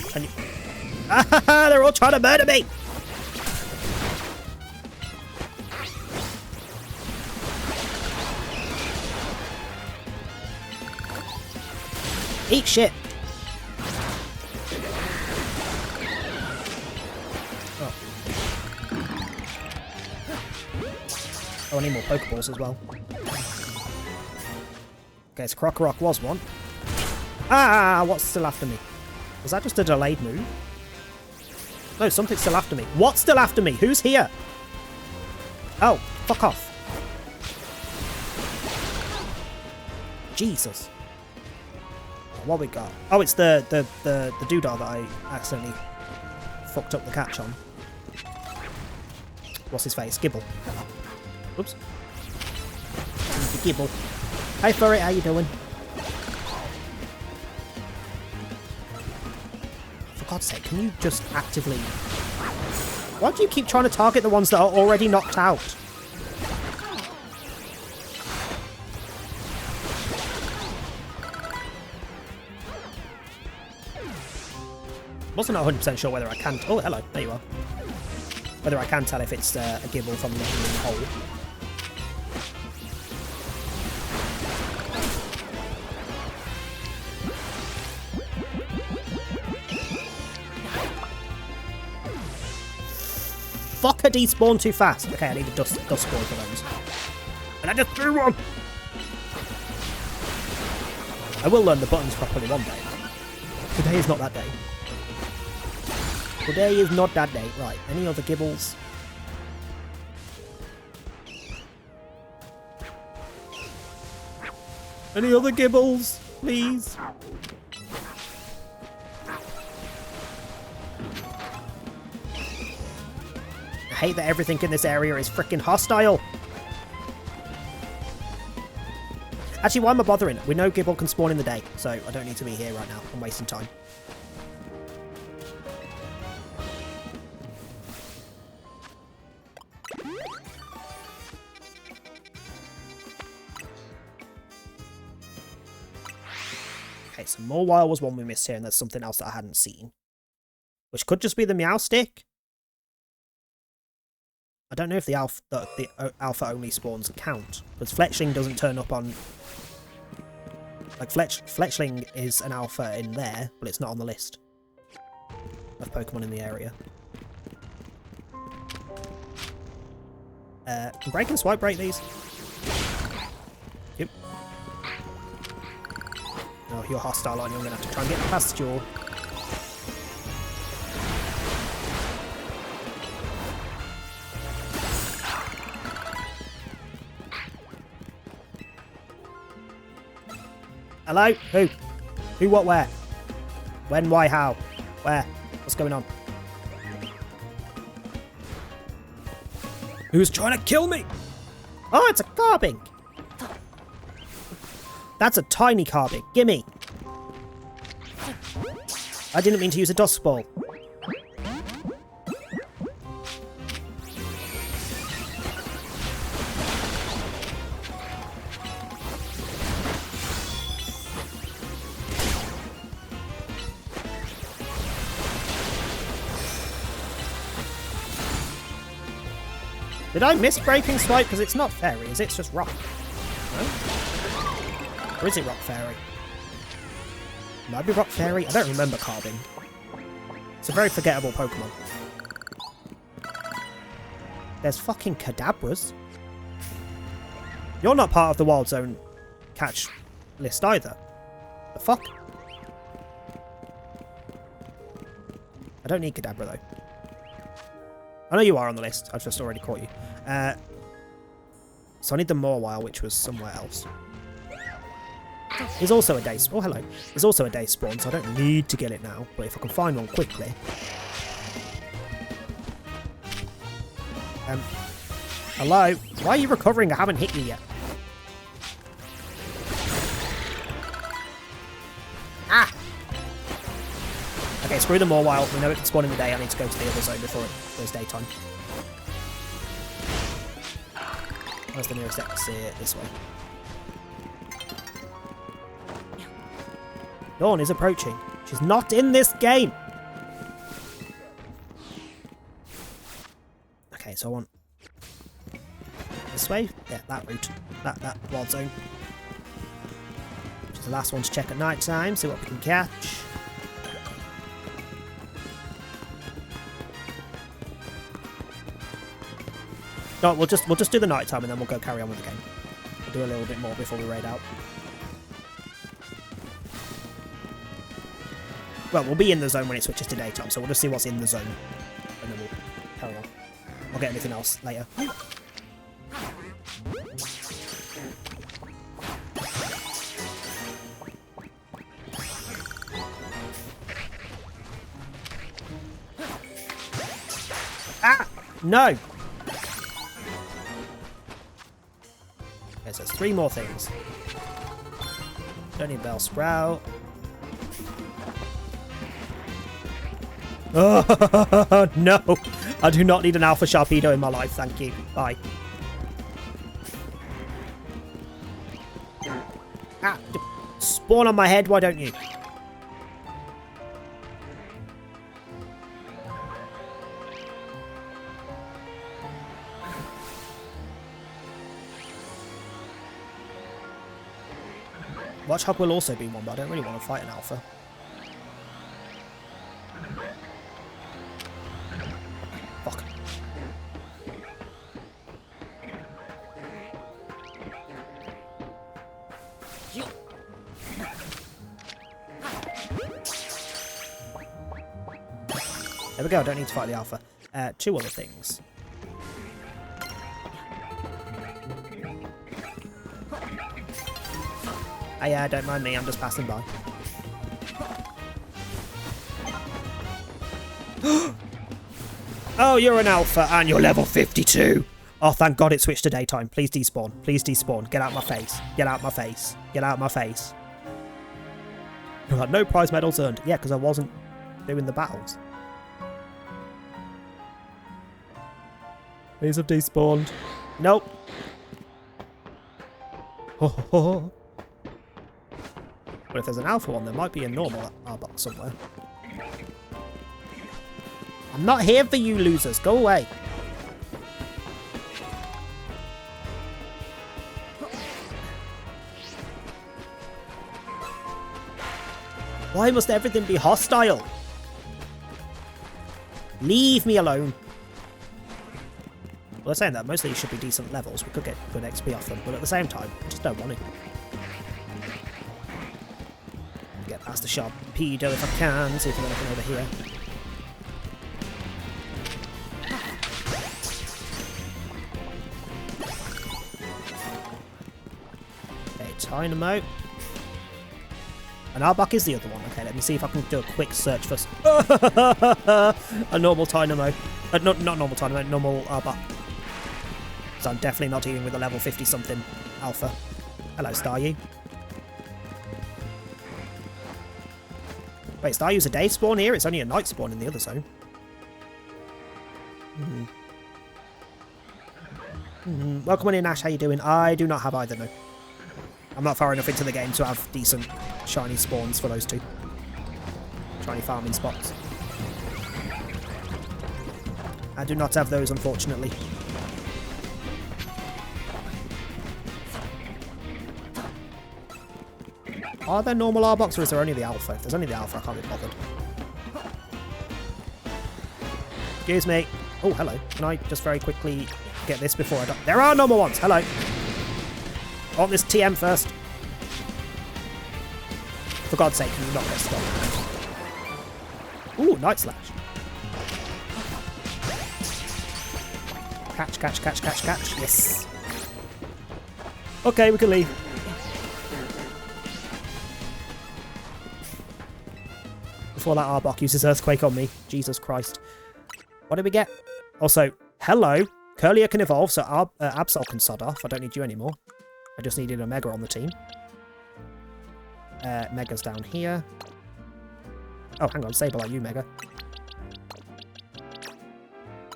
Speaker 2: Can you... Ah, they're all trying to murder me! Eat shit! Oh. Oh, I need more Pokeballs as well. Okay, so Crocorock was one. Ah, what's still after me? Was that just a delayed move? No, something's still after me. What's still after me? Who's here? Oh, fuck off. Jesus. What we got? Oh, it's the doodah that I accidentally fucked up the catch on. What's his face? Gibble. Oops. Gibble. Hey furry, how you doing? For God's sake, can you just actively... Why do you keep trying to target the ones that are already knocked out? Wasn't 100% sure whether I can... Oh, hello. There you are. Whether I can tell if it's a Gibble from looking in the hole. Fucker despawned too fast. Okay, I need a dust ball for those. And I just threw one! I will learn the buttons properly one day. Today is not that day. Today is not that day. Right, any other Gibbles? Any other Gibbles, please? I hate that everything in this area is freaking hostile. Actually, why am I bothering? We know Gibble can spawn in the day, so I don't need to be here right now. I'm wasting time. Okay, so Mawile was one we missed here, and there's something else that I hadn't seen. Which could just be the Meowstic. I don't know if the alpha only spawns count, because Fletchling doesn't turn up on... Like, Fletchling is an alpha in there, but it's not on the list of Pokemon in the area. Can Break and Swipe break these? Yep. Oh, you're hostile, aren't you? I'm going to have to try and get past your... Hello? Who? Who, what, where? When, why, how? Where? What's going on? Who's trying to kill me? Oh, it's a Carbink! That's a tiny Carbink. Gimme! I didn't mean to use a Dust Ball. Did I miss Breaking Swipe? Because it's not fairy, is it? It's just rock. No? Or is it rock fairy? Might be rock fairy. I don't remember Carbing. It's a very forgettable Pokemon. There's fucking Kadabras. You're not part of the Wild Zone catch list either. The fuck? I don't need Kadabra though. I know you are on the list. I've just already caught you. So I need the Mawile, which was somewhere else. He's also a day spawn. Oh, hello. He's also a day spawn, so I don't need to get it now. But if I can find one quickly. Hello? Why are you recovering? I haven't hit you yet. Ah! Okay, screw them all while. We know it can spawn in the day. I need to go to the other zone before it goes daytime. Where's the nearest exit? This way. Dawn is approaching. She's not in this game! Okay, so I want... this way? Yeah, that route. That wild zone. Which is the last one to check at night time, see what we can catch. No, we'll just do the night time and then we'll go carry on with the game. We'll do a little bit more before we raid out. Well, we'll be in the zone when it switches to daytime, so we'll just see what's in the zone. And then we'll carry on. I'll get anything else later. Ah! No! Okay, so there's 3 more things. Don't need Bellsprout. Oh, no! I do not need an Alpha Sharpedo in my life, thank you. Bye. Ah! Spawn on my head, why don't you? Watchhog will also be one, but I don't really want to fight an Alpha. Fuck. There we go, I don't need to fight the Alpha. 2 other things. Oh yeah, don't mind me, I'm just passing by. Oh, you're an Alpha and you're level 52! Oh, thank God it switched to daytime. Please despawn. Please despawn. Get out my face. Get out my face. Get out my face. You had no prize medals earned. Yeah, because I wasn't doing the battles. Please have despawned. Nope. Ho ho ho. But if there's an Alpha one, there might be a normal Arbok somewhere. I'm not here for you losers. Go away. Why must everything be hostile? Leave me alone. Well, they're saying that most of these should be decent levels. We could get good XP off them, but at the same time, I just don't want it. Get past the Sharpedo if I can, see if there's anything over here. Okay, Tynamo. And Arbok is the other one. Okay, let me see if I can do a quick search for a normal Tynamo. Not normal Tynamo, normal Arbok. So I'm definitely not dealing with a level 50-something Alpha. Hello, Staryu. Wait, Staryu's a day spawn here? It's only a night spawn in the other zone. Welcome on in, Ash. How you doing? I do not have either, no. I'm not far enough into the game to have decent shiny spawns for those 2. Shiny farming spots. I do not have those, unfortunately. Are there normal Arboks or is there only the Alpha? If there's only the Alpha, I can't be bothered. Excuse me. Oh, hello. Can I just very quickly get this before I die? There are normal ones. Hello. I want this TM first. For God's sake, can you not get stopped? Ooh, Night Slash. Catch, catch, catch, catch, catch. Yes. Okay, we can leave. Before that Arbok uses Earthquake on me. Jesus Christ. What did we get? Also, hello. Curlier can evolve, so Absol can sod off. I don't need you anymore. I just needed a Mega on the team. Mega's down here. Oh, hang on. Sableye, you Mega.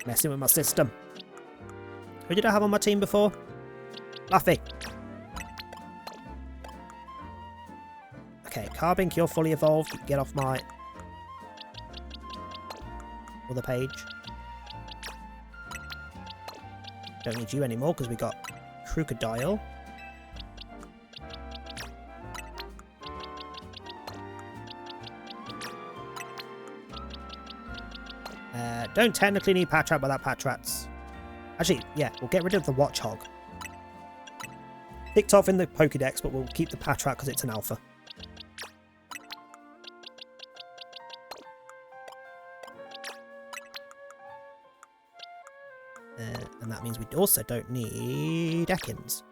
Speaker 2: Messing with my system. Who did I have on my team before? Laffy. Okay, Carbink, you're fully evolved. You can get off my other page. Don't need you anymore because we got Crocodile. Don't technically need Patrat, but that Patrat's... Actually, yeah, we'll get rid of the Watchog. Picked off in the Pokédex, but we'll keep the Patrat because it's an alpha. And that means we also don't need Ekans.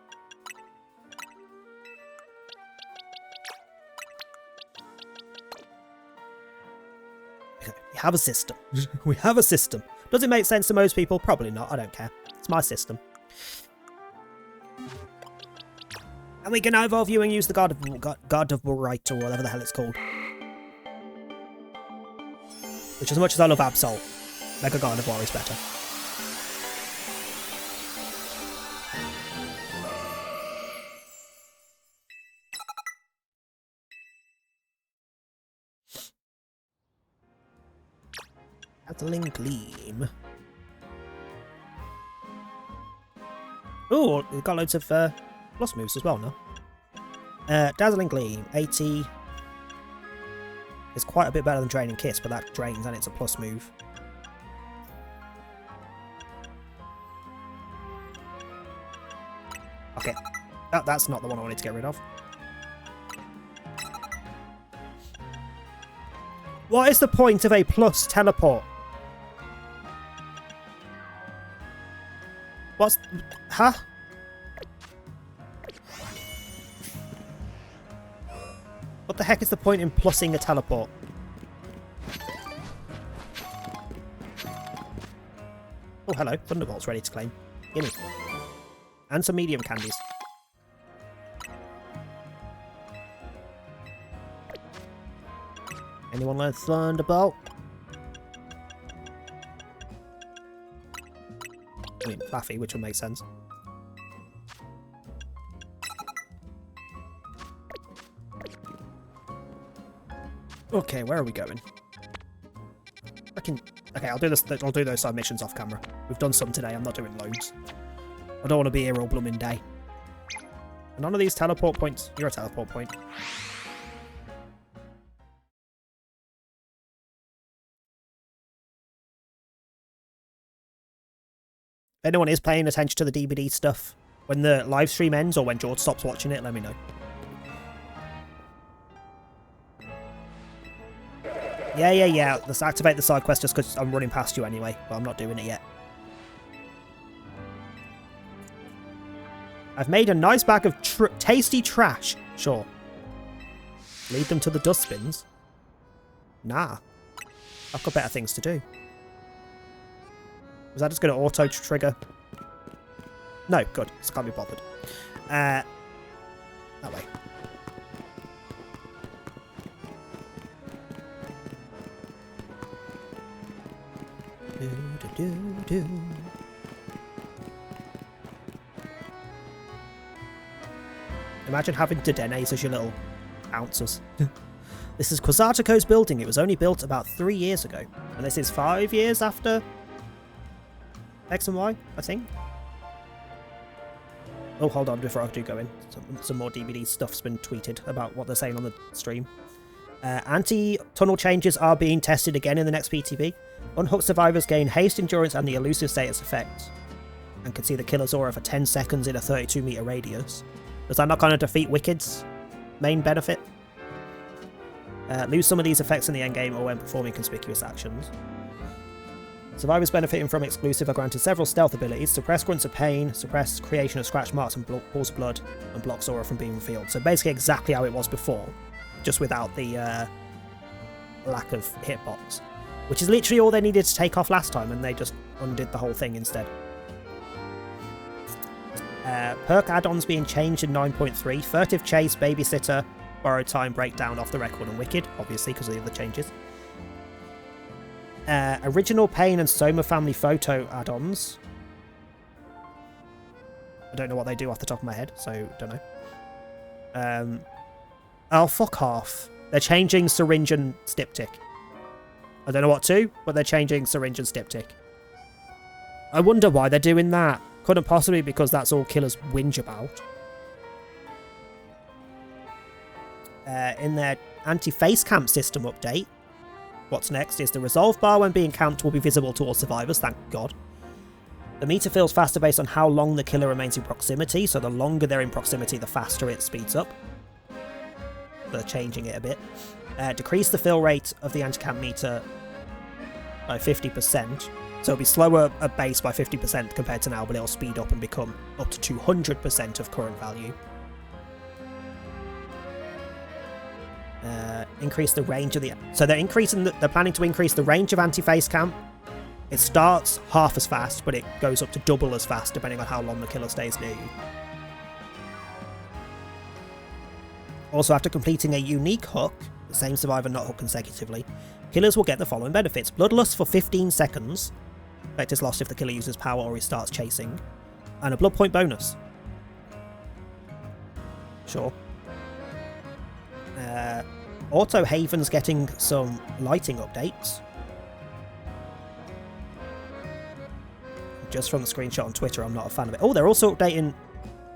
Speaker 2: Okay, we have a system. We have a system. Does it make sense to most people? Probably not. I don't care. It's my system. And we can evolve you and use the God of Right or whatever the hell it's called. Which, as much as I love Absol, Mega Gardevoir is better. Dazzling Gleam. Oh, we've got loads of plus moves as well now. Dazzling Gleam, 80. Is quite a bit better than Draining Kiss, but that drains and it's a plus move. Okay, that's not the one I wanted to get rid of. What is the point of a plus teleport? What's... Huh? What the heck is the point in plussing a teleport? Oh, hello. Thunderbolt's ready to claim. Gimme. And some medium candies. Anyone learn Thunderbolt? I mean, Fluffy, which would make sense. Okay, where are we going? Okay, I'll do this. I'll do those side missions off camera. We've done some today. I'm not doing loads. I don't want to be here all blooming day. And none of these teleport points. You're a teleport point. If anyone is paying attention to the DBD stuff, when the live stream ends or when George stops watching it, let me know. Yeah. Let's activate the side quest just because I'm running past you anyway, but I'm not doing it yet. I've made a nice bag of tasty trash. Sure. Lead them to the dustbins? Nah. I've got better things to do. Was that just going to auto-trigger? No, good. Because I can't be bothered. That way. Imagine having Dedenes as your little bouncers. This is Quasartico's building. It was only built about 3 years ago. And this is 5 years after X and Y, I think. Oh, hold on, before I do go in. Some more DBD stuff's been tweeted about what they're saying on the stream. Anti-tunnel changes are being tested again in the next PTB. Unhooked survivors gain haste, endurance, and the elusive status effect. And can see the killer's aura for 10 seconds in a 32-meter radius. Does that not kind of defeat Wicked's main benefit? Lose some of these effects in the endgame or when performing conspicuous actions. Survivors benefiting from exclusive are granted several stealth abilities: suppress grunts of pain, suppress creation of scratch marks and pools of blood, and blocks aura from being revealed. So basically exactly how it was before, just without the lack of hitbox. Which is literally all they needed to take off last time, and they just undid the whole thing instead. Perk add-ons being changed in 9.3. Furtive Chase, Babysitter, Borrowed Time, Breakdown, Off the Record, and Wicked, obviously because of the other changes. Original Pain and Soma Family Photo add-ons. I don't know what they do off the top of my head, so don't know. Oh, fuck off. They're changing Syringe and Styptic. I don't know what to, but they're changing Syringe and Styptic. I wonder why they're doing that. Couldn't possibly because that's all killers whinge about. In their anti-face camp system update, what's next is the resolve bar when being camped will be visible to all survivors, thank God. The meter feels faster based on how long the killer remains in proximity, so the longer they're in proximity, the faster it speeds up. They're changing it a bit. Decrease the fill rate of the anti-camp meter by 50%. So it'll be slower at base by 50% compared to now, but it'll speed up and become up to 200% of current value. Increase the range of the... So they're planning to increase the range of anti-face camp. It starts half as fast, but it goes up to double as fast depending on how long the killer stays near you. Also, after completing a unique hook, the same survivor not hooked consecutively, killers will get the following benefits. Bloodlust for 15 seconds. Effect is lost if the killer uses power or he starts chasing. And a blood point bonus. Sure. Auto Haven's getting some lighting updates. Just from the screenshot on Twitter, I'm not a fan of it. Oh, they're also updating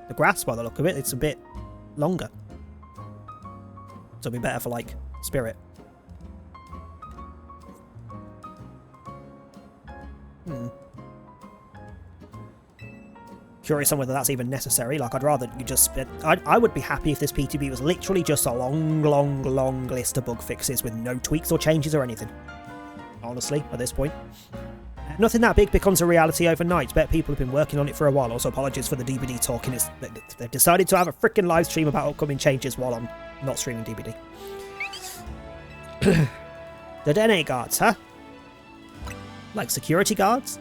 Speaker 2: the grass by the look of it. It's a bit longer. So it'll be better for, like, Spirit. Curious on whether that's even necessary. Like, I'd rather you just... I would be happy if this PTB was literally just a long list of bug fixes with no tweaks or changes or anything. Honestly, at this point. Nothing that big becomes a reality overnight. Bet people have been working on it for a while. Also, apologies for the DBD talking. They've decided to have a freaking live stream about upcoming changes while I'm not streaming DBD. The Dedenne guards, huh? Like security guards?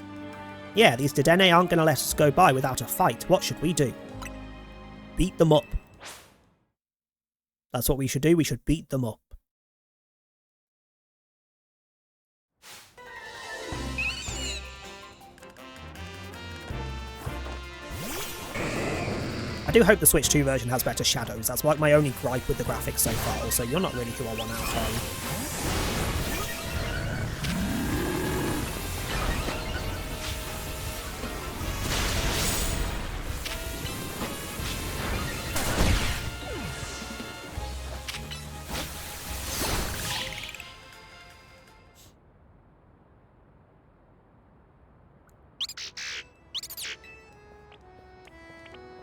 Speaker 2: Yeah, these Dedenne aren't going to let us go by without a fight. What should we do? Beat them up. That's what we should do. We should beat them up. I do hope the Switch 2 version has better shadows. That's like my only gripe with the graphics so far. Also, you're not really who I want out, are you?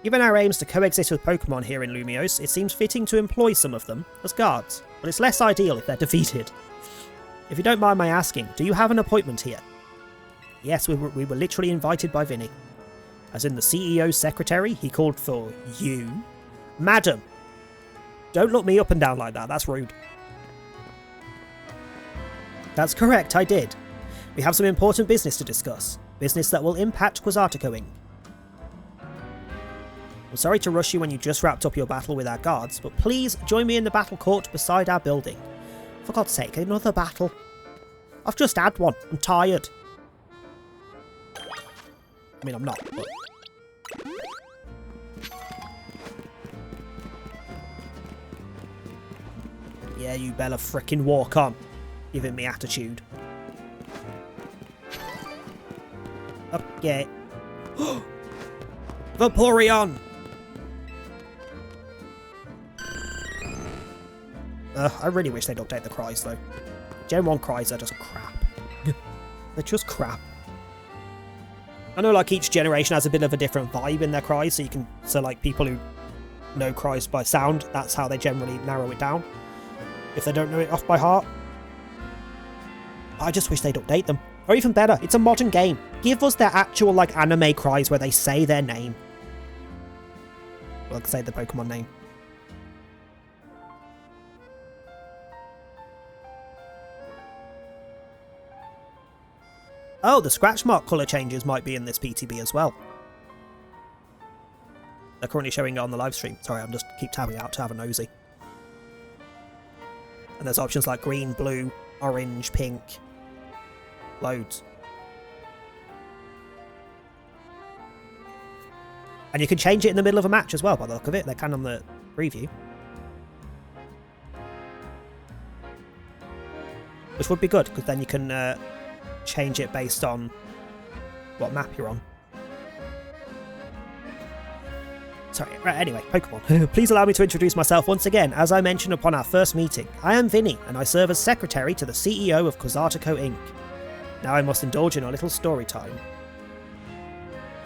Speaker 2: Given our aims to coexist with Pokemon here in Lumiose, it seems fitting to employ some of them as guards, but it's less ideal if they're defeated. If you don't mind my asking, do you have an appointment here? Yes, we were literally invited by Vinny. As in the CEO's secretary, he called for you. Madam! Don't look me up and down like that, that's rude. That's correct, I did. We have some important business to discuss. Business that will impact Quasarticoing. I'm sorry to rush you when you just wrapped up your battle with our guards, but please join me in the battle court beside our building. For God's sake, another battle. I've just had one. I'm tired. I mean, I'm not, but... Yeah, you better frickin' walk on. Giving me attitude. Okay. Vaporeon! I really wish they'd update the cries though. Gen 1 cries are just crap. They're just crap. I know like each generation has a bit of a different vibe in their cries, so like people who know cries by sound, that's how they generally narrow it down. If they don't know it off by heart. I just wish they'd update them. Or even better, it's a modern game. Give us their actual like anime cries where they say their name. Well, say the Pokemon name. Oh, the scratch mark colour changes might be in this PTB as well. They're currently showing it on the live stream. Sorry, I'm just keep tabbing out to have a nosy. And there's options like green, blue, orange, pink. Loads. And you can change it in the middle of a match as well, by the look of it. They can on the preview. Which would be good, because then you can change it based on what map you're on. Sorry, right, anyway, Pokemon. Please allow me to introduce myself once again. As I mentioned upon our first meeting, I am Vinny, and I serve as secretary to the CEO of Quasartico Inc. Now I must indulge in a little story time.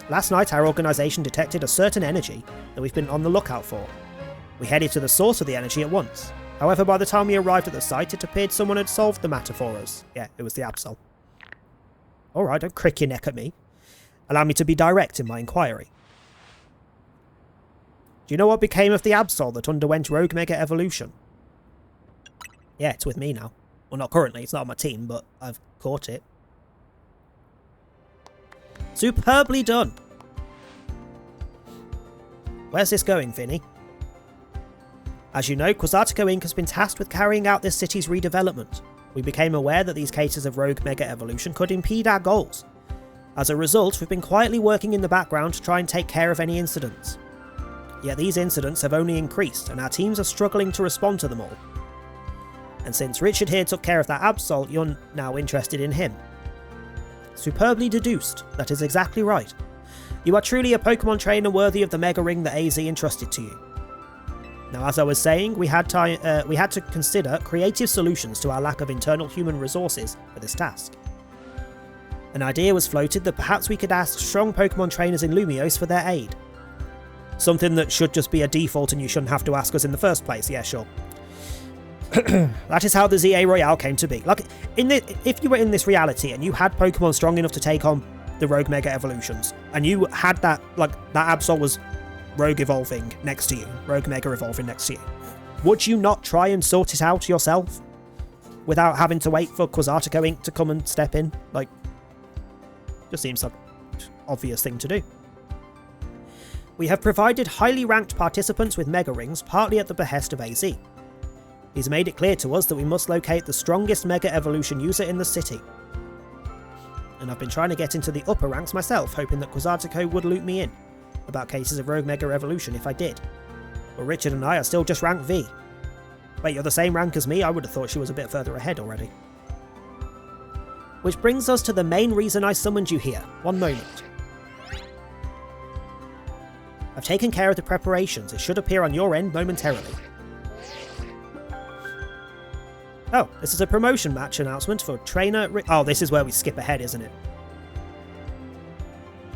Speaker 2: Last night our organisation detected a certain energy that we've been on the lookout for. We headed to the source of the energy at once. However, by the time we arrived at the site, it appeared someone had solved the matter for us. Yeah, it was the Absol. Alright, don't crick your neck at me. Allow me to be direct in my inquiry. Do you know what became of the Absol that underwent Rogue Mega Evolution? Yeah, it's with me now. Well, not currently, it's not on my team, but I've caught it. Superbly done! Where's this going, Vinny? As you know, Quasartico Inc. has been tasked with carrying out this city's redevelopment. We became aware that these cases of Rogue Mega Evolution could impede our goals. As a result, we've been quietly working in the background to try and take care of any incidents. Yet these incidents have only increased, and our teams are struggling to respond to them all. And since Richard here took care of that Absol, you're now interested in him. Superbly deduced, that is exactly right. You are truly a Pokemon trainer worthy of the Mega Ring that AZ entrusted to you. Now, as I was saying, we had to consider creative solutions to our lack of internal human resources for this task. An idea was floated that perhaps we could ask strong Pokemon trainers in Lumiose for their aid. Something that should just be a default and you shouldn't have to ask us in the first place, yeah, sure. That is how the ZA Royale came to be. Like, if you were in this reality and you had Pokemon strong enough to take on the Rogue Mega Evolutions, and you had that Absol was Rogue Evolving next to you, Rogue Mega Evolving next to you, would you not try and sort it out yourself? Without having to wait for Quasartico Inc. to come and step in? Like, just seems like an obvious thing to do. We have provided highly ranked participants with Mega Rings, partly at the behest of AZ. He's made it clear to us that we must locate the strongest Mega Evolution user in the city. And I've been trying to get into the upper ranks myself, hoping that Quasartico would loop me in about cases of Rogue Mega Evolution if I did. But Richard and I are still just rank V. Wait, you're the same rank as me? I would have thought she was a bit further ahead already. Which brings us to the main reason I summoned you here. One moment. I've taken care of the preparations. It should appear on your end momentarily. Oh, this is a promotion match announcement for trainer... Oh, this is where we skip ahead, isn't it?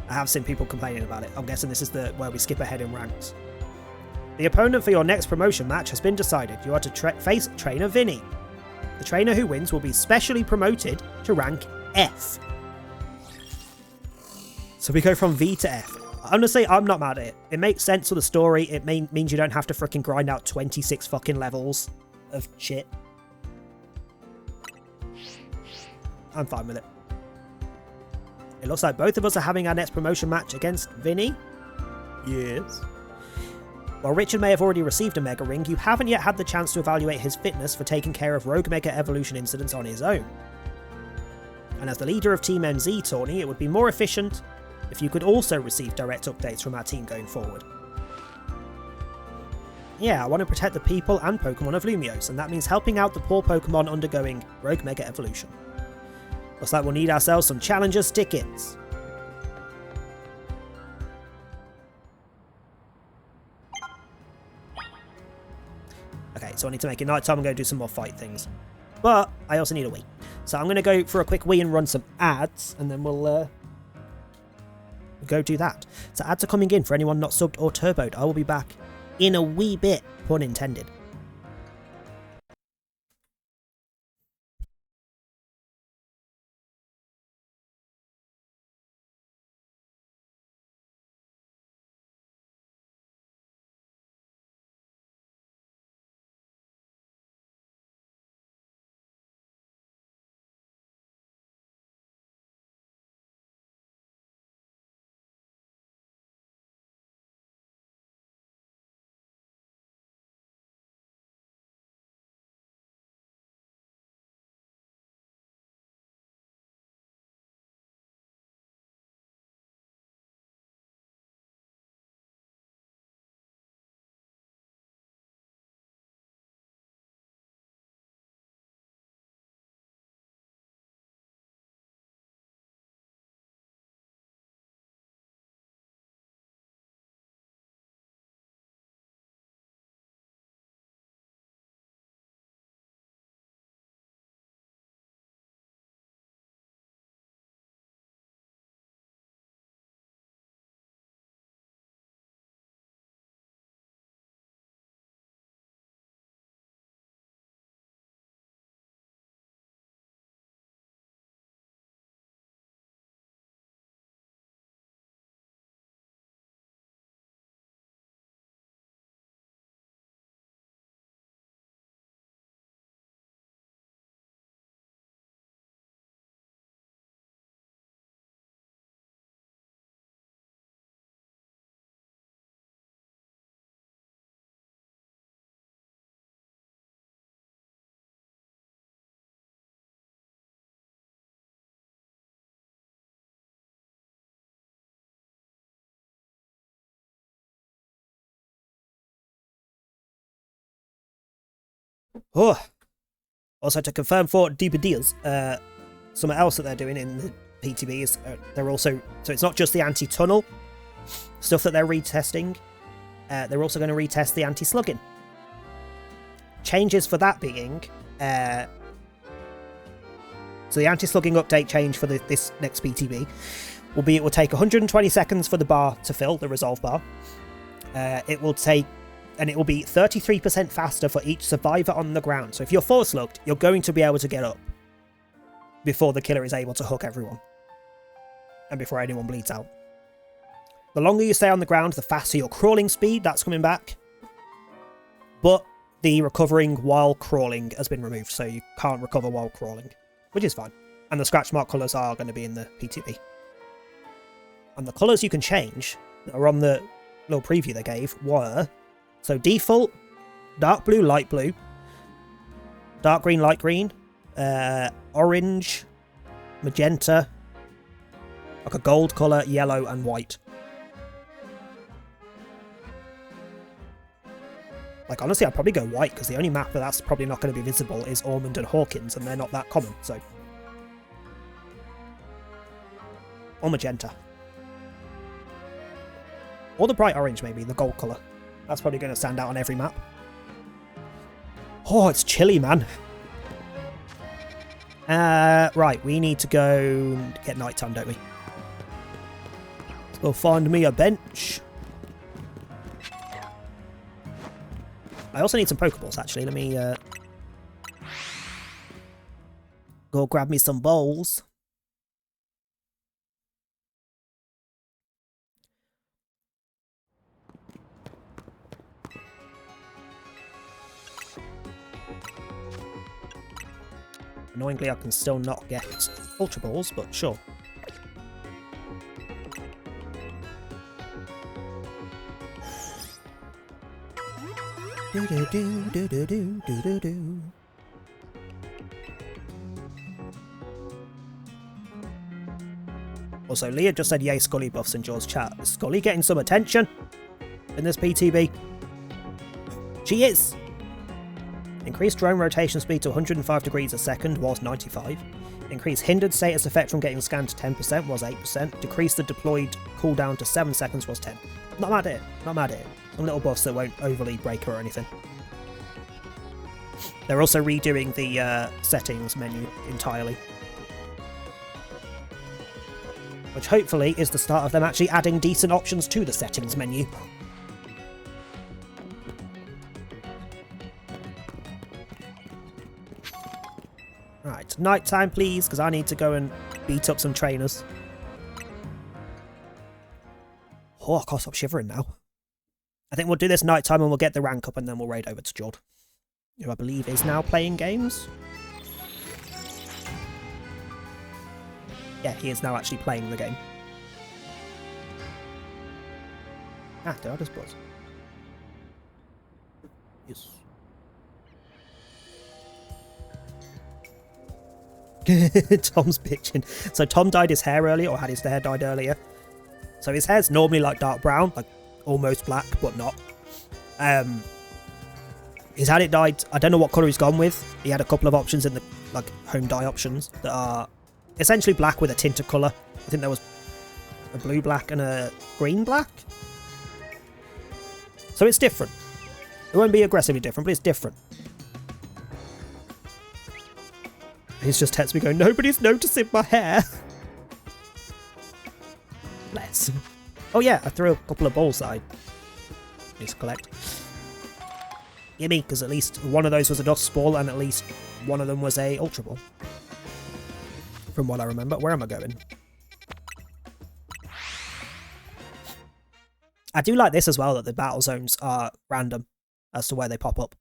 Speaker 2: I have seen people complaining about it. I'm guessing this is where we skip ahead in ranks. The opponent for your next promotion match has been decided. You are to face trainer Vinny. The trainer who wins will be specially promoted to rank F. So we go from V to F. Honestly, I'm not mad at it. It makes sense for the story. It means you don't have to freaking grind out 26 fucking levels of shit. I'm fine with it. It looks like both of us are having our next promotion match against Vinny. Yes. While Richard may have already received a Mega Ring, you haven't yet had the chance to evaluate his fitness for taking care of Rogue Mega Evolution incidents on his own. And as the leader of Team MZ, Tawny, it would be more efficient if you could also receive direct updates from our team going forward. Yeah, I want to protect the people and Pokemon of Lumiose, and that means helping out the poor Pokemon undergoing Rogue Mega Evolution. Looks like we'll need ourselves some Challengers tickets. Okay, night, so I need to make it night time and go do some more fight things. But I also need a wee. So I'm going to go for a quick wee and run some ads, and then we'll go do that. So ads are coming in for anyone not subbed or turboed. I will be back in a wee bit, pun intended. Oh, also to confirm for Deeper Deals, something else that they're doing in the PTB is they're also, so it's not just the anti-tunnel stuff that they're retesting, they're also going to retest the anti-slugging. Changes for that being, so the anti-slugging update change for this next PTB will be it will take 120 seconds for the bar to fill, the resolve bar. It will take, and it will be 33% faster for each survivor on the ground. So if you're force slugged, you're going to be able to get up before the killer is able to hook everyone. And before anyone bleeds out. The longer you stay on the ground, the faster your crawling speed, that's coming back. But the recovering while crawling has been removed, so you can't recover while crawling, which is fine. And the scratch mark colours are going to be in the PTB. And the colours you can change, that are on the little preview they gave, were... So default, dark blue, light blue, dark green, light green, orange, magenta, like a gold colour, yellow and white. Like honestly, I'd probably go white because the only map that's probably not going to be visible is Ormond and Hawkins, and they're not that common, so. Or magenta. Or the bright orange maybe, the gold colour. That's probably going to stand out on every map. Oh, it's chilly, man. Right, we need to go get nighttime, don't we? Let's go find me a bench. I also need some Pokeballs, actually. Let me go grab me some bowls. Annoyingly, I can still not get Ultra Balls, but sure. Also, Leah just said yay Scully buffs in Jaws chat. Is Scully getting some attention in this PTB? She is! Increased drone rotation speed to 105 degrees a second was 95. Increased hindered status effect from getting scanned to 10% was 8%. Decreased the deployed cooldown to 7 seconds was 10. Not mad at it. Not mad at it. Some little buffs that won't overly break her or anything. They're also redoing the settings menu entirely. Which hopefully is the start of them actually adding decent options to the settings menu. Right, nighttime please, because I need to go and beat up some trainers. Oh, I can't stop shivering now. I think we'll do this nighttime and we'll get the rank up and then we'll raid over to Jord, who I believe is now playing games. Yeah, he is now actually playing the game. Ah, did I just pause? Yes. Tom's bitching. So Tom dyed his hair earlier, or had his hair dyed earlier. So his hair's normally like dark brown, like almost black, but not. He's had it dyed, I don't know what colour he's gone with. He had a couple of options in the like home dye options that are essentially black with a tint of colour. I think there was a blue black and a green black. So it's different. It won't be aggressively different, but it's different. He's just texting me going, nobody's noticing my hair. Bless. Oh yeah, I threw a couple of balls that I need to collect. Gimme, because at least one of those was a dust ball and at least one of them was a ultra ball. From what I remember. Where am I going? I do like this as well, that the battle zones are random as to where they pop up.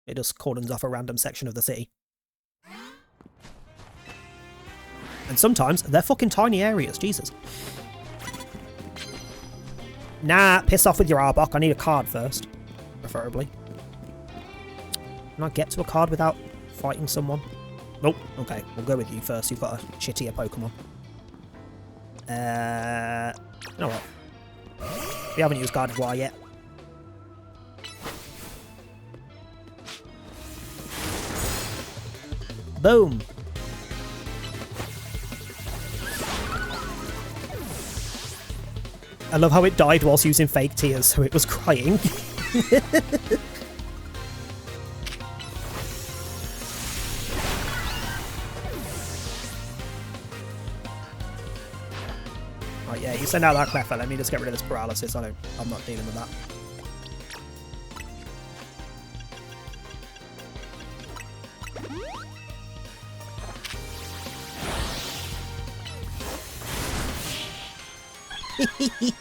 Speaker 2: It just cordons off a random section of the city. And sometimes they're fucking tiny areas, Jesus. Nah, piss off with your Arbok. I need a card first, preferably. Can I get to a card without fighting someone? Nope. Okay, we'll go with you first. You've got a shittier Pokemon. You know what? We haven't used Gardevoir yet. Boom! I love how it died whilst using fake tears, so it was crying. Right, yeah, you send out that Cleffa. Let me just get rid of this paralysis. I'm not dealing with that.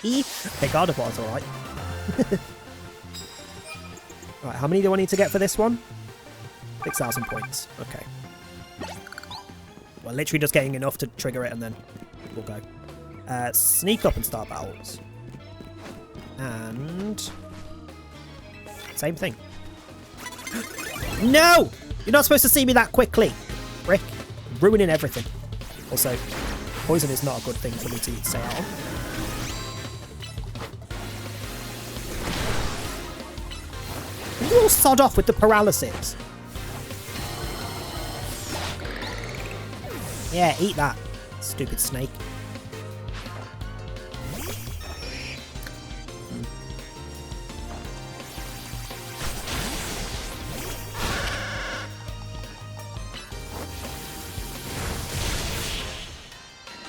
Speaker 2: Okay, Gardevoir's alright. Right, how many do I need to get for this one? 6,000 points. Okay. Well, literally just getting enough to trigger it and then we'll go. Sneak up and start battles. And... same thing. No! You're not supposed to see me that quickly! Rick. Ruining everything. Also, poison is not a good thing for me to stay out on. You all sod off with the paralysis. Yeah, eat that, stupid snake.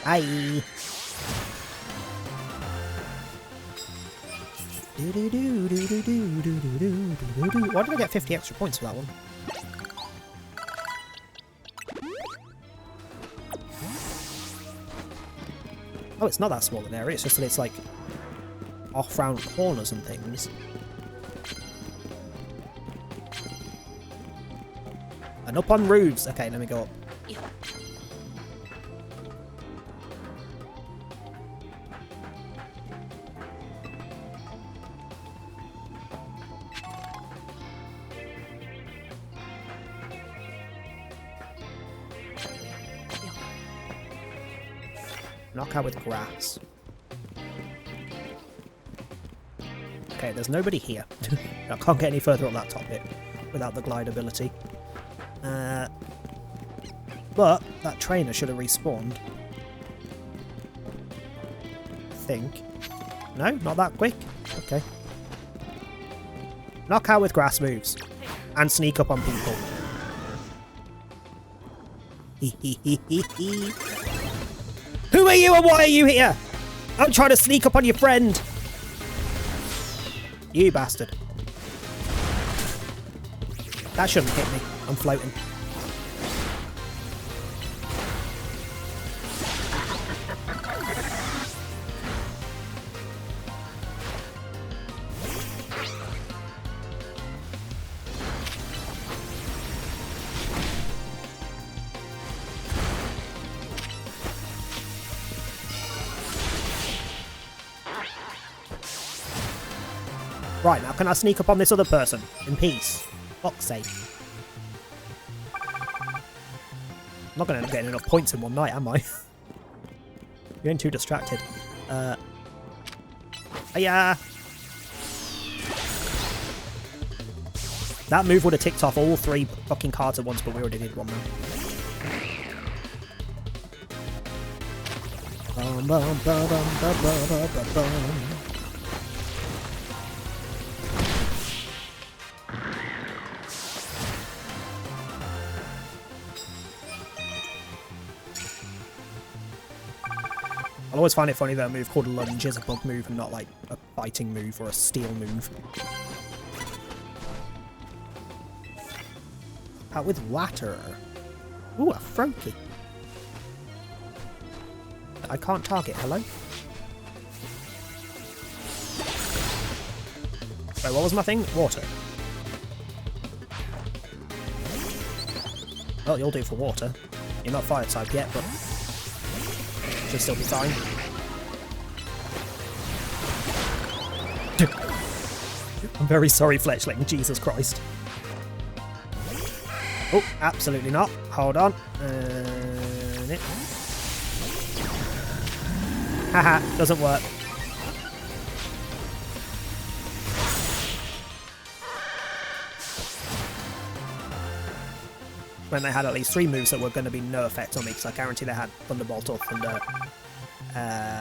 Speaker 2: Aye. Why did I get 50 extra points for that one? Oh, it's not that small an area, it's just that it's like off round corners and things. And up on roofs. Okay, let me go up. Knockout with grass. Okay, there's nobody here. I can't get any further up that top bit without the glide ability. But that trainer should have respawned. I think. No, not that quick. Okay. Knockout with grass moves. and sneak up on people. Who are you and why are you here? I'm trying to sneak up on your friend. You bastard. That shouldn't hit me. I'm floating. Right, now can I sneak up on this other person in peace? Fuck's sake. I'm not going to end up getting enough points in one night, am I? Getting too distracted. Yeah. That move would have ticked off all 3 fucking cards at once, but we already did one now. Bum, bum, ba, dum, ba, ba, ba, ba, bum. I'll always find it funny that a move called lunge is a bug move and not like a fighting move or a steel move. Out with water. Ooh, a Froakie. I can't target, hello? Wait, what was my thing? Water. Well, you'll do for water. You're not fire type yet, but should still be fine. I'm very sorry, Fletchling. Jesus Christ. Oh, absolutely not. Hold on. Haha, doesn't work. When they had at least 3 moves that were going to be no effect on me, because I guarantee they had Thunderbolt or Thunder.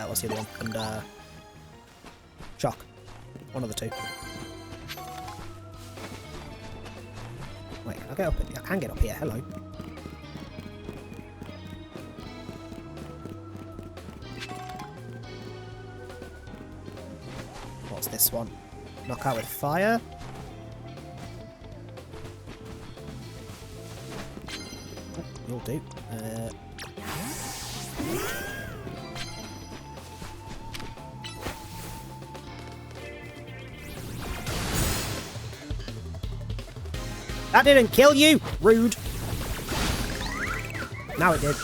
Speaker 2: What's the other one? Thunder. Shock. One of the 2. Wait, I'll get up. I can get up here. Hello. What's this one? Knockout with fire. Oh, you'll do. That didn't kill you! Rude. Now it did.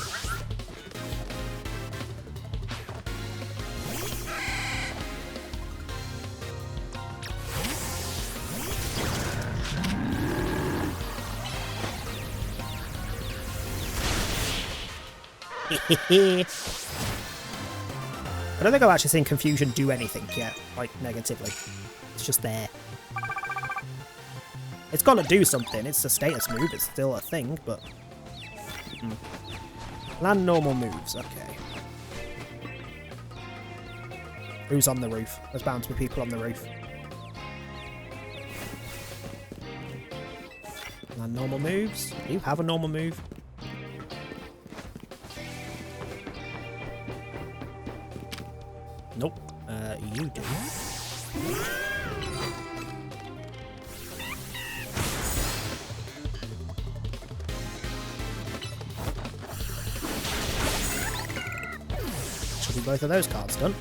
Speaker 2: I don't think I've actually seen Confusion do anything yet, like, negatively. It's just there. It's got to do something. It's a status move. It's still a thing, but... Land normal moves. Okay. Who's on the roof? There's bound to be people on the roof. Land normal moves. Do you have a normal move? Nope. You do. Should be both of those cards done.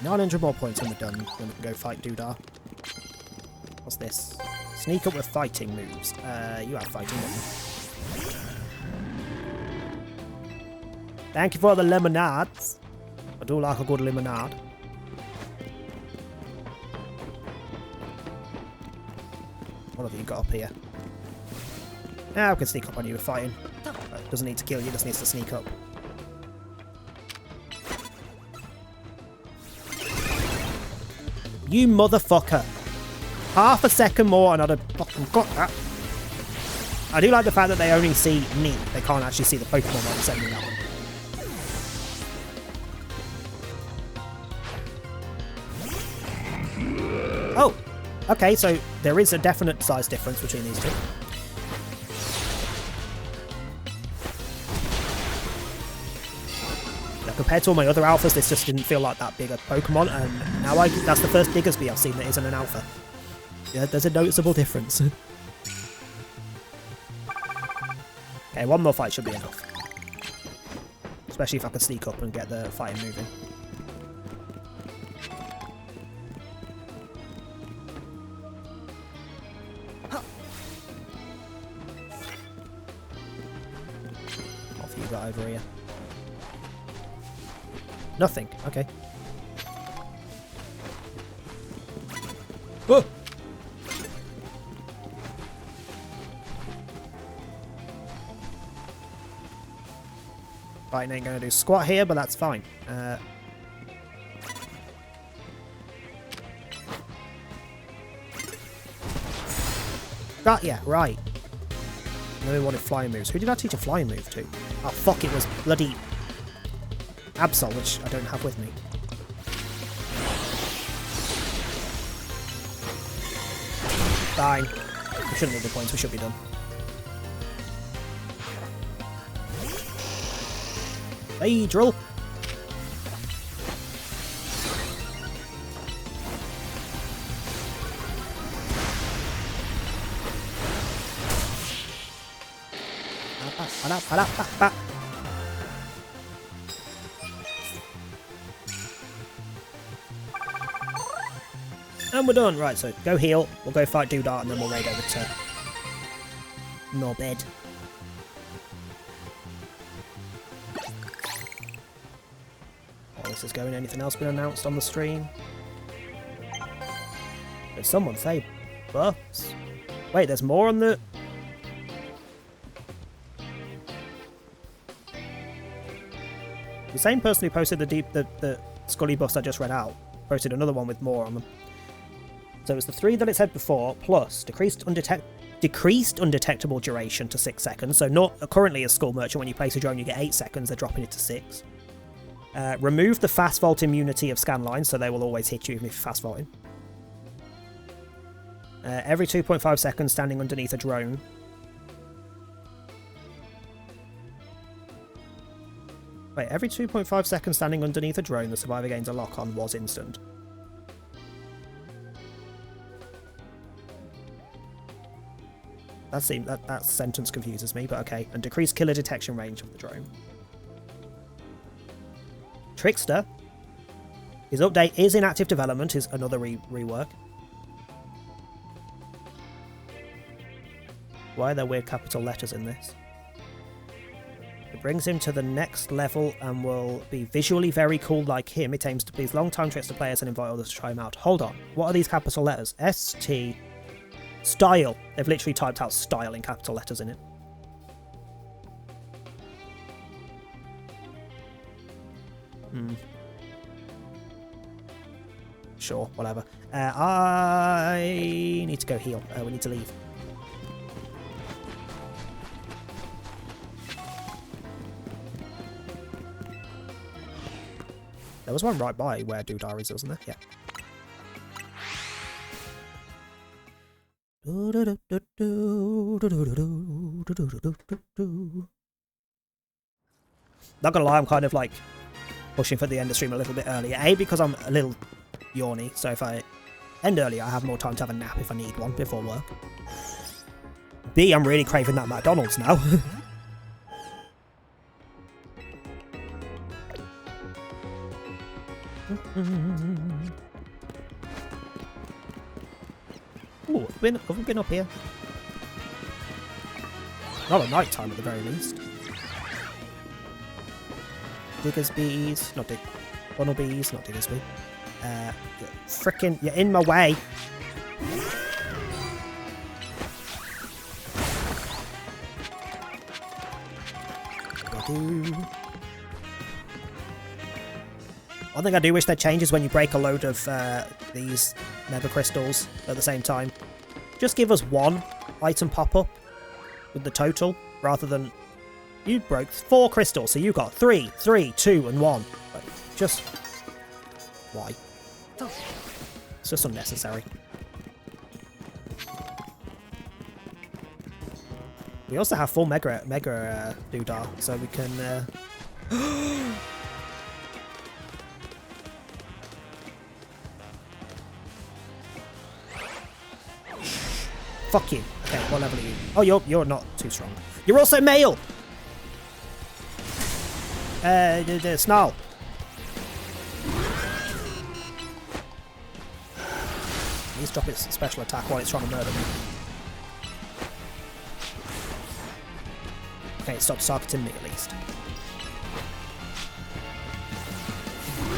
Speaker 2: Not 100 more points when we're done, then we can go fight Doodah. What's this? Sneak up with fighting moves. You have fighting, don't you? Thank you for the lemonades. I do like a good lemonade. What have you got up here? Now I can sneak up on you with fighting. Doesn't need to kill you, just needs to sneak up. You motherfucker. Half a second more and I'd have fucking got that. I do like the fact that they only see me. They can't actually see the Pokemon that I'm sending out. Oh, okay, so there is a definite size difference between these two. Now, compared to all my other alphas, this just didn't feel like that big a Pokemon, and now that's the first Diggersby I've seen that isn't an alpha. Yeah, there's a noticeable difference. Okay, one more fight should be enough. Especially if I can sneak up and get the fighting moving. What have you got over here? Nothing. Okay. Whoa! Fighting ain't going to do squat here, but that's fine. Yeah, right. No one wanted flying moves. Who did I teach a flying move to? Oh, fuck, it was bloody Absol, which I don't have with me. Fine. We shouldn't need the points, we should be done. Hey, drill. And we're done. Right, so go heal. We'll go fight Doodart and then we'll raid over to Norbed. While this is going, anything else been announced on the stream? Did someone say buffs? Wait, there's more on the... The same person who posted the Scully buffs I just read out posted another one with more on them. So it's the 3 that it said before, plus decreased undetectable duration to 6 seconds. So not currently as Skull Merchant, when you place a drone you get 8 seconds, they're dropping it to 6. Remove the fast vault immunity of scan lines, so they will always hit you even if you're fast vaulting. Every 2.5 seconds standing underneath a drone. Wait, every 2.5 seconds standing underneath a drone, the survivor gains a lock-on was instant. That sentence confuses me, but okay. And decreased killer detection range of the drone. Trickster. His update is in active development, is another rework. Why are there weird capital letters in this? It brings him to the next level and will be visually very cool like him. It aims to please long-time Trickster players and invite others to try him out. Hold on. What are these capital letters? S-T... Style. They've literally typed out style in capital letters in it. Sure, whatever. I need to go heal. We need to leave. There was one right by where Doodar is, wasn't there? Yeah. Not gonna lie, I'm kind of like pushing for the end of stream a little bit earlier. A, because I'm a little yawny, so if I end earlier I have more time to have a nap if I need one before work. B, I'm really craving that McDonald's now. Ooh, have we been up here? Not at night time at the very least. Diggersbees, not Bunnelbees, not Diggersby. You're in my way. One thing I do wish they'd change is when you break a load of these Mega Crystals at the same time. Just give us one item pop-up with the total, rather than... You broke 4 crystals, so you got 3, 3, 2, and 1. Like, just... Why? It's just unnecessary. We also have full Mega Doodah, so we can... Fuck you. Okay, what level are you? Oh, you're not too strong. You're also male! The Snarl. Please drop its special attack while it's trying to murder me. Okay, stop targeting me at least.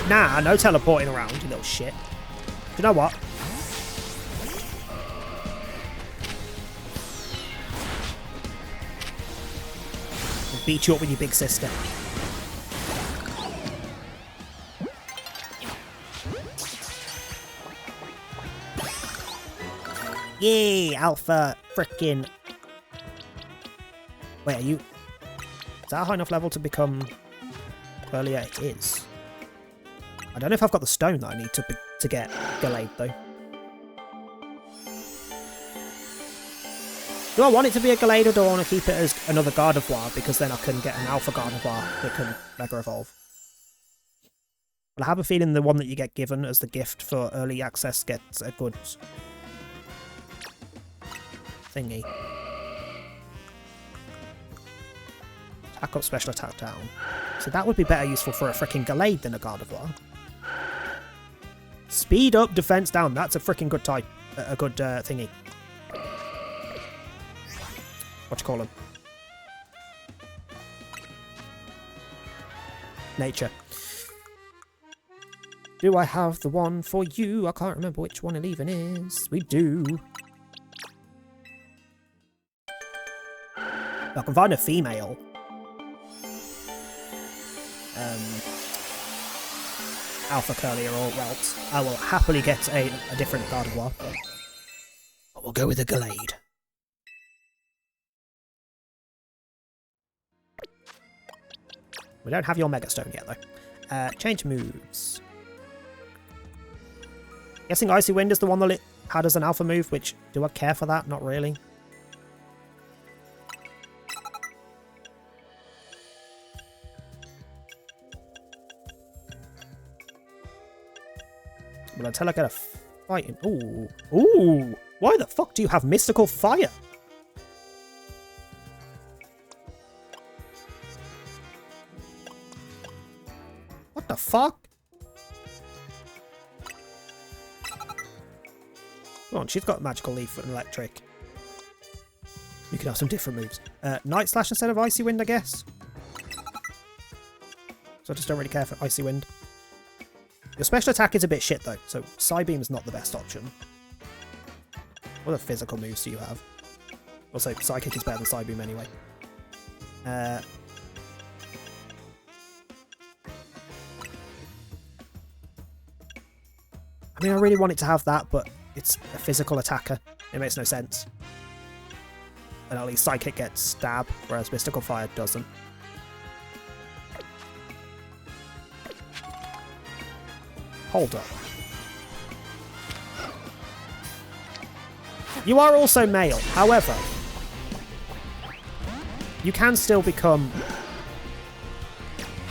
Speaker 2: Nah, no teleporting around, you little shit. Do you know what? I'll beat you up with your big sister. Yay, Alpha frickin'. Wait, are you... Is that a high enough level to become Kirlia? It is. I don't know if I've got the stone that I need to get Gallade, though. Do I want it to be a Gallade, or do I want to keep it as another Gardevoir, because then I can get an Alpha Gardevoir that can Mega Evolve? Well, I have a feeling the one that you get given as the gift for early access gets a good... thingy. Attack up, special attack down. So that would be better useful for a freaking Gallade than a Gardevoir. Speed up, defense down. That's a freaking good type. A good thingy. What you call him? Nature. Do I have the one for you? I can't remember which one it even is. We do. I can find a female. Alpha Kirlia or Ralts. I will happily get a different Gardevoir, but we'll go with a Gallade. We don't have your Mega Stone yet, though. Change moves. Guessing Icy Wind is the one that it had as an alpha move, which, do I care for that? Not really. But until I get a fight in... Ooh. Ooh! Why the fuck do you have Mystical Fire? What the fuck? Come on, she's got Magical Leaf and Electric. You can have some different moves. Night Slash instead of Icy Wind, I guess. So I just don't really care for Icy Wind. Your special attack is a bit shit though, so Psybeam is not the best option. What other physical moves do you have? Also, Psychic is better than Psybeam anyway. I mean, I really want it to have that, but it's a physical attacker. It makes no sense. And at least Psychic gets Stab, whereas Mystical Fire doesn't. Hold up. You are also male, however, you can still become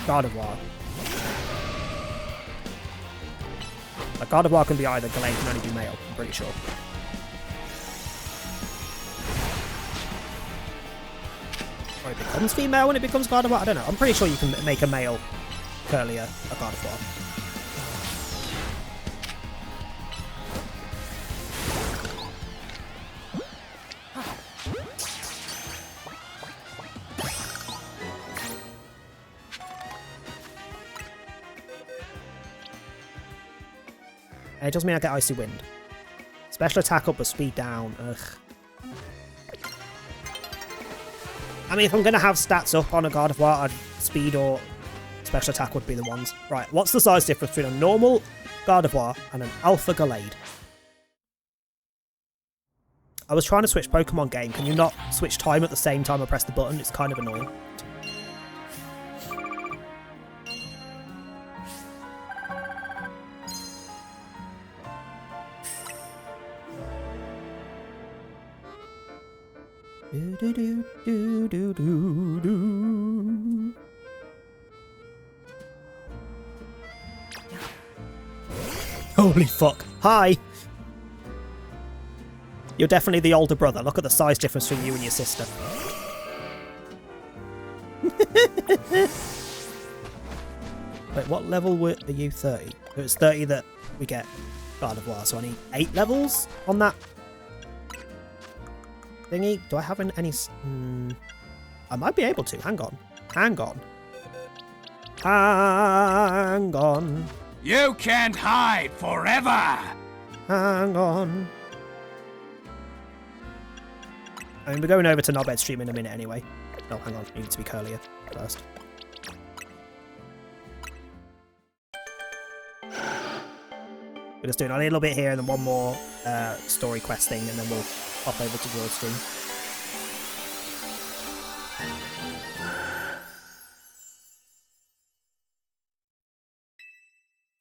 Speaker 2: Gardevoir. Like, Gardevoir can be either, Gallade can only be male, I'm pretty sure. Or it becomes female when it becomes Gardevoir, I don't know. I'm pretty sure you can make a male Kirlia a Gardevoir. It doesn't mean I get Icy Wind. Special attack up but speed down. Ugh. I mean, if I'm going to have stats up on a Gardevoir, I'd speed special attack would be the ones. Right, what's the size difference between a normal Gardevoir and an Alpha Gallade? I was trying to switch Pokemon game. Can you not switch time at the same time I press the button? It's kind of annoying. Do, do, do, do, do, do, do. Holy fuck. Hi! You're definitely the older brother. Look at the size difference between you and your sister. Wait, what level are you? 30? It's 30 that we get Gardevoir, so I need 8 levels on that thingy. Do I have any... I might be able to. Hang on. Hang on. Hang on.
Speaker 3: You can't hide forever!
Speaker 2: Hang on. I mean, we're going over to Knobhead Stream in a minute anyway. Oh, hang on. Need to be curlier first. We're just doing a little bit here and then one more story quest thing, and then we'll hop over to World Stream.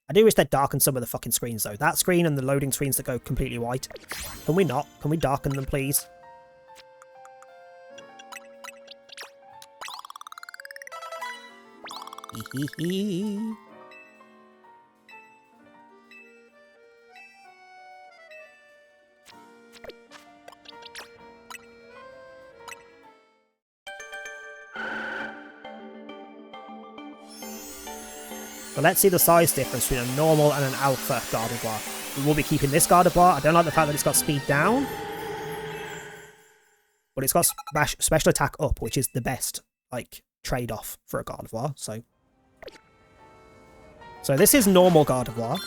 Speaker 2: I do wish they'd darken some of the fucking screens though. That screen and the loading screens that go completely white. Can we not? Can we darken them, please? Hee. So let's see the size difference between a normal and an alpha Gardevoir. We will be keeping this Gardevoir. I don't like the fact that it's got speed down. But it's got special attack up, which is the best, like, trade-off for a Gardevoir, so this is normal Gardevoir.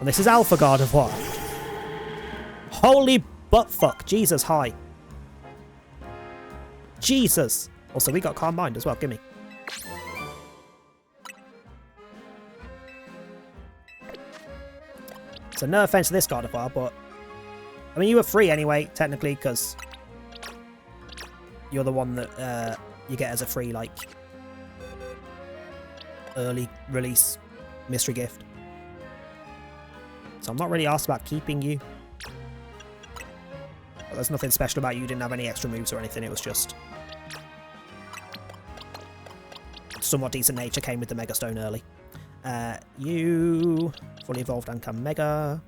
Speaker 2: And this is Alpha Gardevoir. Holy buttfuck. Jesus, hi. Jesus. Also, we got Calm Mind as well. Gimme. So no offense to this Gardevoir, but... I mean, you were free anyway, technically, because... you're the one that you get as a free, like... early release mystery gift. So I'm not really asked about keeping you. But there's nothing special about you. You didn't have any extra moves or anything. It was just... somewhat decent nature came with the Mega Stone early. You... fully evolved and can Mega...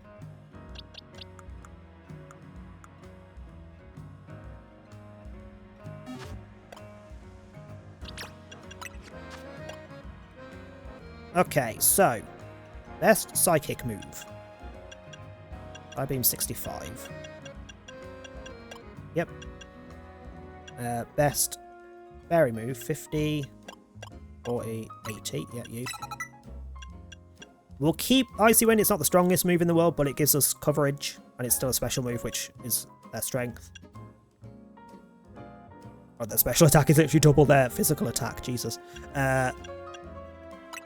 Speaker 2: Okay, so best psychic move. Psybeam 65. Yep. Best fairy move 50, 40, 80. Yeah, you. We'll keep Icy Wind. It's not the strongest move in the world, but it gives us coverage, and it's still a special move, which is their strength. Oh, their special attack is literally double their physical attack. Jesus. And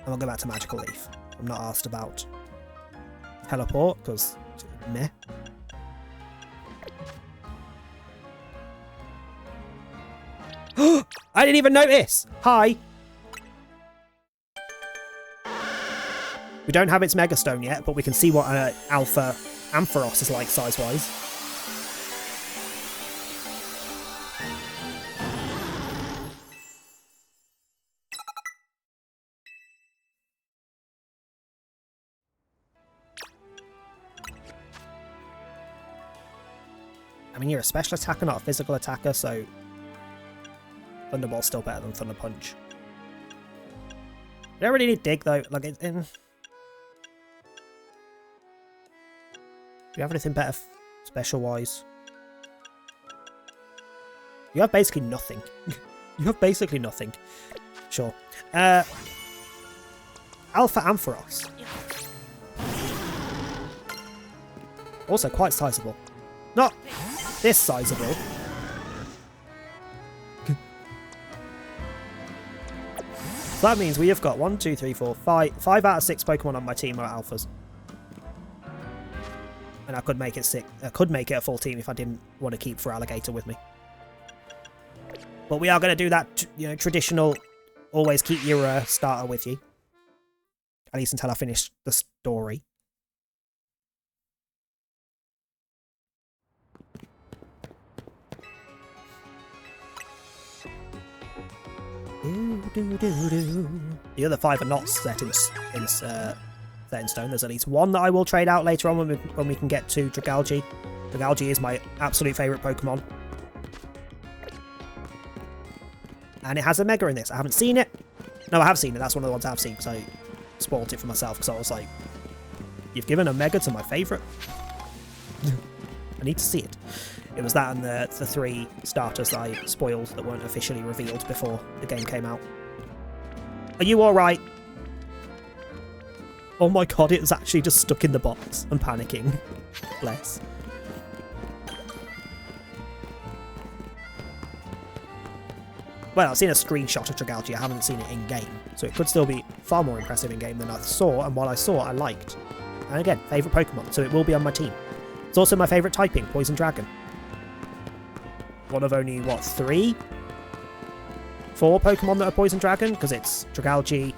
Speaker 2: we'll go back to Magical Leaf. I'm not asked about Teleport, because meh. I didn't even notice! Hi! We don't have its Mega Stone yet, but we can see what Alpha Ampharos is like size-wise. I mean, you're a special attacker, not a physical attacker, so Thunderball's still better than Thunder Punch. You don't really need Dig, though. Like, do you have anything better special-wise? You have basically nothing. You have basically nothing. Sure. Alpha Ampharos. Also quite sizable. Not this sizable. So that means we have got 1, 2, 3, 4, 5 out of 6 Pokemon on my team are alphas. And I could make it 6. I could make it a full team if I didn't want to keep Feraligatr with me. But we are going to do that, you know, traditional, always keep your starter with you. At least until I finish the story. The other 5 are not set in stone. There's at least one that I will trade out later on when we can get to Dragalge. Dragalge is my absolute favourite Pokemon. And it has a Mega in this. I haven't seen it. No, I have seen it. That's one of the ones I've seen because I spoiled it for myself because I was like, you've given a Mega to my favourite? I need to see it. It was that and the 3 starters that I spoiled that weren't officially revealed before the game came out. Are you alright? Oh my god, it was actually just stuck in the box. I'm panicking. Bless. Well, I've seen a screenshot of Dragalge, I haven't seen it in-game, so it could still be far more impressive in-game than I saw, and what I saw, I liked. And again, favourite Pokemon, so it will be on my team. It's also my favourite typing, Poison Dragon. One of only, what, 3? 4 Pokemon that are Poison Dragon, because it's Dragalge,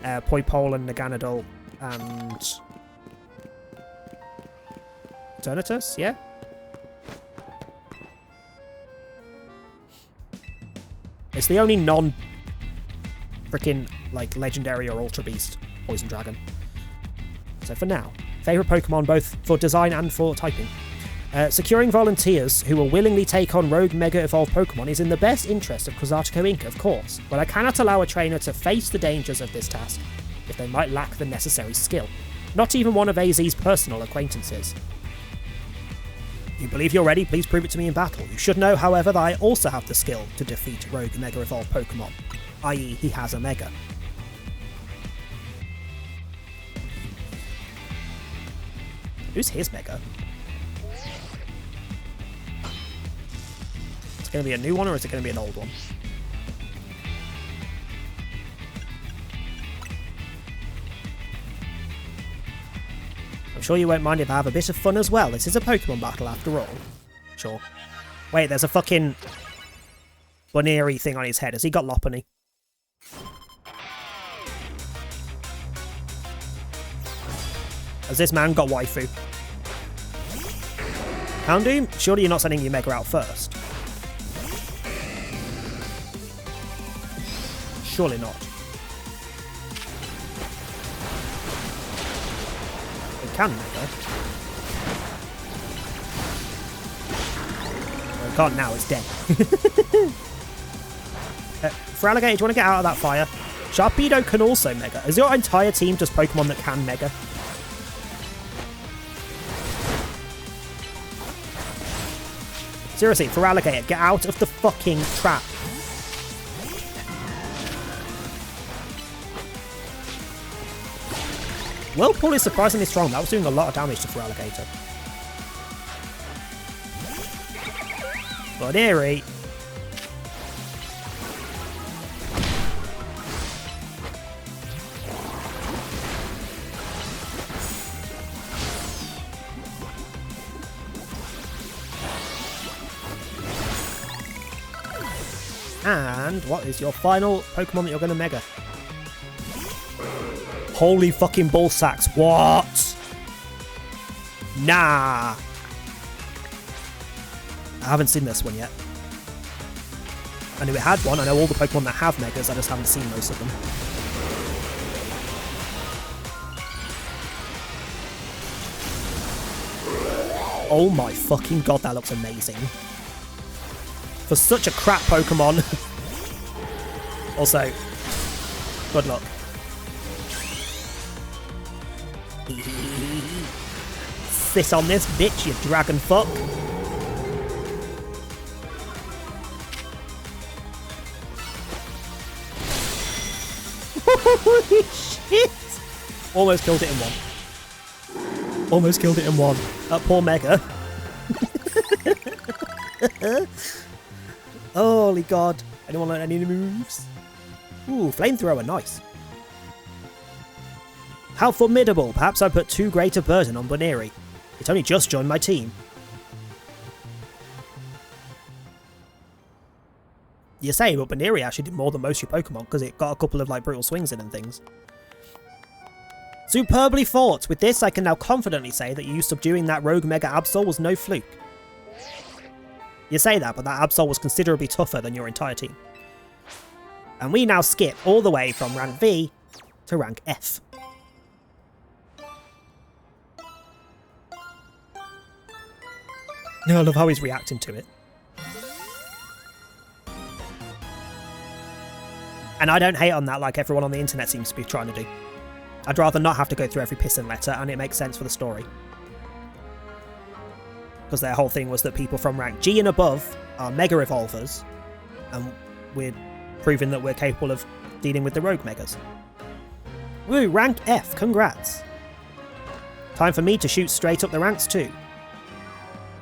Speaker 2: Poipole and Naganadel, and Eternatus, yeah? It's the only non-freaking, like, legendary or Ultra Beast Poison Dragon. So for now, favourite Pokemon both for design and for typing. Securing volunteers who will willingly take on rogue Mega Evolved Pokemon is in the best interest of Quasartico Inc., of course, but I cannot allow a trainer to face the dangers of this task if they might lack the necessary skill. Not even one of AZ's personal acquaintances. If you believe you're ready, please prove it to me in battle. You should know, however, that I also have the skill to defeat rogue Mega Evolved Pokemon, i.e. he has a Mega. Who's his Mega? Is it going to be a new one or is it going to be an old one? I'm sure you won't mind if I have a bit of fun as well. This is a Pokemon battle after all. Sure. Wait, there's a fucking Bunnery thing on his head. Has he got Lopunny? Has this man got waifu? Houndoom? Surely you're not sending your Mega out first. Surely not. It can Mega. Well, it can't now, it's dead. Feraligatr, do you want to get out of that fire? Sharpedo can also Mega. Is your entire team just Pokemon that can Mega? Seriously, Feraligatr, get out of the fucking trap. Whirlpool is surprisingly strong. That was doing a lot of damage to Feraligatr. Bunnery. And what is your final Pokemon that you're going to Mega? Holy fucking ball sacks. What? Nah. I haven't seen this one yet. I knew it had one. I know all the Pokemon that have Megas. I just haven't seen most of them. Oh my fucking god, that looks amazing. For such a crap Pokemon. Also, good luck. Sit on this, bitch, you dragon fuck. Holy shit! Almost killed it in one. Almost killed it in one. That poor Mega. Holy god. Anyone learn any moves? Ooh, flamethrower, nice. How formidable. Perhaps I put too great a burden on Buneri. It only just joined my team. You say, but Buneri actually did more than most of your Pokemon because it got a couple of like brutal swings in and things. Superbly fought. With this, I can now confidently say that you subduing that rogue Mega Absol was no fluke. You say that, but that Absol was considerably tougher than your entire team. And we now skip all the way from rank V to rank F. I love how he's reacting to it. And I don't hate on that like everyone on the internet seems to be trying to do. I'd rather not have to go through every pissing letter, and it makes sense for the story. Because their whole thing was that people from rank G and above are Mega Evolvers, and we're proving that we're capable of dealing with the Rogue Megas. Woo, rank F, congrats. Time for me to shoot straight up the ranks too.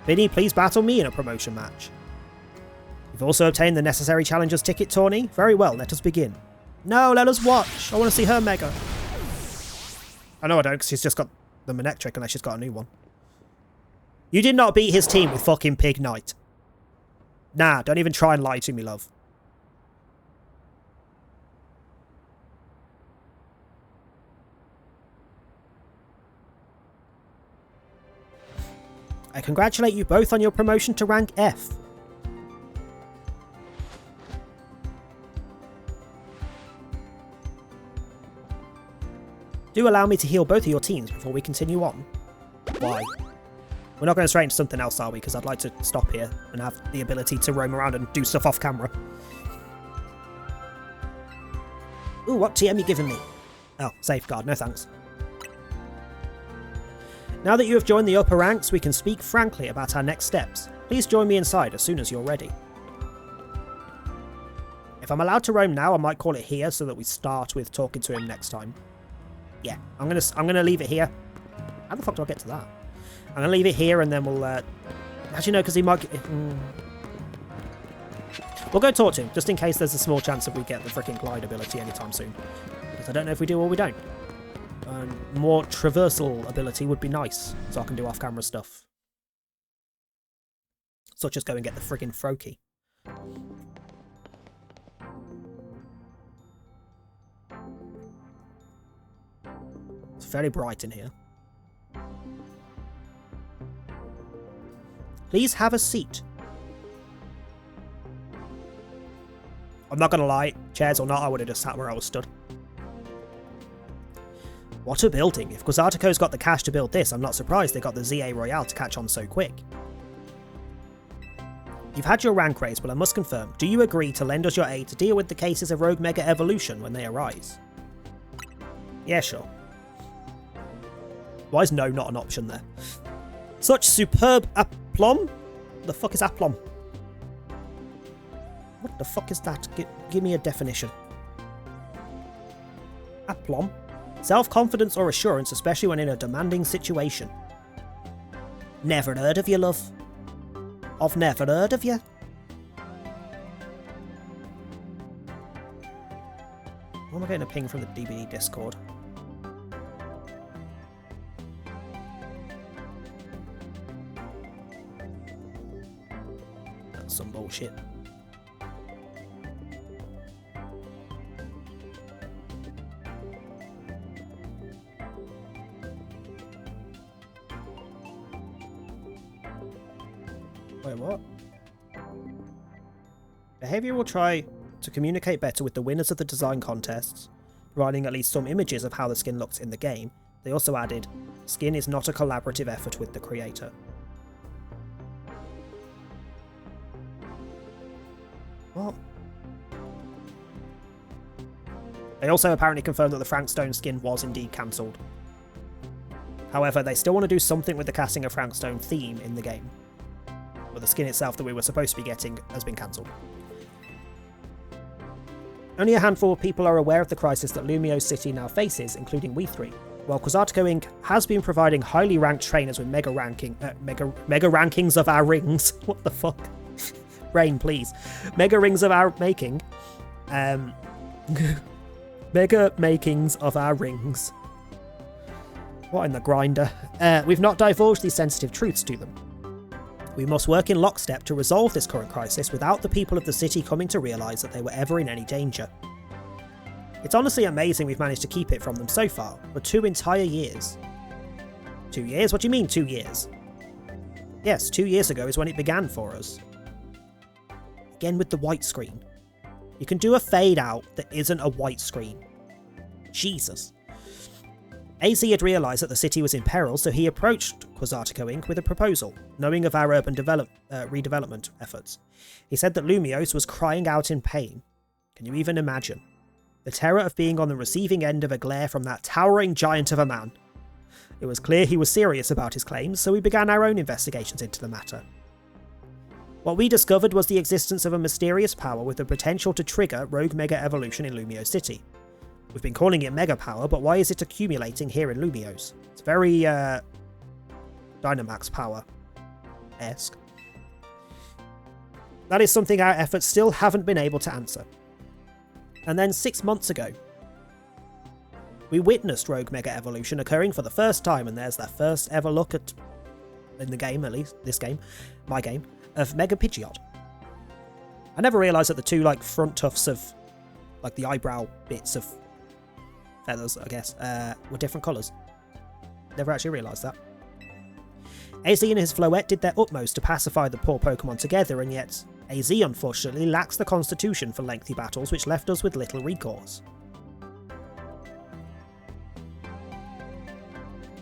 Speaker 2: Vinny, please battle me in a promotion match. You've also obtained the necessary challengers ticket, Tawny. Very well, let us begin. No, let us watch. I want to see her Mega. I know I don't, because she's just got the Manectric unless she's got a new one. You did not beat his team with fucking Pig Knight. Nah, don't even try and lie to me, love. I congratulate you both on your promotion to rank F. Do allow me to heal both of your teams before we continue on. Why? We're not going straight into something else, are we? Because I'd like to stop here and have the ability to roam around and do stuff off camera. Ooh, what TM you giving me? Oh, safeguard, no thanks. Now that you have joined the upper ranks, we can speak frankly about our next steps. Please join me inside as soon as you're ready. If I'm allowed to roam now, I might call it here so that we start with talking to him next time. Yeah, I'm gonna leave it here. How the fuck do I get to that? I'm gonna leave it here and then we'll actually no, because he might we'll go talk to him, just in case there's a small chance that we get the freaking glide ability anytime soon. Because I don't know if we do or we don't. More traversal ability would be nice, so I can do off-camera stuff. Such as go and get the friggin' Froakie. It's very bright in here. Please have a seat. I'm not gonna lie, chairs or not, I would have just sat where I was stood. What a building. If Quasartico's got the cash to build this, I'm not surprised they got the ZA Royale to catch on so quick. You've had your rank raise, but I must confirm, do you agree to lend us your aid to deal with the cases of Rogue Mega Evolution when they arise? Yeah, sure. Why is no not an option there? Such superb aplomb? The fuck is aplomb? What the fuck is that? Give me a definition. Aplomb? Self-confidence or assurance, especially when in a demanding situation. Never heard of you, love. I've never heard of you. Why am I getting a ping from the DBD Discord? That's some bullshit. Wait, what? Behaviour will try to communicate better with the winners of the design contests, providing at least some images of how the skin looks in the game. They also added, skin is not a collaborative effort with the creator. What? They also apparently confirmed that the Frank Stone skin was indeed cancelled. However, they still want to do something with the casting of Frank Stone theme in the game. But the skin itself that we were supposed to be getting has been cancelled. Only a handful of people are aware of the crisis that Lumio City now faces, including we three. While Quasartico Inc. has been providing highly ranked trainers with mega rankings of our rings. What the fuck? Brain, please. Mega rings of our making. Mega makings of our rings. What in the grinder? We've not divulged these sensitive truths to them. We must work in lockstep to resolve this current crisis without the people of the city coming to realise that they were ever in any danger. It's honestly amazing we've managed to keep it from them so far, for 2 entire years. 2 years? What do you mean 2 years? Yes, 2 years ago is when it began for us. Again with the white screen. You can do a fade out that isn't a white screen. Jesus. AZ had realised that the city was in peril, so he approached Quasartico Inc. with a proposal, knowing of our urban redevelopment efforts. He said that Lumiose was crying out in pain. Can you even imagine? The terror of being on the receiving end of a glare from that towering giant of a man. It was clear he was serious about his claims, so we began our own investigations into the matter. What we discovered was the existence of a mysterious power with the potential to trigger rogue mega evolution in Lumiose City. We've been calling it mega power, but why is it accumulating here in Lumiose? It's very, Dynamax power-esque. That is something our efforts still haven't been able to answer. And then 6 months ago, we witnessed rogue mega evolution occurring for the first time, and there's that first ever look at, in the game at least, this game, my game, of Mega Pidgeot. I never realised that the two, like, front tufts of, like, the eyebrow bits of feathers, I guess, were different colours. Never actually realised that. AZ and his Floette did their utmost to pacify the poor Pokemon together, and yet AZ unfortunately lacks the constitution for lengthy battles, which left us with little recourse.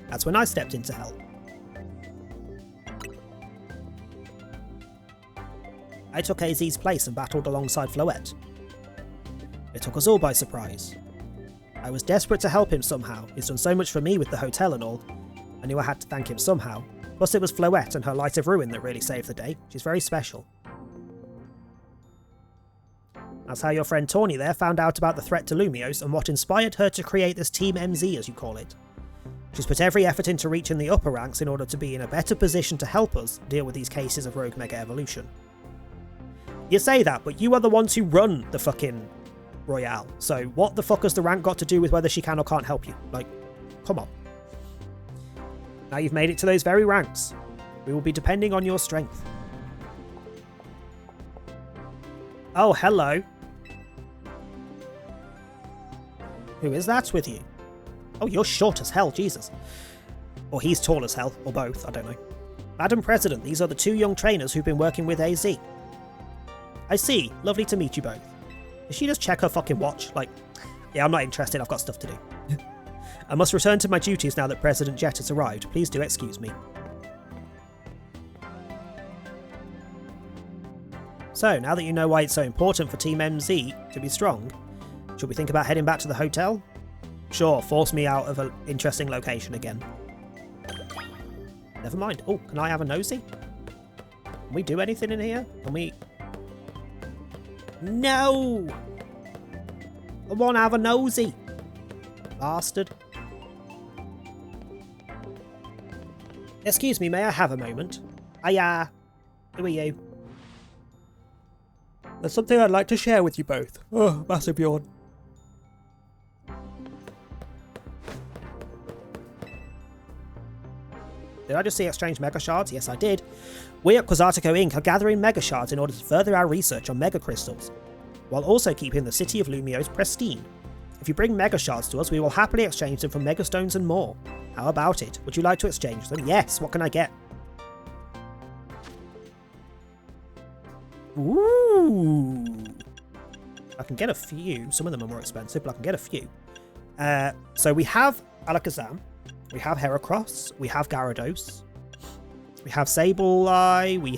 Speaker 2: That's when I stepped in to help. I took AZ's place and battled alongside Floette. It took us all by surprise. I was desperate to help him somehow. He's done so much for me with the hotel and all. I knew I had to thank him somehow. Plus it was Floette and her Light of Ruin that really saved the day. She's very special. That's how your friend Tawny there found out about the threat to Lumiose and what inspired her to create this Team MZ, as you call it. She's put every effort into reaching the upper ranks in order to be in a better position to help us deal with these cases of rogue mega evolution. You say that, but you are the ones who run the fucking Royale, so what the fuck has the rank got to do with whether she can or can't help you? Like, come on. Now you've made it to those very ranks. We will be depending on your strength. Oh, hello. Who is that with you? Oh, you're short as hell, Jesus. Or he's tall as hell, or both, I don't know. Madam President, these are the 2 young trainers who've been working with AZ. I see. Lovely to meet you both. Did she just check her fucking watch? Like, yeah, I'm not interested, I've got stuff to do. I must return to my duties now that President Jet has arrived. Please do excuse me. So, now that you know why it's so important for Team MZ to be strong, should we think about heading back to the hotel? Sure, force me out of an interesting location again. Never mind. Oh, can I have a nosy? Can we do anything in here? Can we... No! I want to have a nosy. Bastard. Excuse me, may I have a moment? Hiya. Who are you? There's something I'd like to share with you both. Oh, massive yawn. Did I just see exchange Mega Shards? Yes, I did. We at Quasartico Inc. are gathering Mega Shards in order to further our research on Mega Crystals, while also keeping the city of Lumiose pristine. If you bring Mega Shards to us, we will happily exchange them for Mega Stones and more. How about it? Would you like to exchange them? Yes, what can I get? Ooh. I can get a few. Some of them are more expensive, but I can get a few. So we have Alakazam. We have Heracross, we have Gyarados, we have Sableye, we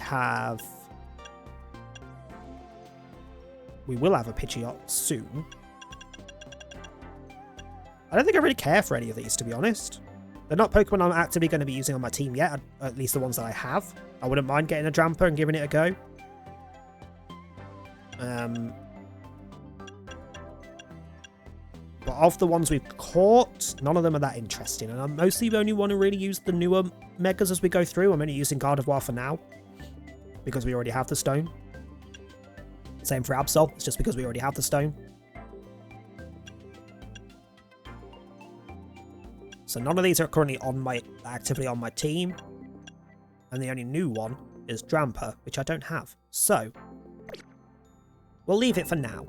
Speaker 2: will have a Pidgeot soon. I don't think I really care for any of these, to be honest. They're not Pokemon I'm actively going to be using on my team yet, at least the ones that I have. I wouldn't mind getting a Drampa and giving it a go. But of the ones we've caught, none of them are that interesting. And I mostly only want to really use the newer Megas as we go through. I'm only using Gardevoir for now, because we already have the stone. Same for Absol, it's just because we already have the stone. So none of these are currently actively on my team. And the only new one is Dramper, which I don't have. So we'll leave it for now.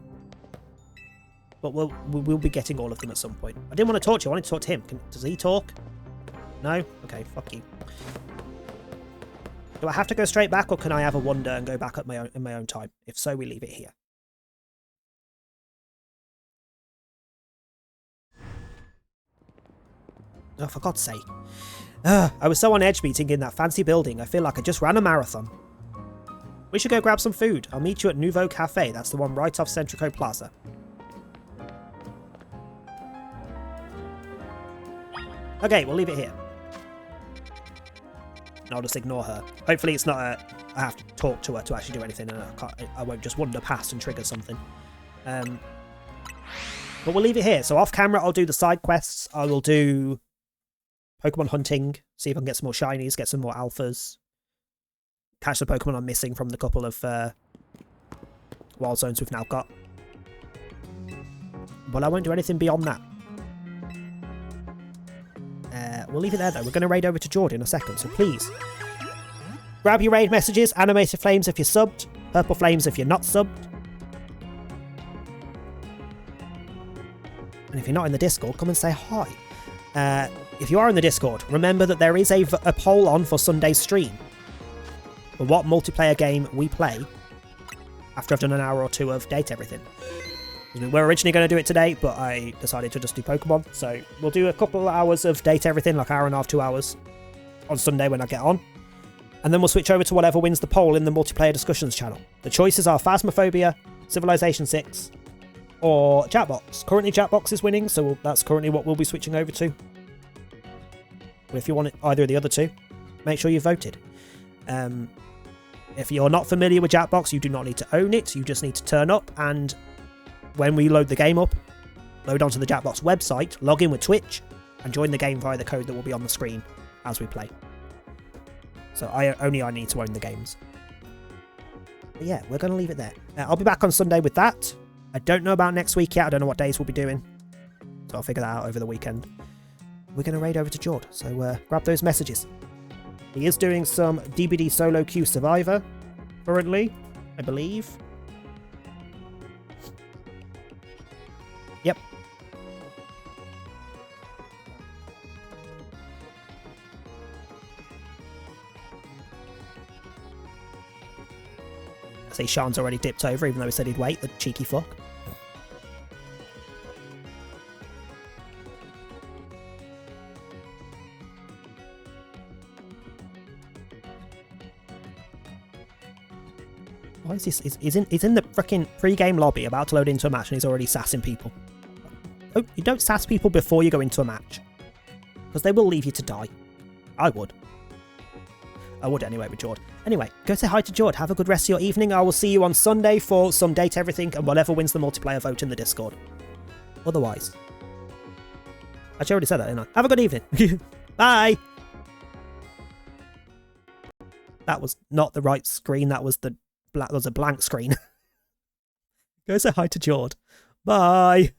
Speaker 2: But we'll be getting all of them at some point. I didn't want to talk to you. I wanted to talk to him. Does he talk? No? Okay, fuck you. Do I have to go straight back, or can I have a wander and go back at in my own time? If so, we leave it here. Oh, for God's sake. I was so on edge meeting in that fancy building. I feel like I just ran a marathon. We should go grab some food. I'll meet you at Nouveau Cafe. That's the one right off Centrico Plaza. Okay, we'll leave it here. And I'll just ignore her. Hopefully it's not I have to talk to her to actually do anything, and I won't just wander past and trigger something. But we'll leave it here. So off camera, I'll do the side quests. I will do Pokemon hunting, see if I can get some more shinies, get some more alphas, catch the Pokemon I'm missing from the couple of wild zones we've now got. But I won't do anything beyond that. We'll leave it there though. We're going to raid over to Jord in a second, so please grab your raid messages. Animated Flames if you're subbed, Purple Flames if you're not subbed. And if you're not in the Discord, come and say hi. If you are in the Discord, remember that there is a poll on for Sunday's stream for what multiplayer game we play after I've done an hour or two of Date Everything. We were originally going to do it today, but I decided to just do Pokemon. So we'll do a couple of hours of Date Everything, like hour and a half, 2 hours, on Sunday when I get on. And then we'll switch over to whatever wins the poll in the multiplayer discussions channel. The choices are Phasmophobia, Civilization 6, or Jackbox. Currently Jackbox is winning, so that's currently what we'll be switching over to. But if you want either of the other two, make sure you voted. If you're not familiar with Jackbox, you do not need to own it. You just need to turn up, and when we load the game up, load onto the Jackbox website, log in with Twitch, and join the game via the code that will be on the screen as we play. So I need to own the games. But yeah, we're going to leave it there. I'll be back on Sunday with that. I don't know about next week yet. I don't know what days we'll be doing. So I'll figure that out over the weekend. We're going to raid over to Jord, so grab those messages. He is doing some DBD solo queue Survivor currently, I believe. Yep. I see Sean's already dipped over, even though he said he'd wait, the cheeky fuck. Why is this? He's in the freaking pre-game lobby about to load into a match and he's already sassing people. Oh, you don't sass people before you go into a match. Because they will leave you to die. I would. I would anyway with Jord. Anyway, go say hi to Jord. Have a good rest of your evening. I will see you on Sunday for some Date Everything and whatever wins the multiplayer vote in the Discord. Otherwise. Actually, I already said that, didn't I? Have a good evening. Bye! That was not the right screen. That was a blank screen. Go say hi to Jord. Bye!